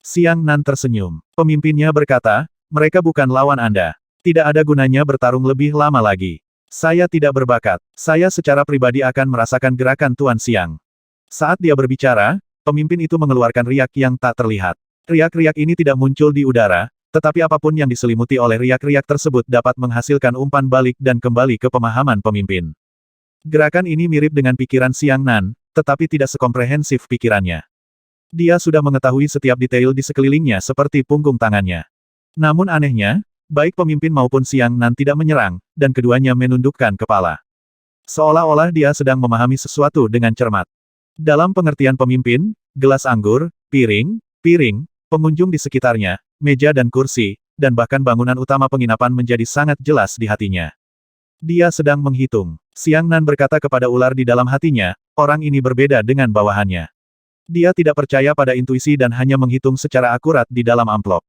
Xiang Nan tersenyum. Pemimpinnya berkata, mereka bukan lawan Anda. Tidak ada gunanya bertarung lebih lama lagi. Saya tidak berbakat. Saya secara pribadi akan merasakan gerakan Tuan Xiang. Saat dia berbicara, pemimpin itu mengeluarkan riak yang tak terlihat. Riak-riak ini tidak muncul di udara, Tetapi apapun yang diselimuti oleh riak-riak tersebut dapat menghasilkan umpan balik dan kembali ke pemahaman pemimpin. Gerakan ini mirip dengan pikiran Xiang Nan, tetapi tidak sekomprehensif pikirannya. Dia sudah mengetahui setiap detail di sekelilingnya seperti punggung tangannya. Namun anehnya, baik pemimpin maupun Xiang Nan tidak menyerang, dan keduanya menundukkan kepala. Seolah-olah dia sedang memahami sesuatu dengan cermat. Dalam pengertian pemimpin, gelas anggur, piring, pengunjung di sekitarnya, meja dan kursi, dan bahkan bangunan utama penginapan menjadi sangat jelas di hatinya. Dia sedang menghitung. Xiang Nan berkata kepada ular di dalam hatinya, orang ini berbeda dengan bawahannya. Dia tidak percaya pada intuisi dan hanya menghitung secara akurat di dalam amplop.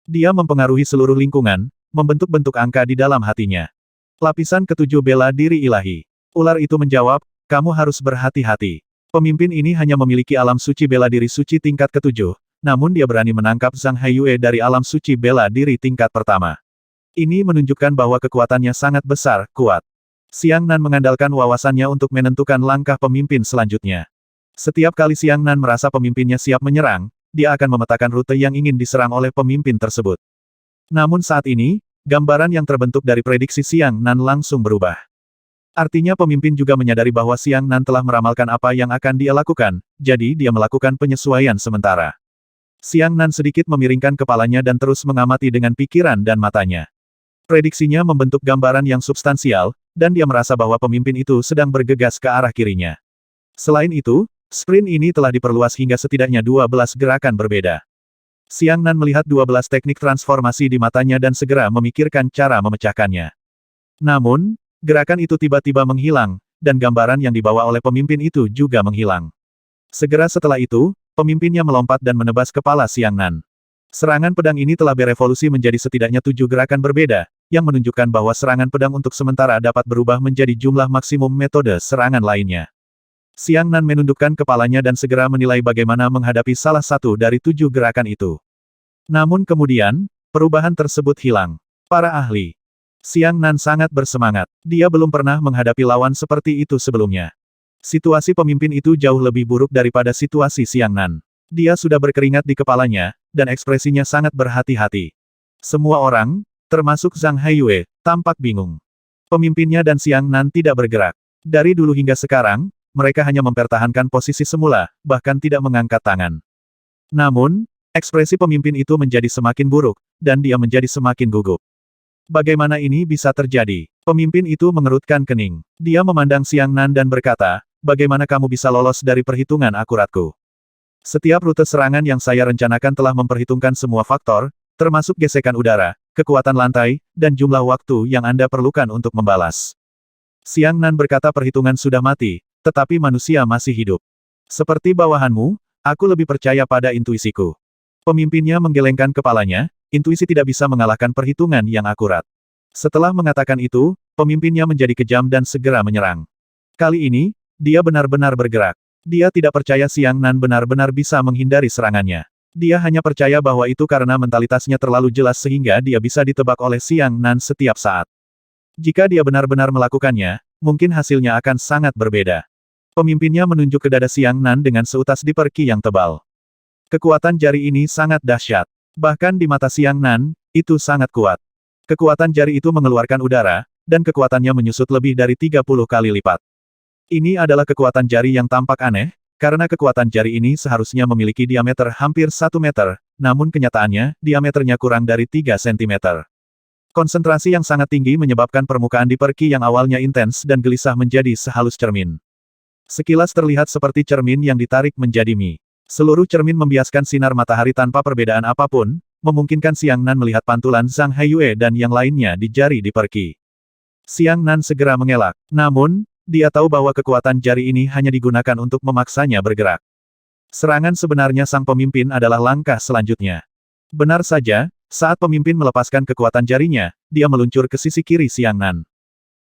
Dia mempengaruhi seluruh lingkungan, membentuk-bentuk angka di dalam hatinya. Lapisan ketujuh bela diri ilahi. Ular itu menjawab, kamu harus berhati-hati. Pemimpin ini hanya memiliki alam suci bela diri suci tingkat ketujuh, namun dia berani menangkap Zhang Haiyue dari alam suci bela diri tingkat pertama. Ini menunjukkan bahwa kekuatannya sangat besar, kuat. Xiang Nan mengandalkan wawasannya untuk menentukan langkah pemimpin selanjutnya. Setiap kali Xiang Nan merasa pemimpinnya siap menyerang, dia akan memetakan rute yang ingin diserang oleh pemimpin tersebut. Namun saat ini, gambaran yang terbentuk dari prediksi Xiang Nan langsung berubah. Artinya pemimpin juga menyadari bahwa Xiang Nan telah meramalkan apa yang akan dia lakukan, jadi dia melakukan penyesuaian sementara. Xiang Nan sedikit memiringkan kepalanya dan terus mengamati dengan pikiran dan matanya. Prediksinya membentuk gambaran yang substansial, dan dia merasa bahwa pemimpin itu sedang bergegas ke arah kirinya. Selain itu, sprint ini telah diperluas hingga setidaknya 12 gerakan berbeda. Xiang Nan melihat 12 teknik transformasi di matanya dan segera memikirkan cara memecahkannya. Namun, gerakan itu tiba-tiba menghilang, dan gambaran yang dibawa oleh pemimpin itu juga menghilang. Segera setelah itu, pemimpinnya melompat dan menebas kepala Xiang Nan. Serangan pedang ini telah berevolusi menjadi setidaknya 7 gerakan berbeda, yang menunjukkan bahwa serangan pedang untuk sementara dapat berubah menjadi jumlah maksimum metode serangan lainnya. Xiang Nan menundukkan kepalanya dan segera menilai bagaimana menghadapi salah satu dari 7 gerakan itu. Namun kemudian, perubahan tersebut hilang. Para ahli. Xiang Nan sangat bersemangat. Dia belum pernah menghadapi lawan seperti itu sebelumnya. Situasi pemimpin itu jauh lebih buruk daripada situasi Xiang Nan. Dia sudah berkeringat di kepalanya, dan ekspresinya sangat berhati-hati. Semua orang, termasuk Zhang Haiyue, tampak bingung. Pemimpinnya dan Xiang Nan tidak bergerak. Dari dulu hingga sekarang, mereka hanya mempertahankan posisi semula, bahkan tidak mengangkat tangan. Namun, ekspresi pemimpin itu menjadi semakin buruk, dan dia menjadi semakin gugup. Bagaimana ini bisa terjadi? Pemimpin itu mengerutkan kening. Dia memandang Xiang Nan dan berkata, bagaimana kamu bisa lolos dari perhitungan akuratku? Setiap rute serangan yang saya rencanakan telah memperhitungkan semua faktor, termasuk gesekan udara, kekuatan lantai, dan jumlah waktu yang Anda perlukan untuk membalas. Xiang Nan berkata perhitungan sudah mati, tetapi manusia masih hidup. Seperti bawahanmu, aku lebih percaya pada intuisiku. Pemimpinnya menggelengkan kepalanya, intuisi tidak bisa mengalahkan perhitungan yang akurat. Setelah mengatakan itu, pemimpinnya menjadi kejam dan segera menyerang. Kali ini, dia benar-benar bergerak. Dia tidak percaya Xiang Nan benar-benar bisa menghindari serangannya. Dia hanya percaya bahwa itu karena mentalitasnya terlalu jelas sehingga dia bisa ditebak oleh Xiang Nan setiap saat. Jika dia benar-benar melakukannya, mungkin hasilnya akan sangat berbeda. Pemimpinnya menunjuk ke dada Xiang Nan dengan seutas diperki yang tebal. Kekuatan jari ini sangat dahsyat. Bahkan di mata Xiang Nan, itu sangat kuat. Kekuatan jari itu mengeluarkan udara, dan kekuatannya menyusut lebih dari 30 kali lipat. Ini adalah kekuatan jari yang tampak aneh, karena kekuatan jari ini seharusnya memiliki diameter hampir 1 meter, namun kenyataannya, diameternya kurang dari 3 cm. Konsentrasi yang sangat tinggi menyebabkan permukaan diperki yang awalnya intens dan gelisah menjadi sehalus cermin. Sekilas terlihat seperti cermin yang ditarik menjadi mie. Seluruh cermin membiaskan sinar matahari tanpa perbedaan apapun, memungkinkan Xiang Nan melihat pantulan Zhang Haiyue dan yang lainnya di jari diperki. Xiang Nan segera mengelak. Namun, dia tahu bahwa kekuatan jari ini hanya digunakan untuk memaksanya bergerak. Serangan sebenarnya sang pemimpin adalah langkah selanjutnya. Benar saja, saat pemimpin melepaskan kekuatan jarinya, dia meluncur ke sisi kiri Xiang Nan.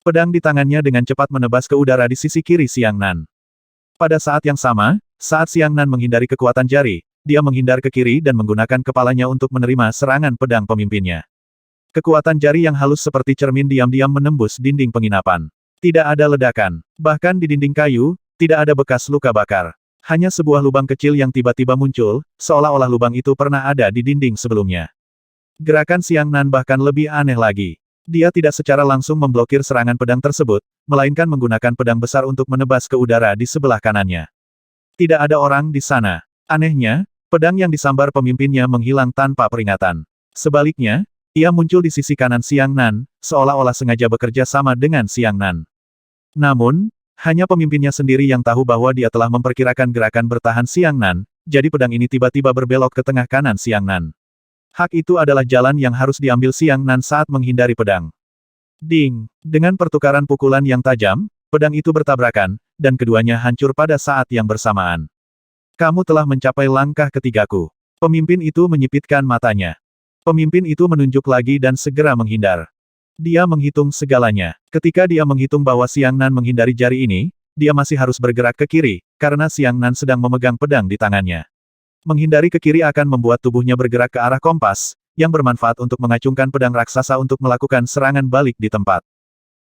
Pedang di tangannya dengan cepat menebas ke udara di sisi kiri Xiang Nan. Pada saat yang sama, saat Xiang Nan menghindari kekuatan jari, dia menghindar ke kiri dan menggunakan kepalanya untuk menerima serangan pedang pemimpinnya. Kekuatan jari yang halus seperti cermin diam-diam menembus dinding penginapan. Tidak ada ledakan. Bahkan di dinding kayu, tidak ada bekas luka bakar. Hanya sebuah lubang kecil yang tiba-tiba muncul, seolah-olah lubang itu pernah ada di dinding sebelumnya. Gerakan Xiang Nan bahkan lebih aneh lagi. Dia tidak secara langsung memblokir serangan pedang tersebut, melainkan menggunakan pedang besar untuk menebas ke udara di sebelah kanannya. Tidak ada orang di sana. Anehnya, pedang yang disambar pemimpinnya menghilang tanpa peringatan. Sebaliknya, ia muncul di sisi kanan Xiang Nan, seolah-olah sengaja bekerja sama dengan Xiang Nan. Namun, hanya pemimpinnya sendiri yang tahu bahwa dia telah memperkirakan gerakan bertahan Xiang Nan, jadi pedang ini tiba-tiba berbelok ke tengah kanan Xiang Nan. Hak itu adalah jalan yang harus diambil Xiang Nan saat menghindari pedang. Ding! Dengan pertukaran pukulan yang tajam, pedang itu bertabrakan, dan keduanya hancur pada saat yang bersamaan. Kamu telah mencapai langkah ketigaku. Pemimpin itu menyipitkan matanya. Pemimpin itu menunjuk lagi dan segera menghindar. Dia menghitung segalanya. Ketika dia menghitung bahwa Xiang Nan menghindari jari ini, dia masih harus bergerak ke kiri, karena Xiang Nan sedang memegang pedang di tangannya. Menghindari ke kiri akan membuat tubuhnya bergerak ke arah kompas, yang bermanfaat untuk mengacungkan pedang raksasa untuk melakukan serangan balik di tempat.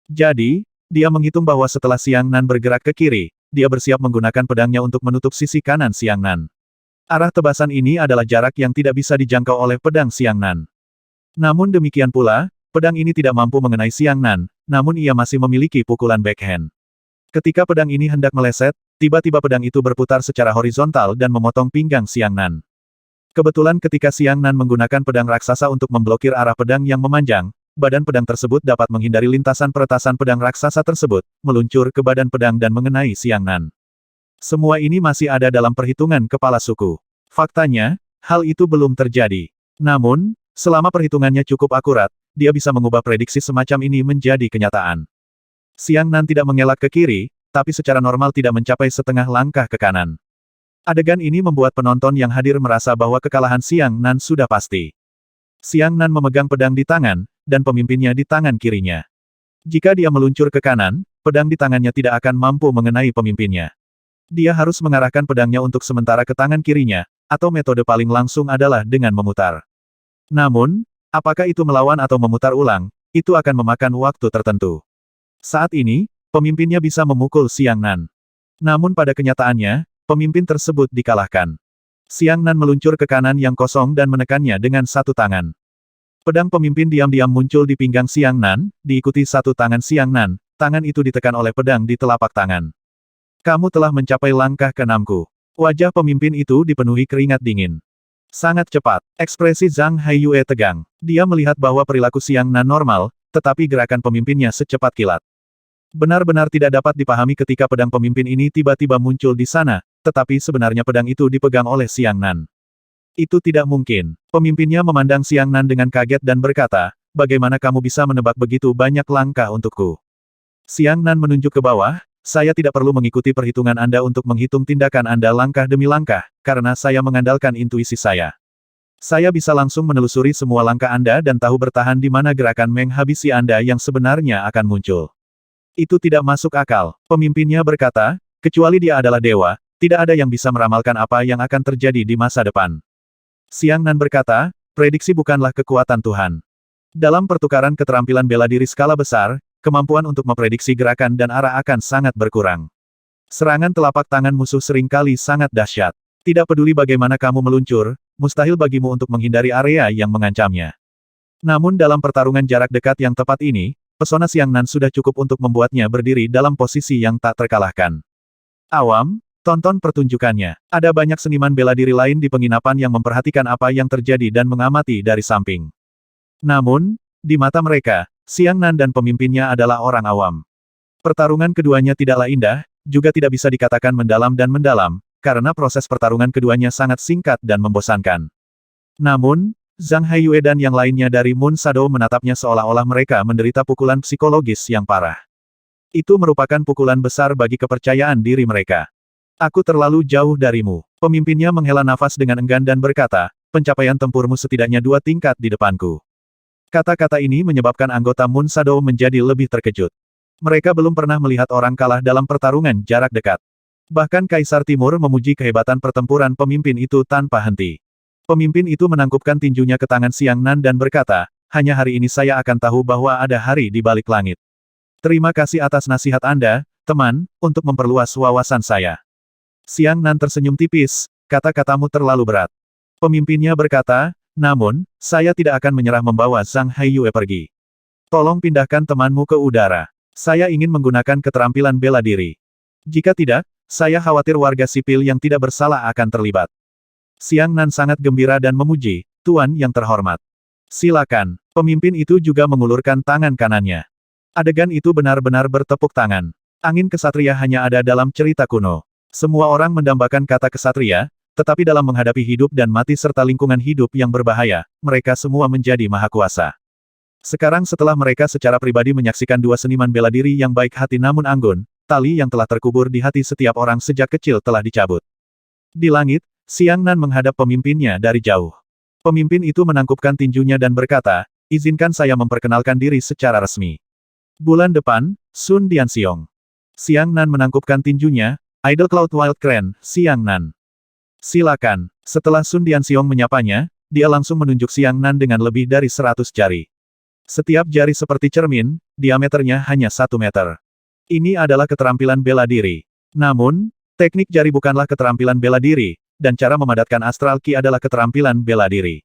Jadi, dia menghitung bahwa setelah Xiang Nan bergerak ke kiri, dia bersiap menggunakan pedangnya untuk menutup sisi kanan Xiang Nan. Arah tebasan ini adalah jarak yang tidak bisa dijangkau oleh pedang Xiang Nan. Namun demikian pula, pedang ini tidak mampu mengenai Xiang Nan, namun ia masih memiliki pukulan backhand. Ketika pedang ini hendak meleset, tiba-tiba pedang itu berputar secara horizontal dan memotong pinggang Xiang Nan. Kebetulan ketika Xiang Nan menggunakan pedang raksasa untuk memblokir arah pedang yang memanjang, badan pedang tersebut dapat menghindari lintasan peretasan pedang raksasa tersebut, meluncur ke badan pedang dan mengenai Xiang Nan. Semua ini masih ada dalam perhitungan kepala suku. Faktanya, hal itu belum terjadi. Namun, selama perhitungannya cukup akurat, dia bisa mengubah prediksi semacam ini menjadi kenyataan. Xiang Nan tidak mengelak ke kiri, tapi secara normal tidak mencapai setengah langkah ke kanan. Adegan ini membuat penonton yang hadir merasa bahwa kekalahan Xiang Nan sudah pasti. Xiang Nan memegang pedang di tangan, dan pemimpinnya di tangan kirinya. Jika dia meluncur ke kanan, pedang di tangannya tidak akan mampu mengenai pemimpinnya. Dia harus mengarahkan pedangnya untuk sementara ke tangan kirinya, atau metode paling langsung adalah dengan memutar. Namun, apakah itu melawan atau memutar ulang, itu akan memakan waktu tertentu. Saat ini, pemimpinnya bisa memukul Xiang Nan. Namun pada kenyataannya, pemimpin tersebut dikalahkan. Xiang Nan meluncur ke kanan yang kosong dan menekannya dengan satu tangan. Pedang pemimpin diam-diam muncul di pinggang Xiang Nan, diikuti satu tangan Xiang Nan, tangan itu ditekan oleh pedang di telapak tangan. Kamu telah mencapai langkah ke-6-ku. Wajah pemimpin itu dipenuhi keringat dingin. Sangat cepat, ekspresi Zhang Haiyue tegang. Dia melihat bahwa perilaku Xiang Nan normal, tetapi gerakan pemimpinnya secepat kilat. Benar-benar tidak dapat dipahami ketika pedang pemimpin ini tiba-tiba muncul di sana, tetapi sebenarnya pedang itu dipegang oleh Xiang Nan. Itu tidak mungkin. Pemimpinnya memandang Xiang Nan dengan kaget dan berkata, bagaimana kamu bisa menebak begitu banyak langkah untukku? Xiang Nan menunjuk ke bawah, saya tidak perlu mengikuti perhitungan Anda untuk menghitung tindakan Anda langkah demi langkah, karena saya mengandalkan intuisi saya. Saya bisa langsung menelusuri semua langkah Anda dan tahu bertahan di mana gerakan menghabisi Anda yang sebenarnya akan muncul. Itu tidak masuk akal, pemimpinnya berkata, kecuali dia adalah dewa, tidak ada yang bisa meramalkan apa yang akan terjadi di masa depan. Xiang Nan berkata, prediksi bukanlah kekuatan Tuhan. Dalam pertukaran keterampilan bela diri skala besar, kemampuan untuk memprediksi gerakan dan arah akan sangat berkurang. Serangan telapak tangan musuh seringkali sangat dahsyat. Tidak peduli bagaimana kamu meluncur, mustahil bagimu untuk menghindari area yang mengancamnya. Namun dalam pertarungan jarak dekat yang tepat ini, pesona Xiang Nan sudah cukup untuk membuatnya berdiri dalam posisi yang tak terkalahkan. Awam, tonton pertunjukannya. Ada banyak seniman bela diri lain di penginapan yang memperhatikan apa yang terjadi dan mengamati dari samping. Namun, di mata mereka, Xiang Nan dan pemimpinnya adalah orang awam. Pertarungan keduanya tidaklah indah, juga tidak bisa dikatakan mendalam dan mendalam, karena proses pertarungan keduanya sangat singkat dan membosankan. Namun, Zhang Haiyue dan yang lainnya dari Moon Shadow menatapnya seolah-olah mereka menderita pukulan psikologis yang parah. Itu merupakan pukulan besar bagi kepercayaan diri mereka. Aku terlalu jauh darimu. Pemimpinnya menghela nafas dengan enggan dan berkata, pencapaian tempurmu setidaknya 2 tingkat di depanku. Kata-kata ini menyebabkan anggota Moon Shadow menjadi lebih terkejut. Mereka belum pernah melihat orang kalah dalam pertarungan jarak dekat. Bahkan Kaisar Timur memuji kehebatan pertempuran pemimpin itu tanpa henti. Pemimpin itu menangkupkan tinjunya ke tangan Xiang Nan dan berkata, hanya hari ini saya akan tahu bahwa ada hari di balik langit. Terima kasih atas nasihat Anda, teman, untuk memperluas wawasan saya. Xiang Nan tersenyum tipis, kata-katamu terlalu berat. Pemimpinnya berkata, namun, saya tidak akan menyerah membawa Zhang Haiyue pergi. Tolong pindahkan temanmu ke udara. Saya ingin menggunakan keterampilan bela diri. Jika tidak, saya khawatir warga sipil yang tidak bersalah akan terlibat. Xiang Nan sangat gembira dan memuji, Tuan yang terhormat. Silakan. Pemimpin itu juga mengulurkan tangan kanannya. Adegan itu benar-benar bertepuk tangan. Angin kesatria hanya ada dalam cerita kuno. Semua orang mendambakan kata kesatria, tetapi dalam menghadapi hidup dan mati serta lingkungan hidup yang berbahaya, mereka semua menjadi mahakuasa. Sekarang setelah mereka secara pribadi menyaksikan dua seniman bela diri yang baik hati namun anggun, tali yang telah terkubur di hati setiap orang sejak kecil telah dicabut. Di langit, Xiang Nan menghadap pemimpinnya dari jauh. Pemimpin itu menangkupkan tinjunya dan berkata, izinkan saya memperkenalkan diri secara resmi. Bulan depan, Sun Dianxiong. Xiang Nan menangkupkan tinjunya, Idol Cloud Wild Crane, Xiang Nan. Silakan. Setelah Sun Dianxiong menyapanya, dia langsung menunjuk Xiang Nan dengan lebih dari 100 jari. Setiap jari seperti cermin, diameternya hanya 1 meter. Ini adalah keterampilan bela diri. Namun, teknik jari bukanlah keterampilan bela diri, dan cara memadatkan astral ki adalah keterampilan bela diri.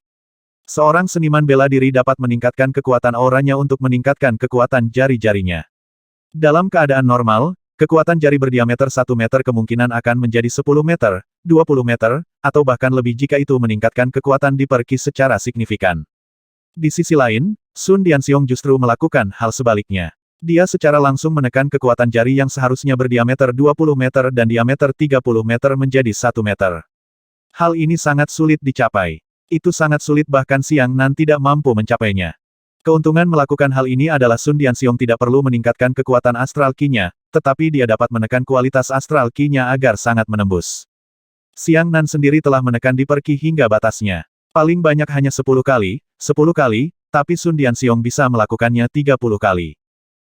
Seorang seniman bela diri dapat meningkatkan kekuatan auranya untuk meningkatkan kekuatan jari-jarinya. Dalam keadaan normal, kekuatan jari berdiameter 1 meter kemungkinan akan menjadi 10 meter, 20 meter, atau bahkan lebih jika itu meningkatkan kekuatan di perki secara signifikan. Di sisi lain, Sun Dianxiong justru melakukan hal sebaliknya. Dia secara langsung menekan kekuatan jari yang seharusnya berdiameter 20 meter dan diameter 30 meter menjadi 1 meter. Hal ini sangat sulit dicapai. Itu sangat sulit bahkan Xiang Nan tidak mampu mencapainya. Keuntungan melakukan hal ini adalah Sun Dianxiong tidak perlu meningkatkan kekuatan astral ki-nya, tetapi dia dapat menekan kualitas astral ki-nya agar sangat menembus. Xiang Nan sendiri telah menekan di perki hingga batasnya. Paling banyak hanya 10 kali, tapi Sun Dianxiong bisa melakukannya 30 kali.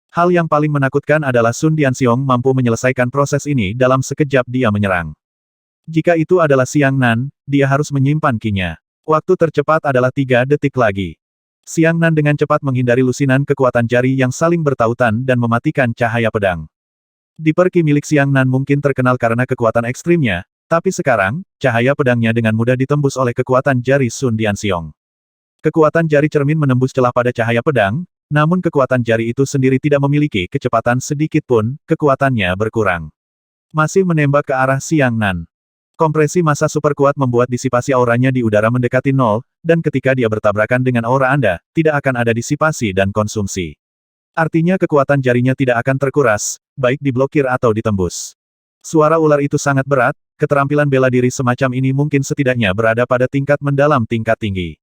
Hal yang paling menakutkan adalah Sun Dianxiong mampu menyelesaikan proses ini dalam sekejap dia menyerang. Jika itu adalah Xiang Nan, dia harus menyimpan ki-nya. Waktu tercepat adalah 3 detik lagi. Xiang Nan dengan cepat menghindari lusinan kekuatan jari yang saling bertautan dan mematikan cahaya pedang. Di perki milik Xiang Nan mungkin terkenal karena kekuatan ekstrimnya, tapi sekarang, cahaya pedangnya dengan mudah ditembus oleh kekuatan jari Sun Dianxiong. Kekuatan jari cermin menembus celah pada cahaya pedang, namun kekuatan jari itu sendiri tidak memiliki kecepatan sedikit pun, kekuatannya berkurang. Masih menembak ke arah Xiang Nan. Kompresi massa super kuat membuat disipasi auranya di udara mendekati nol, dan ketika dia bertabrakan dengan aura Anda, tidak akan ada disipasi dan konsumsi. Artinya kekuatan jarinya tidak akan terkuras, baik diblokir atau ditembus. Suara ular itu sangat berat, keterampilan bela diri semacam ini mungkin setidaknya berada pada tingkat mendalam tingkat tinggi.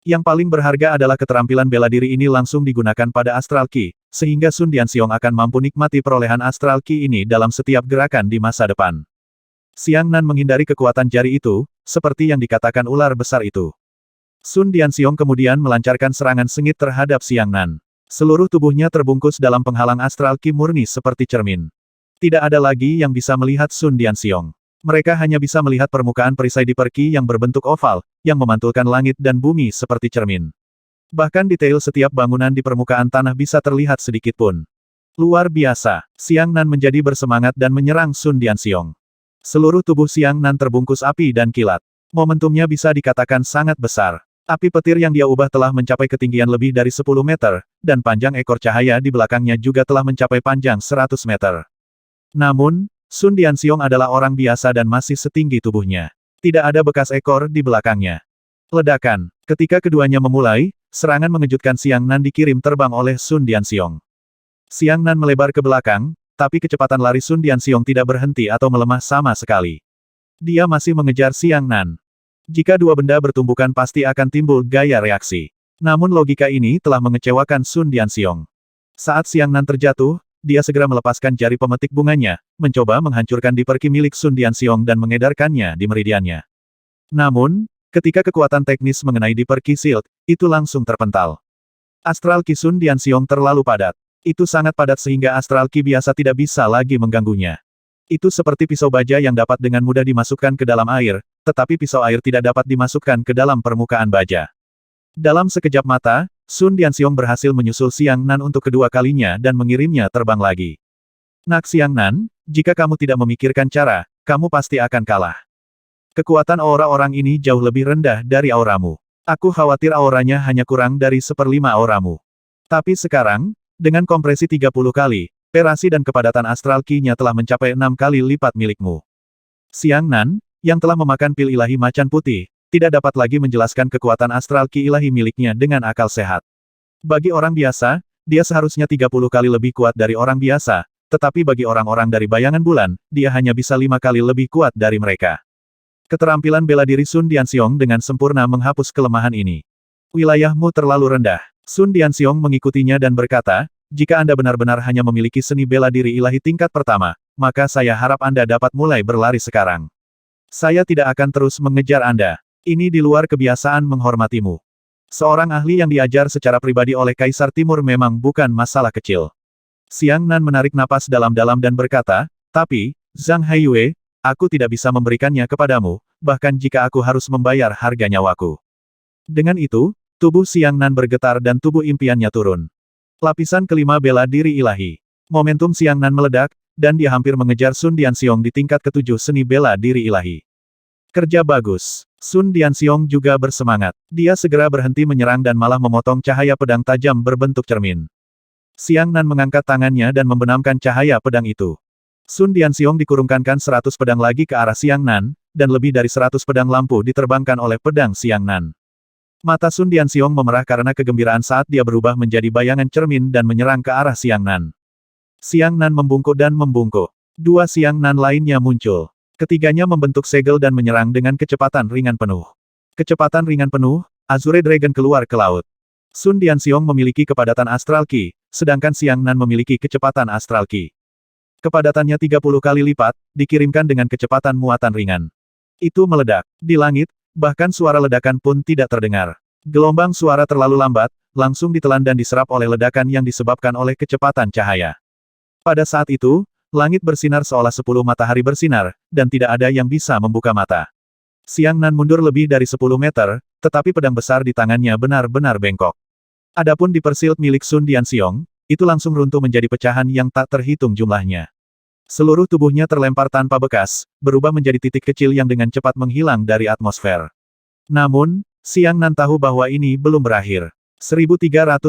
Yang paling berharga adalah keterampilan bela diri ini langsung digunakan pada astral ki, sehingga Sun Dianxiong akan mampu nikmati perolehan astral ki ini dalam setiap gerakan di masa depan. Xiang Nan menghindari kekuatan jari itu, seperti yang dikatakan ular besar itu. Sun Dianxiong kemudian melancarkan serangan sengit terhadap Xiang Nan. Seluruh tubuhnya terbungkus dalam penghalang astral ki murni seperti cermin. Tidak ada lagi yang bisa melihat Sun Dianxiong. Mereka hanya bisa melihat permukaan perisai di perki yang berbentuk oval, yang memantulkan langit dan bumi seperti cermin. Bahkan detail setiap bangunan di permukaan tanah bisa terlihat sedikit pun. Luar biasa, Xiang Nan menjadi bersemangat dan menyerang Sun Dianxiong. Seluruh tubuh Xiang Nan terbungkus api dan kilat. Momentumnya bisa dikatakan sangat besar. Api petir yang dia ubah telah mencapai ketinggian lebih dari 10 meter, dan panjang ekor cahaya di belakangnya juga telah mencapai panjang 100 meter. Namun, Sun Dianxiong adalah orang biasa dan masih setinggi tubuhnya. Tidak ada bekas ekor di belakangnya. Ledakan. Ketika keduanya memulai, serangan mengejutkan Xiang Nan dikirim terbang oleh Sun Dianxiong. Xiang Nan melebar ke belakang, tapi kecepatan lari Sun Dianxiong tidak berhenti atau melemah sama sekali. Dia masih mengejar Xiang Nan. Jika dua benda bertumbukan pasti akan timbul gaya reaksi. Namun logika ini telah mengecewakan Sun Dianxiong. Saat Xiang Nan terjatuh, dia segera melepaskan jari pemetik bunganya, mencoba menghancurkan diperki milik Sun Dianxiong dan mengedarkannya di meridiannya. Namun, ketika kekuatan teknis mengenai diperki Shield, itu langsung terpental. Astral Ki Sun Dianxiong terlalu padat. Itu sangat padat sehingga astral ki biasa tidak bisa lagi mengganggunya. Itu seperti pisau baja yang dapat dengan mudah dimasukkan ke dalam air, tetapi pisau air tidak dapat dimasukkan ke dalam permukaan baja. Dalam sekejap mata, Sun Dianxiong berhasil menyusul Xiang Nan untuk kedua kalinya dan mengirimnya terbang lagi. Nak Xiang Nan, jika kamu tidak memikirkan cara, kamu pasti akan kalah. Kekuatan aura orang ini jauh lebih rendah dari auramu. Aku khawatir auranya hanya kurang dari 1/5 auramu. Tapi sekarang, dengan kompresi 30 kali, perasi dan kepadatan astral ki-nya telah mencapai 6 kali lipat milikmu. Xiang Nan, yang telah memakan pil ilahi macan putih, tidak dapat lagi menjelaskan kekuatan astral ki ilahi miliknya dengan akal sehat. Bagi orang biasa, dia seharusnya 30 kali lebih kuat dari orang biasa, tetapi bagi orang-orang dari bayangan bulan, dia hanya bisa 5 kali lebih kuat dari mereka. Keterampilan bela diri Sun Dianxiong dengan sempurna menghapus kelemahan ini. Wilayahmu terlalu rendah. Sun Dianxiong mengikutinya dan berkata, jika Anda benar-benar hanya memiliki seni bela diri ilahi tingkat pertama, maka saya harap Anda dapat mulai berlari sekarang. Saya tidak akan terus mengejar Anda. Ini di luar kebiasaan menghormatimu. Seorang ahli yang diajar secara pribadi oleh Kaisar Timur memang bukan masalah kecil. Xiang Nan menarik napas dalam-dalam dan berkata, tapi, Zhang Haiyue, aku tidak bisa memberikannya kepadamu, bahkan jika aku harus membayar harga nyawaku. Dengan itu, tubuh Xiang Nan bergetar dan tubuh impiannya turun. Lapisan kelima bela diri ilahi. Momentum Xiang Nan meledak, dan dia hampir mengejar Sun Dianxiong di tingkat ke-7 seni bela diri ilahi. Kerja bagus. Sun Dianxiong juga bersemangat. Dia segera berhenti menyerang dan malah memotong cahaya pedang tajam berbentuk cermin. Xiang Nan mengangkat tangannya dan membenamkan cahaya pedang itu. Sun Dianxiong dikurungkankan 100 pedang lagi ke arah Xiang Nan, dan lebih dari 100 pedang lampu diterbangkan oleh pedang Xiang Nan. Mata Sun Dianxiong memerah karena kegembiraan saat dia berubah menjadi bayangan cermin dan menyerang ke arah Xiang Nan. Xiang Nan membungkuk dan membungkuk. Dua Xiang Nan lainnya muncul. Ketiganya membentuk segel dan menyerang dengan kecepatan ringan penuh. Kecepatan ringan penuh, Azure Dragon keluar ke laut. Sun Dianxiong memiliki kepadatan astral ki, sedangkan Xiang Nan memiliki kecepatan astral ki. Kepadatannya 30 kali lipat, dikirimkan dengan kecepatan muatan ringan. Itu meledak. Di langit, bahkan suara ledakan pun tidak terdengar. Gelombang suara terlalu lambat, langsung ditelan dan diserap oleh ledakan yang disebabkan oleh kecepatan cahaya. Pada saat itu, langit bersinar seolah 10 matahari bersinar, dan tidak ada yang bisa membuka mata. Xiang Nan mundur lebih dari 10 meter, tetapi pedang besar di tangannya benar-benar bengkok. Adapun di persilt milik Sun Dianxiong, itu langsung runtuh menjadi pecahan yang tak terhitung jumlahnya. Seluruh tubuhnya terlempar tanpa bekas, berubah menjadi titik kecil yang dengan cepat menghilang dari atmosfer. Namun, Xiang Nan tahu bahwa ini belum berakhir. 1390